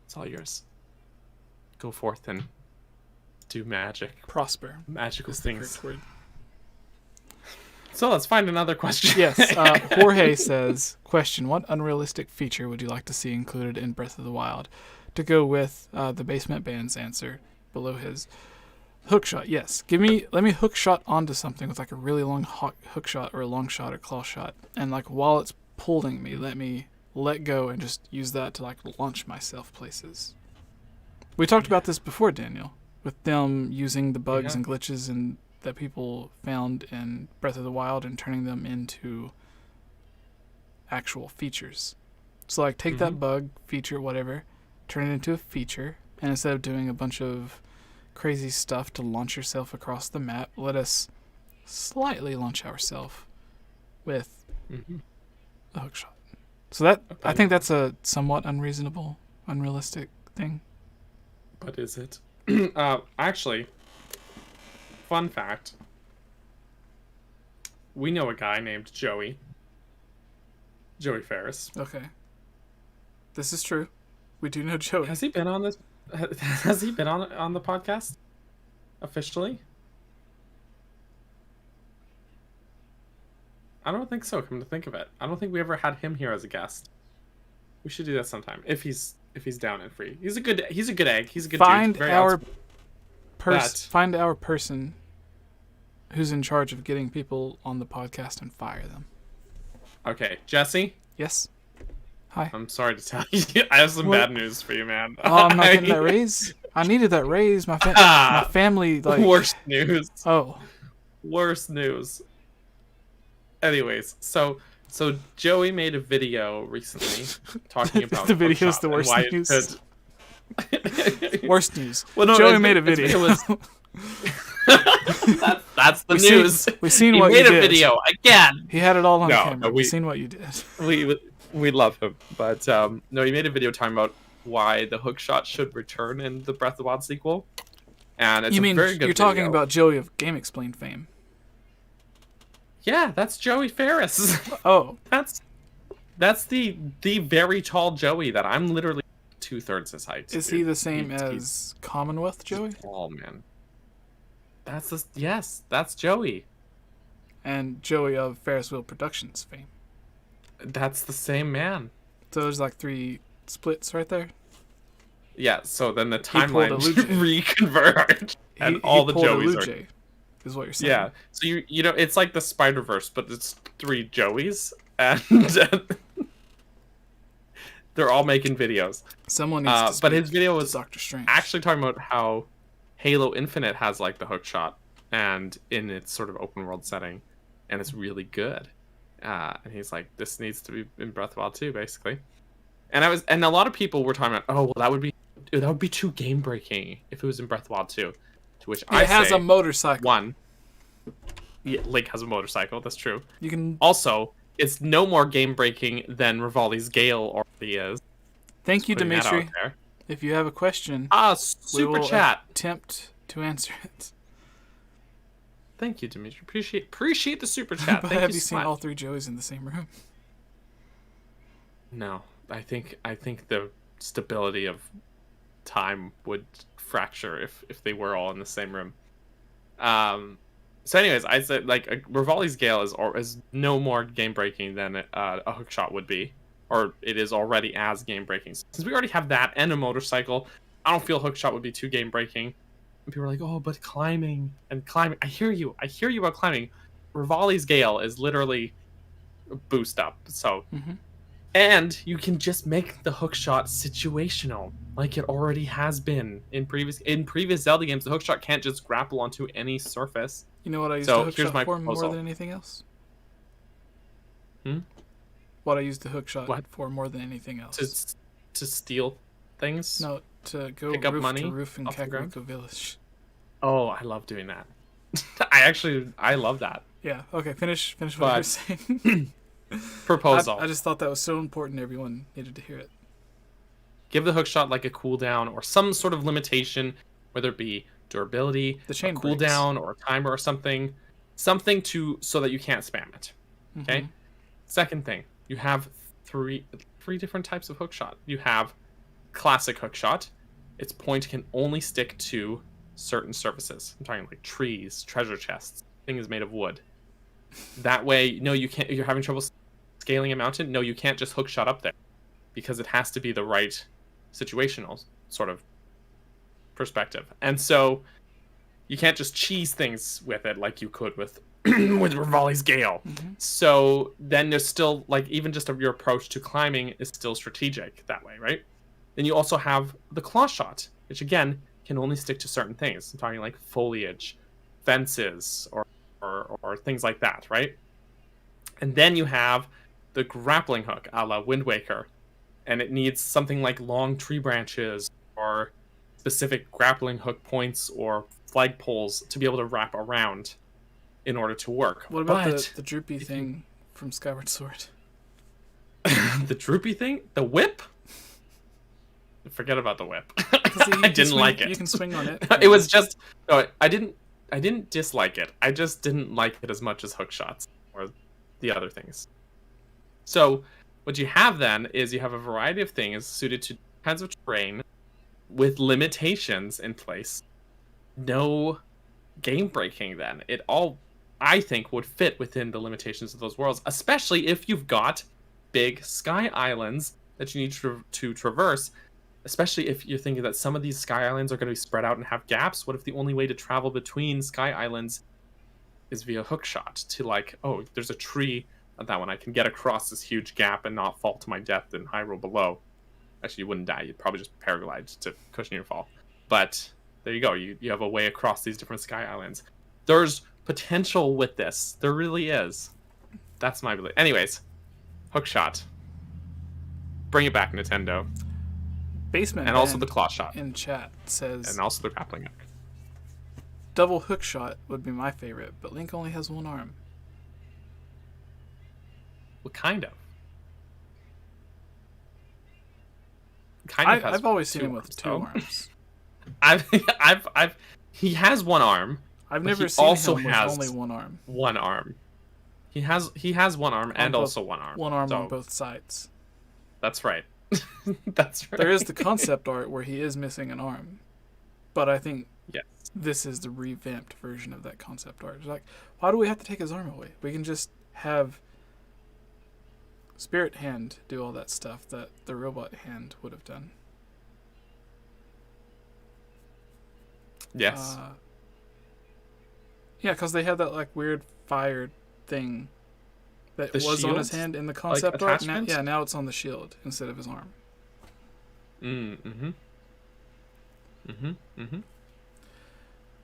It's all yours. Go forth and do magic. Prosper. Magical is the things. correct word. So let's find another question. Yes, Jorge says, question, what unrealistic feature would you like to see included in Breath of the Wild? To go with the Basement Band's answer below his. Hookshot, yes. Let me hookshot onto something with like a really long hookshot or a long shot or claw shot. And like while it's pulling me, let me let go and just use that to like launch myself places. We talked about this before, Daniel, with them using the bugs and glitches and that people found in Breath of the Wild and turning them into actual features. So like take that bug, feature, whatever, turn it into a feature, and instead of doing a bunch of crazy stuff to launch yourself across the map, let us slightly launch ourselves with a hookshot. So that I think that's a somewhat unrealistic thing. But is it? Actually, fun fact. We know a guy named Joey Ferris. Okay. This is true. We do know Joey. Has he been on this? Has he been on the podcast officially? I don't think so. Come to think of it, I don't think we ever had him here as a guest. We should do that sometime if he's down and free. He's a good egg. He's a good find dude. Very find our person who's in charge of getting people on the podcast and fire them. Okay, Jesse. Yes. Hi. I'm sorry to tell you, I have some bad news for you, man. Oh, I'm not getting that raise. I needed that raise. My family like worst news. Oh, worst news. Anyways, so Joey made a video recently talking about the video's the worst news. Worst news. Well, no, Joey made a video. That's the news. We've seen what you did. He made a video again. He had it all on camera. We've seen what you did. We love him, but no, he made a video talking about why the hookshot should return in the Breath of the Wild sequel, and it's a very good you're talking about Joey of Game Explain fame? Yeah, that's Joey Ferris. Oh, that's the very tall Joey that I'm literally 2/3 his height. Is he the same as Commonwealth Joey? Oh man, that's Joey. And Joey of Ferris Wheel Productions fame. That's the same man. So there's like 3 splits right there. Yeah. So then the timeline reconverge, and all the Joeys are. Is what you're saying. Yeah. So you know it's like the Spider-Verse, but it's 3 Joeys, and they're all making videos. Someone needs to but his video was Doctor Strange. Actually talking about how Halo Infinite has like the hookshot, and in its sort of open world setting, and it's really good. And he's like, this needs to be in Breath of the Wild 2, basically. And a lot of people were talking about, oh well, that would be too game breaking if it was in Breath of the Wild 2. To which I say, it has a motorcycle. One, yeah, Link has a motorcycle. That's true. You can also, it's no more game breaking than Rivali's Gale already is. Thank you, Dimitri. If you have a question, super chat. Attempt to answer it. Thank you, Dimitri. Appreciate the super chat. But have you seen all 3 Joeys in the same room? No, I think the stability of time would fracture if they were all in the same room. So anyways, I said like Rivali's Gale is no more game breaking than a hookshot would be, or it is already as game breaking. Since we already have that and a motorcycle, I don't feel hookshot would be too game breaking. And people are like, oh, but climbing. I hear you about climbing. Rivali's Gale is literally a boost up. So, and you can just make the hookshot situational, like it already has been in previous Zelda games. The hookshot can't just grapple onto any surface. You know what I used the hookshot for more than anything else? What I used the hookshot for more than anything else? To steal things? No, to go pick up roof money to roof in Kakariko Village. Oh, I love doing that. I love that. Yeah. Okay. Finish what you were saying. Proposal. I just thought that was so important. Everyone needed to hear it. Give the hookshot like a cooldown or some sort of limitation, whether it be durability, the chain cooldown, or a timer or something so that you can't spam it. Okay. Second thing, you have three different types of hookshot. You have classic hookshot. Its point can only stick to certain surfaces. I'm talking like trees, treasure chests, things made of wood. That way, no, you can't. You're having trouble scaling a mountain. No, you can't just hookshot up there because it has to be the right situational sort of perspective. And so you can't just cheese things with it like you could with Rivali's Gale. So then there's still like even just your approach to climbing is still strategic that way, right? Then you also have the claw shot, which again can only stick to certain things. I'm talking like foliage, fences, or things like that, right? And then you have the grappling hook a la Wind Waker, and it needs something like long tree branches or specific grappling hook points or flagpoles to be able to wrap around in order to work. What about the droopy thing from Skyward Sword? The droopy thing? The whip? Forget about the whip. I didn't like it. You can swing on it. It was just no. I didn't dislike it. I just didn't like it as much as hook shots or the other things. So what you have then is you have a variety of things suited to kinds of terrain with limitations in place. No game breaking then. It all, I think, would fit within the limitations of those worlds, especially if you've got big sky islands that you need to traverse, especially if you're thinking that some of these sky islands are going to be spread out and have gaps. What if the only way to travel between sky islands is via hookshot to like, oh, there's a tree on that one. I can get across this huge gap and not fall to my death in Hyrule below. Actually, you wouldn't die. You'd probably just paraglide to cushion your fall. But there you go. You have a way across these different sky islands. There's potential with this. There really is. That's my belief. Anyways, hookshot. Bring it back, Nintendo. Basement and also the claw shot in chat says, and also the grappling hook. Double hook shot would be my favorite, but Link only has one arm. Well, kind of. I've always seen him with two arms. He has one arm. I've never seen him with only one arm. One arm. He has one arm and also one arm. One arm on both sides. That's right. That's right. There is the concept art where he is missing an arm, but I think yes, this is the revamped version of that concept art. It's like, why do we have to take his arm away? We can just have Spirit Hand do all that stuff that the robot hand would have done. Yes. Yeah, because they had that like weird fire thing that was shield? On his hand in the concept art. Now it's on the shield instead of his arm.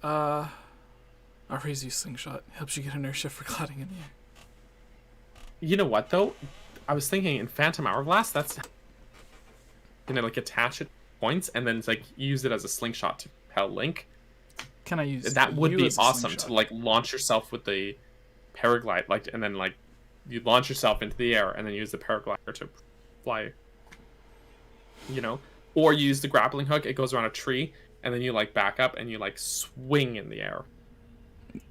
Our crazy slingshot helps you get inertia for gliding in the air. You know what though? I was thinking in Phantom Hourglass, that's like attach it to points and then like use it as a slingshot to propel Link. Can I use that? Would be awesome to like launch yourself with the paraglide, like, and then like you launch yourself into the air and then use the paraglider to fly. You know, or use the grappling hook. It goes around a tree and then you like back up and you like swing in the air,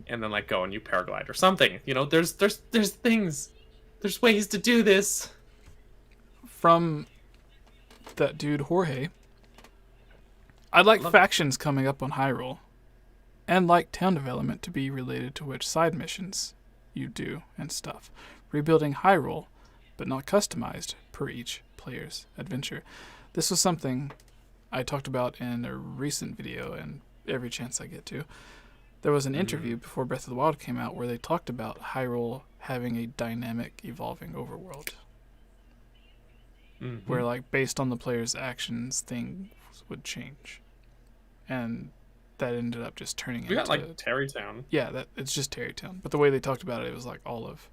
and then like go and you paraglide or something. You know, there's things. There's ways to do this. From that dude Jorge, I'd like factions coming up on Hyrule, and like town development to be related to which side missions you do and stuff. Rebuilding Hyrule, but not customized per each player's adventure. This was something I talked about in a recent video, and every chance I get to. There was an interview before Breath of the Wild came out where they talked about Hyrule having a dynamic, evolving overworld. Where, like, based on the player's actions, things would change. And that ended up just turning into... We got, like, Terrytown. Yeah, it's just Terrytown. But the way they talked about it, it was, like, all of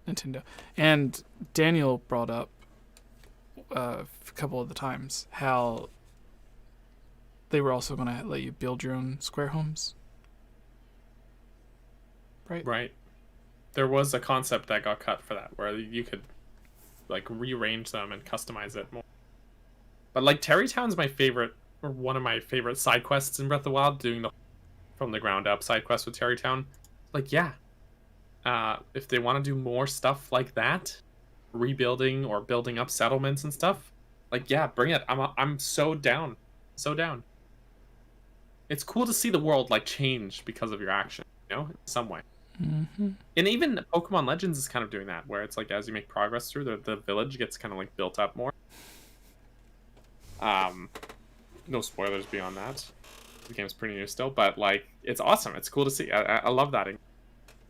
Nintendo. And Daniel brought up a couple of the times how they were also going to let you build your own square homes. Right. There was a concept that got cut for that, where you could like rearrange them and customize it more. But like Terrytown's my favorite, or one of my favorite side quests in Breath of the Wild, doing the from the ground up side quest with Terrytown. Like, yeah. If they want to do more stuff like that, rebuilding or building up settlements and stuff, like, yeah, bring it. I'm so down. So down. It's cool to see the world like change because of your action, you know, in some way. Mm-hmm. And even Pokemon Legends is kind of doing that, where it's like as you make progress through, the village gets kind of like built up more. No spoilers beyond that. The game's pretty new still, but like it's awesome. It's cool to see. I love that.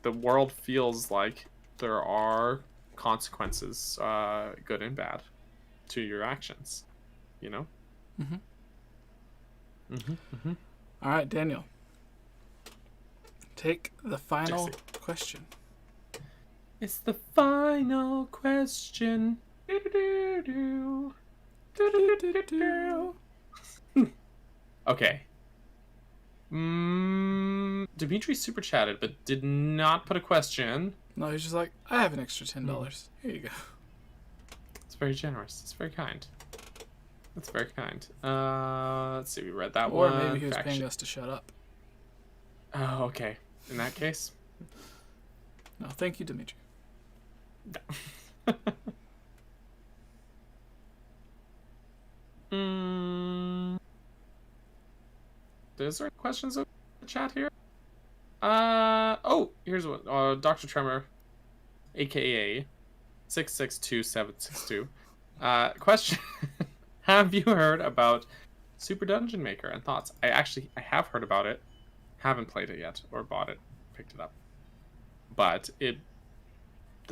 The world feels like there are consequences, good and bad, to your actions. You know. All right, Daniel. Take the final question. It's the final question. Do-do-do-do. Do-do-do-do-do. Okay. Dimitri super chatted, but did not put a question. No, he's just like, I have an extra $10. Here you go. It's very generous. It's very kind. That's very kind. Let's see. We read that Or one. maybe he was paying us to shut up. Oh, okay. In that case. No, thank you, Dimitri. Is there any questions in the chat here? Oh, here's one. Dr. Tremor, aka 662-762. Question: have you heard about Super Dungeon Maker and thoughts? I have heard about it. Haven't played it yet or bought it, picked it up. But the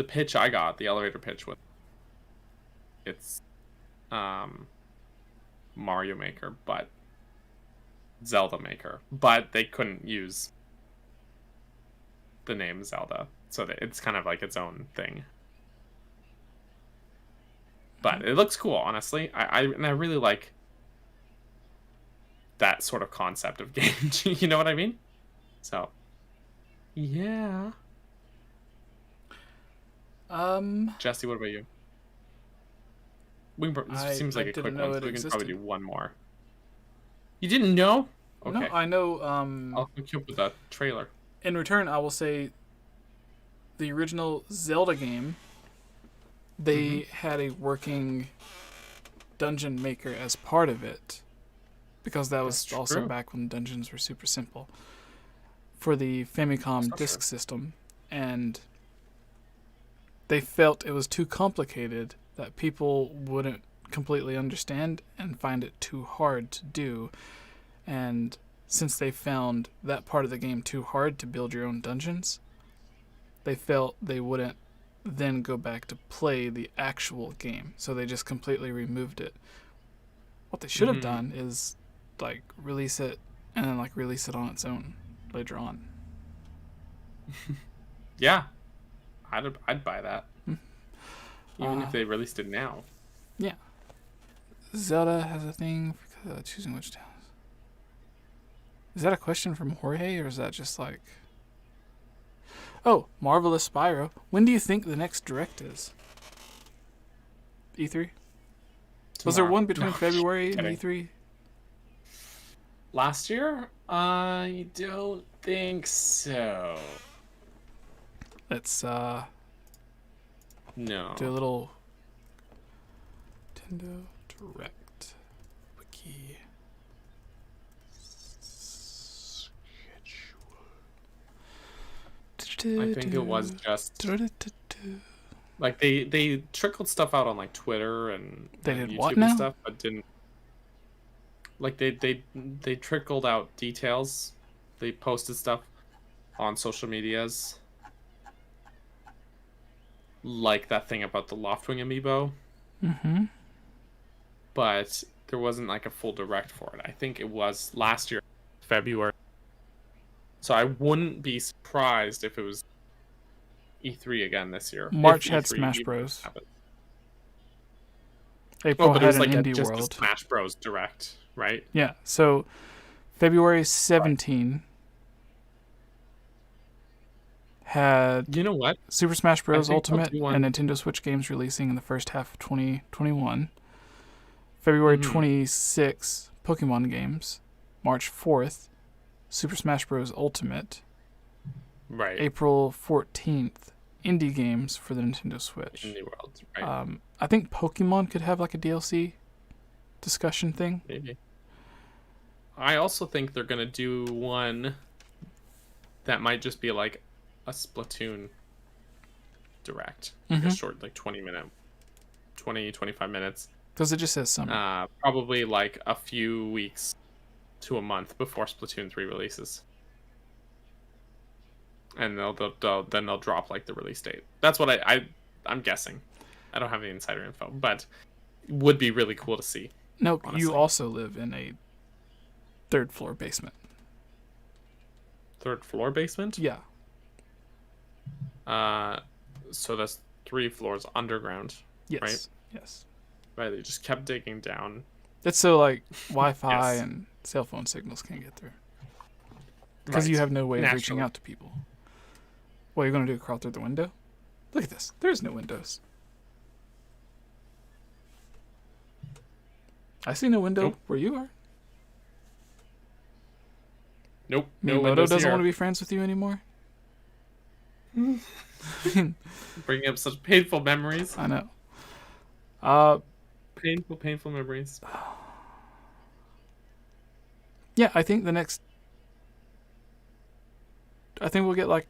pitch I got, the elevator pitch with it's Mario Maker, but Zelda Maker, but they couldn't use the name Zelda, so that it's kind of like its own thing. But it looks cool, honestly. I really like that sort of concept of game. You know what I mean? So, yeah. Jesse, what about you? Seems like a quick one, so we can probably do one more. You didn't know? Okay. No, I know. I'll hook you up with a trailer. In return, I will say the original Zelda game, they had a working dungeon maker as part of it, because that was also back when dungeons were super simple for the Famicom disk system, and they felt it was too complicated, that people wouldn't completely understand and find it too hard to do. And since they found that part of the game too hard to build your own dungeons, they felt they wouldn't then go back to play the actual game. So they just completely removed it. What they should have done is like release it and then like release it on its own later on. Yeah. I'd buy that. Even if they released it now. Yeah. Zelda has a thing for choosing which towns. Is that a question from Jorge, or is that just like... Oh, Marvelous Spyro. When do you think the next Direct is? E3? Tomorrow. Was there one between February and E3? Last year? I don't think so. Let's no. do a little Nintendo Direct wiki. I think it was just like they trickled stuff out on like Twitter and YouTube and stuff, but didn't like they trickled out details. They posted stuff on social medias, like that thing about the Loftwing amiibo. But there wasn't like a full direct for it. I think it was last year, February. So I wouldn't be surprised if it was E3 again this year. March had Smash Bros. April but had it was an like Indie just World. a Smash Bros. Direct, right? Yeah, so February 17 had you know what? Super Smash Bros. Ultimate Pokemon... and Nintendo Switch games releasing in the first half of 2021. February 26, Pokemon games. March 4th, Super Smash Bros. Ultimate. Right. April 14th, indie games for the Nintendo Switch. Indie World, right. I think Pokemon could have like a DLC discussion thing. Maybe. I also think they're going to do one that might just be like a Splatoon Direct. Like a short, like 25 minutes. Because it just says summer. Probably like a few weeks to a month before Splatoon 3 releases. And they'll drop like the release date. That's what I'm guessing. I don't have any insider info, but it would be really cool to see. No, honestly. You also live in a third floor basement. Third floor basement? Yeah. So that's 3 floors underground. Yes. Right? Yes. Right, they just kept digging down. It's so like Wi-Fi Yes. and cell phone signals can't get through. Because you have no way of reaching out to people. What are you going to do? Crawl through the window? Look at this. There's no windows. I see no window where you are. Nope. No Miyamoto windows doesn't here. want to be friends with you anymore. Bringing up such painful memories. I know. Painful memories. Yeah, I think we'll get like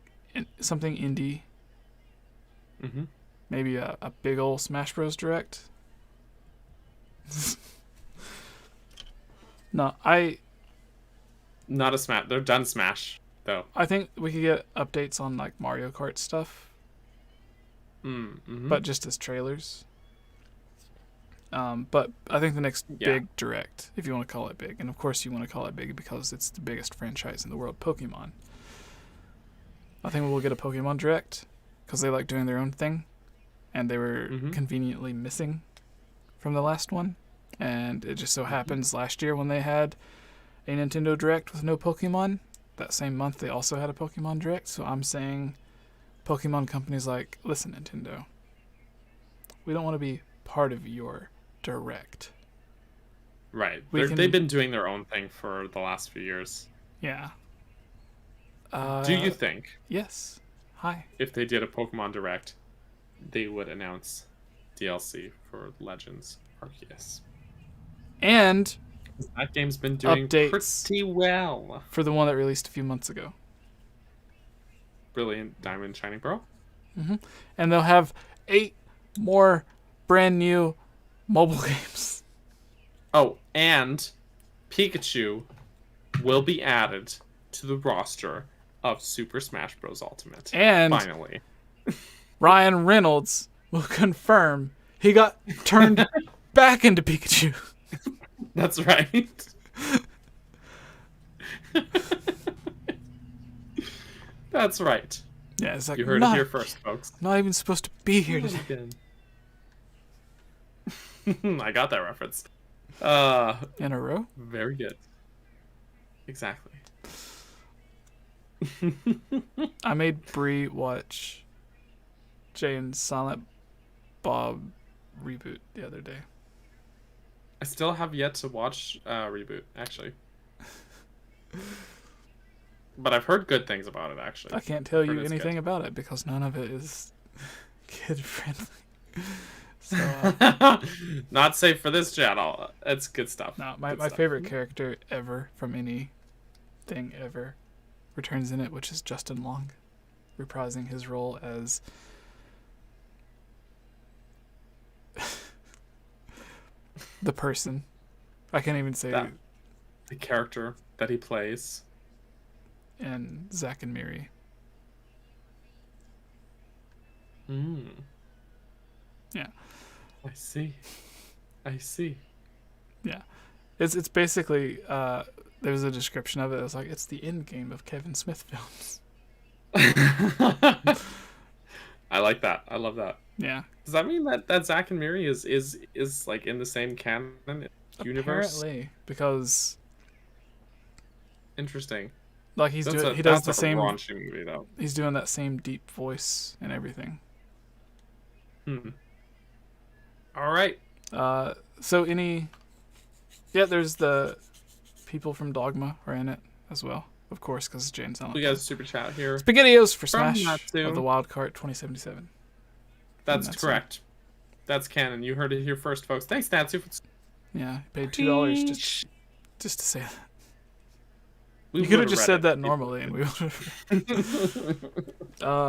something indie. Mm-hmm. Maybe a big ol' Smash Bros. Direct. No, Not a Smash. They're done Smash, though. I think we could get updates on like Mario Kart stuff, Mm-hmm. but just as trailers. But I think the next big direct, if you want to call it big, and of course you want to call it big because it's the biggest franchise in the world, Pokemon. I think we'll get a Pokemon direct because they like doing their own thing, and they were conveniently missing from the last one. And it just so happens last year when they had a Nintendo Direct with no Pokemon, that same month they also had a Pokemon Direct. So I'm saying Pokemon companies like, listen, Nintendo, we don't want to be part of your Direct. Right. They've been doing their own thing for the last few years. Yeah. Do you think Yes. Hi. if they did a Pokemon Direct, they would announce DLC for Legends Arceus? And That game's been doing updates pretty well. for the one that released a few months ago. Brilliant Diamond Shining Pearl. And they'll have 8 more brand new mobile games. Oh, and Pikachu will be added to the roster of Super Smash Bros. Ultimate. And finally, Ryan Reynolds will confirm he got turned back into Pikachu. that's right. That's right. Yeah, it's like, You heard it here first, folks. I'm not even supposed to be here today. I got that reference. In a row? Very good. Exactly. I made Bree watch Jay and Silent Bob reboot the other day. I still have yet to watch Reboot, actually. But I've heard good things about it, actually. I can't tell you Heard it's anything good. about it because none of it is kid friendly. So, Not safe for this channel. It's good stuff. no, my Good stuff. favorite character ever from anything ever returns in it, which is Justin Long, reprising his role as the person. I can't even say That- the character that he plays. in 𝗧𝗵𝗲. Yeah. I see. Yeah. It's basically there was a description of it. It was like it's the end game of Kevin Smith films. I like that. I love that. Yeah. Does that mean that Zack and Miri is like in the same canon universe? Apparently, because Interesting. like he does the same raunchy movie though. he's doing that same deep voice and everything. All right. So there's the people from Dogma are in it as well, of course, because it's Jay and Silent We Bob. got a super chat here. SpaghettiOs for From Smash Natsu. of the Wildcard 2077. That's Natsu. correct. That's canon. You heard it here first, folks. Thanks, Natsu. Yeah, paid $2 just to say that. We You could have would've just read said it. that normally, and we would have.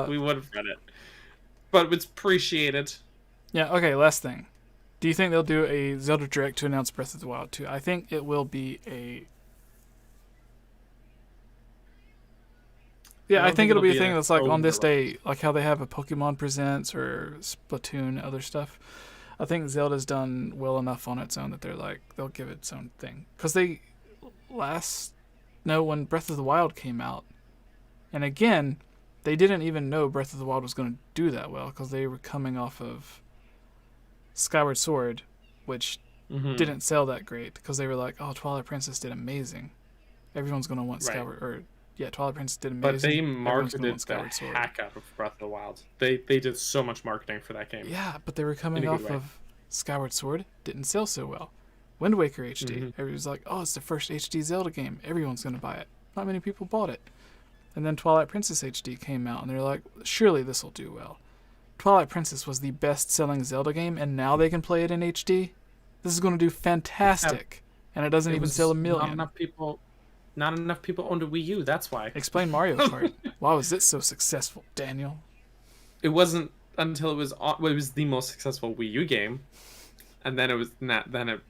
We would have read it. But it's appreciated. Yeah. Okay. Last thing. Do you think they'll do a Zelda Direct to announce Breath of the Wild 2? I think it will be a. Yeah, I think it'll be a thing that's like on this day, like how they have a Pokemon Presents or Splatoon, other stuff. I think Zelda's done well enough on its own that they're like, they'll give it its own thing. Because when Breath of the Wild came out, and again, they didn't even know Breath of the Wild was going to do that well because they were coming off of Skyward Sword, which didn't sell that great because they were like, oh, Twilight Princess did amazing. Everyone's going to want Skyward, or yeah, Twilight Princess did amazing. But they marketed the heck out of Breath of the Wild. They did so much marketing for that game. Yeah, but they were coming off of Skyward Sword, didn't sell so well. Wind Waker HD, everyone's like, oh, it's the first HD Zelda game. Everyone's going to buy it. Not many people bought it. And then Twilight Princess HD came out, and they're like, surely this will do well. Twilight Princess was the best-selling Zelda game, and now they can play it in HD? This is going to do fantastic. And it doesn't even sell 1 million. Not enough people owned a Wii U, that's why. Explain Mario Kart. Why was it so successful, Daniel? It wasn't until it was the most successful Wii U game. And then it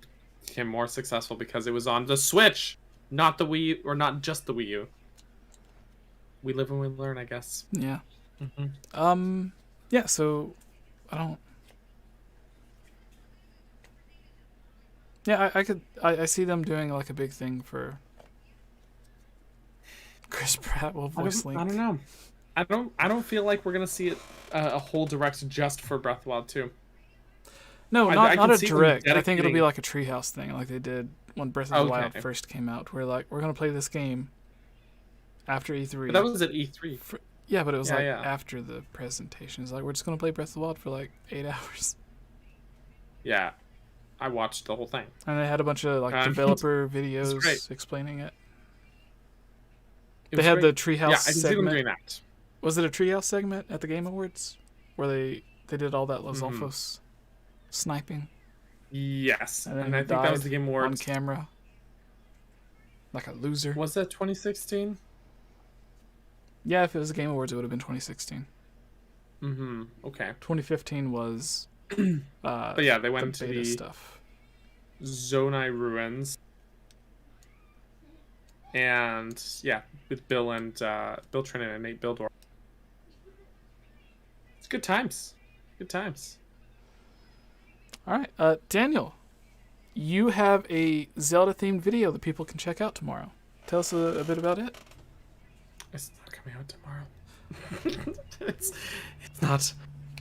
became more successful because it was on the Switch, not the Wii U, or not just the Wii U. We live and we learn, I guess. Yeah. Yeah, so Yeah, I see them doing like a big thing for Chris Pratt will voice Link. I don't know. I don't feel like we're gonna see it a whole direct just for Breath of the Wild 2. No, not a direct. I think it'll be like a treehouse thing, like they did when Breath of the Wild first came out, where like we're gonna play this game after E3. But that was at E3. Yeah, but it was after the presentation. It's like we're just gonna play Breath of the Wild for like 8 hours. Yeah, I watched the whole thing. And they had a bunch of like developer videos explaining it. They had the treehouse segment. Yeah, I can see them doing that. Was it a treehouse segment at the Game Awards where they did all that 𝗍𝗏𝗄 sniping? Yes, and I think that was the Game Awards on camera, like a loser. Was that 2016? Yeah, if it was the Game Awards, it would have been 2016. Okay. 2015 was. But yeah, they went to the stuff. Zonai ruins. And yeah, with Bill Trinen and Nate Bildor. It's good times. Good times. All right, Daniel, you have a Zelda-themed video that people can check out tomorrow. Tell us a bit about it. It's not coming out tomorrow.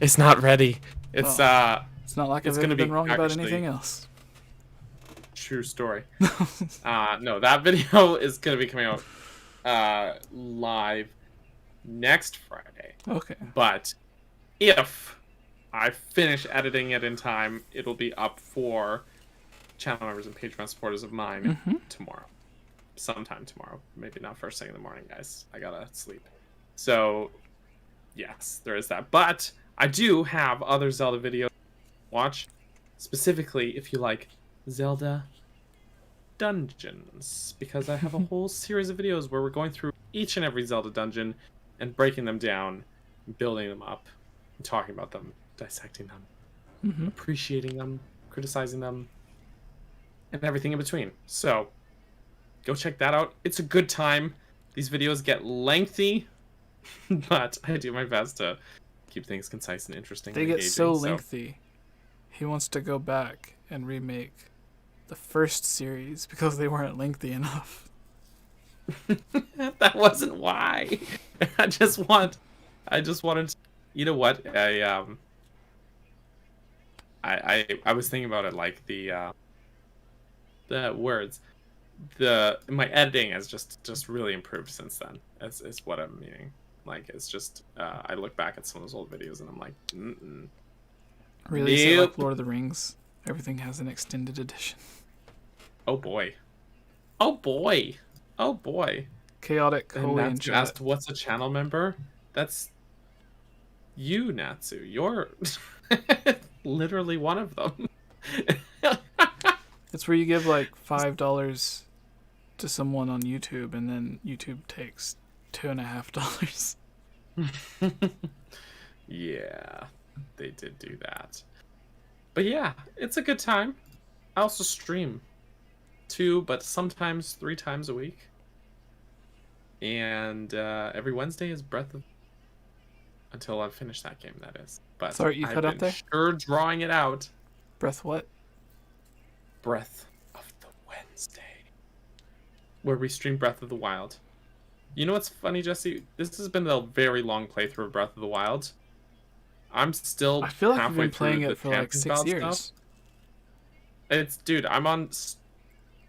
It's not ready. It's not like I've ever been wrong about anything else. True story. No, that video is going to be coming out live next Friday. Okay. But if I finish editing it in time, it'll be up for channel members and Patreon supporters of mine tomorrow. Sometime tomorrow. Maybe not first thing in the morning, guys. I gotta sleep. So, yes, there is that. But I do have other Zelda videos to watch. Specifically, if you like Zelda dungeons, because I have a whole series of videos where we're going through each and every Zelda dungeon and breaking them down, building them up, and talking about them, dissecting them, appreciating them, criticizing them, and everything in between. So go check that out. It's a good time. These videos get lengthy, but I do my best to keep things concise and interesting. They get so lengthy. He wants to go back and remake the first series because they weren't lengthy enough. That wasn't why. I just wanted to, you know what? I was thinking about it like the words. My editing has just really improved since then. Is what I'm meaning. Like it's just I look back at some of those old videos and I'm like, Really? So like Lord of the Rings, everything has an extended edition. Oh boy. Oh boy. Oh boy. 𝗏𝗏𝗃𝗁𝗏 And Natsu asked, what's a channel member? That's you, Natsu. You're literally one of them. It's where you give like $5 to someone on YouTube, and then YouTube takes $2.50. Yeah, they did do that. But yeah, it's a good time. I also stream 2, but sometimes 3 times a week. And every Wednesday is Breath of... Until I've finished that game, that is. But sorry, you cut out there? Sure drawing it out. Breath what? Breath of the Wednesday. Where we stream Breath of the Wild. You know what's funny, Jesse? This has been a very long playthrough of Breath of the Wild. I'm still I feel like you've halfway been playing through it the for like camping 6 style years. stuff. It's, dude, I'm on,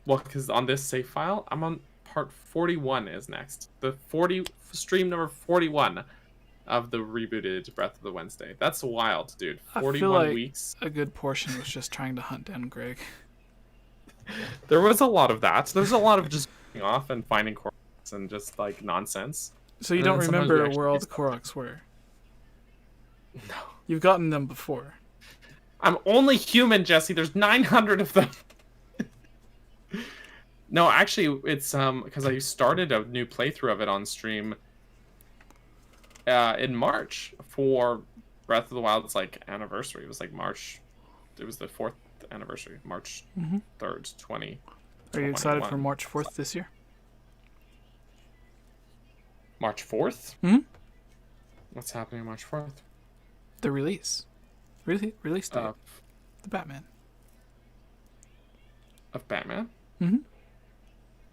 well, because on this save file, I'm on part 41 is next. The stream number 41 of the rebooted Breath of the Wednesday. That's wild, dude. 41 I feel like weeks. a good portion was just trying to hunt down Greg. There was a lot of that. There's a lot of just going off and finding Koroks and just like nonsense. So you And don't then sometimes we remember actually where all do the stuff. Koroks were? No. You've gotten them before. I'm only human, Jesse. There's 900 of them. No, actually, it's because I started a new playthrough of it on stream in March for Breath of the Wild's like anniversary. It was like March. It was the 4th anniversary, March 3rd, 20. Are you excited for March 4th this year? March 4th? Hmm? What's happening on March 4th? The release. Release date. The Batman. Of Batman? Mm-hmm.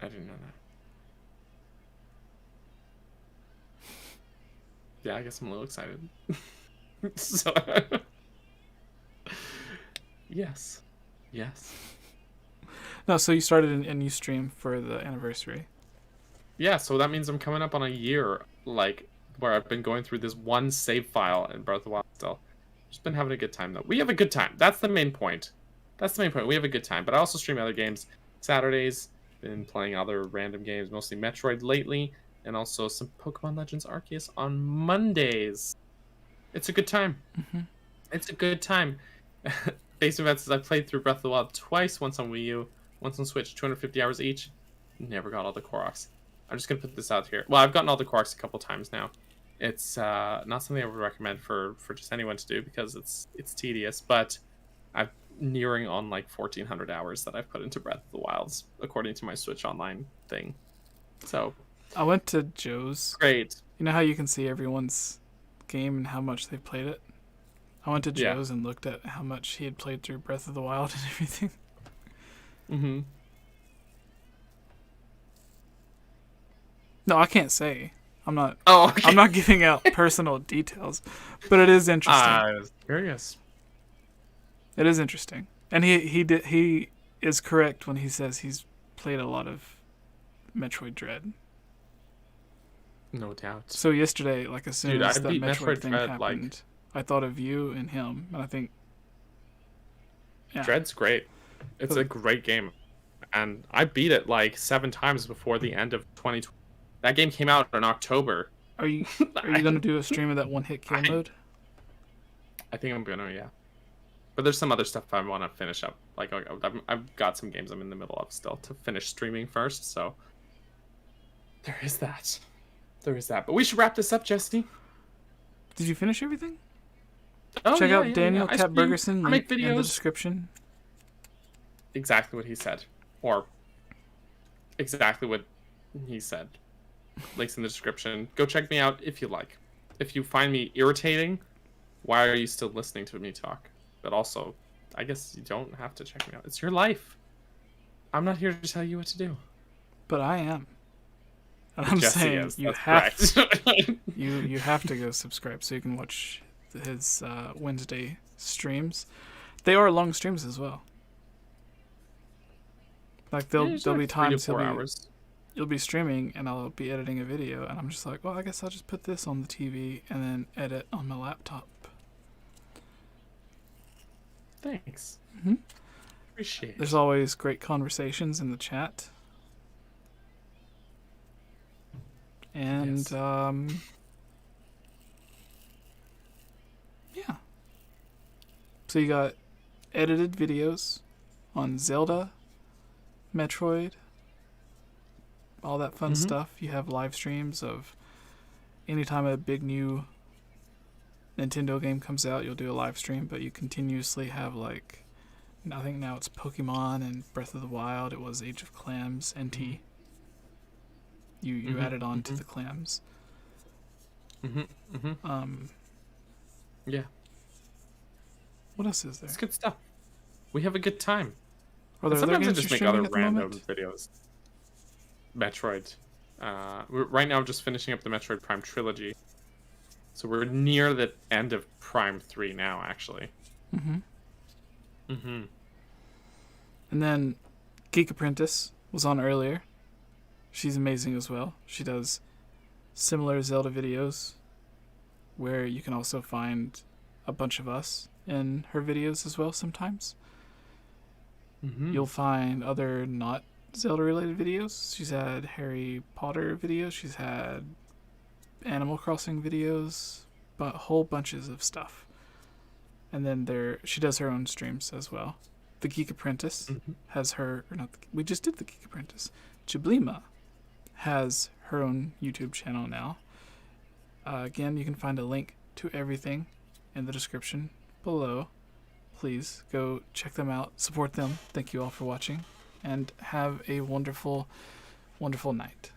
I didn't know that. Yeah, I guess I'm a little excited. So, yes. No, so you started a new stream for the anniversary. Yeah, so that means I'm coming up on a year, like, where I've been going through this one save file in Breath of the Wild still. Just been having a good time, though. We have a good time. That's the main point. We have a good time. But I also stream other games Saturdays. Been playing other random games, mostly Metroid lately, and also some Pokemon Legends Arceus on Mondays. It's a good time. It's a good time. Base events is I played through Breath of the Wild twice, once on Wii U, once on Switch, 250 hours each. Never got all the Koroks. I'm just gonna put this out here. Well, I've gotten all the Koroks a couple times now. It's not something I would recommend for just anyone to do because it's tedious, but I'm nearing on like 1,400 hours that I've put into Breath of the Wilds, according to my Switch Online thing. So I went to Joe's. great. You know how you can see everyone's game and how much they've played it? I went to Joe's and looked at how much he had played through Breath of the Wild and everything. Mm-hmm. No, I can't say. I'm not. Oh, okay. I'm not giving out personal details, but it is interesting. I was curious. It is interesting, and he is correct when he says he's played a lot of Metroid Dread. No doubt. So yesterday, like as soon as I that beat Metroid thing Dread, happened, I thought of you and him, and I think Dread's great. It's a great game, and I beat it like 7 times before the end of 2020. That game came out in October. Are you gonna do a stream of that one hit kill mode? I think I'm gonna, yeah. But there's some other stuff I want to finish up. Like I've got some games I'm in the middle of still to finish streaming first. So there is that. But we should wrap this up, Jesse. Did you finish everything? Oh, Check out yeah, Daniel I Cat stream- Bergerson I make link in the videos. description. Exactly what he said, or exactly what he said. Links in the description. Go check me out if you like. If you find me irritating, why are you still listening to me talk? But also, I guess you don't have to check me out. It's your life. I'm not here to tell you what to do. But I am. And I'm Jesse saying is. you That's have correct. you have to go subscribe so you can watch his Wednesday streams. They are long streams as well. Like there'll be 3 to times 4 hours. you'll be streaming and I'll be editing a video and I'm just like, well, I guess I'll just put this on the TV and then edit on my laptop. Thanks. Mhm. Appreciate it. There's always great conversations in the chat. And Yes. yeah. So you got edited videos on Zelda, Metroid, all that fun stuff. You have live streams of anytime a big new Nintendo game comes out, you'll do a live stream, but you continuously have like, I think now it's Pokemon and Breath of the Wild. It was Age of Clams, NT. You added on to the clams. Yeah. What else is there? It's good stuff. We have a good time. Are there other Sometimes I games just you're make other streaming at the random moment? videos. Metroid. We're right now just finishing up the Metroid Prime trilogy. So we're near the end of Prime 3 now, actually. And then Geek Apprentice was on earlier. She's amazing as well. She does similar Zelda videos where you can also find a bunch of us in her videos as well sometimes. You'll find other not Zelda related videos. She's had Harry Potter videos. She's had Animal Crossing videos, but whole bunches of stuff. And then she does her own streams as well. The Geek Apprentice has her, or not, we just did the Geek Apprentice. 𝗬𝗵𝗲 has her own YouTube channel now. Again, you can find a link to everything in the description below. Please go check them out, support them. Thank you all for watching, and have a wonderful, wonderful night.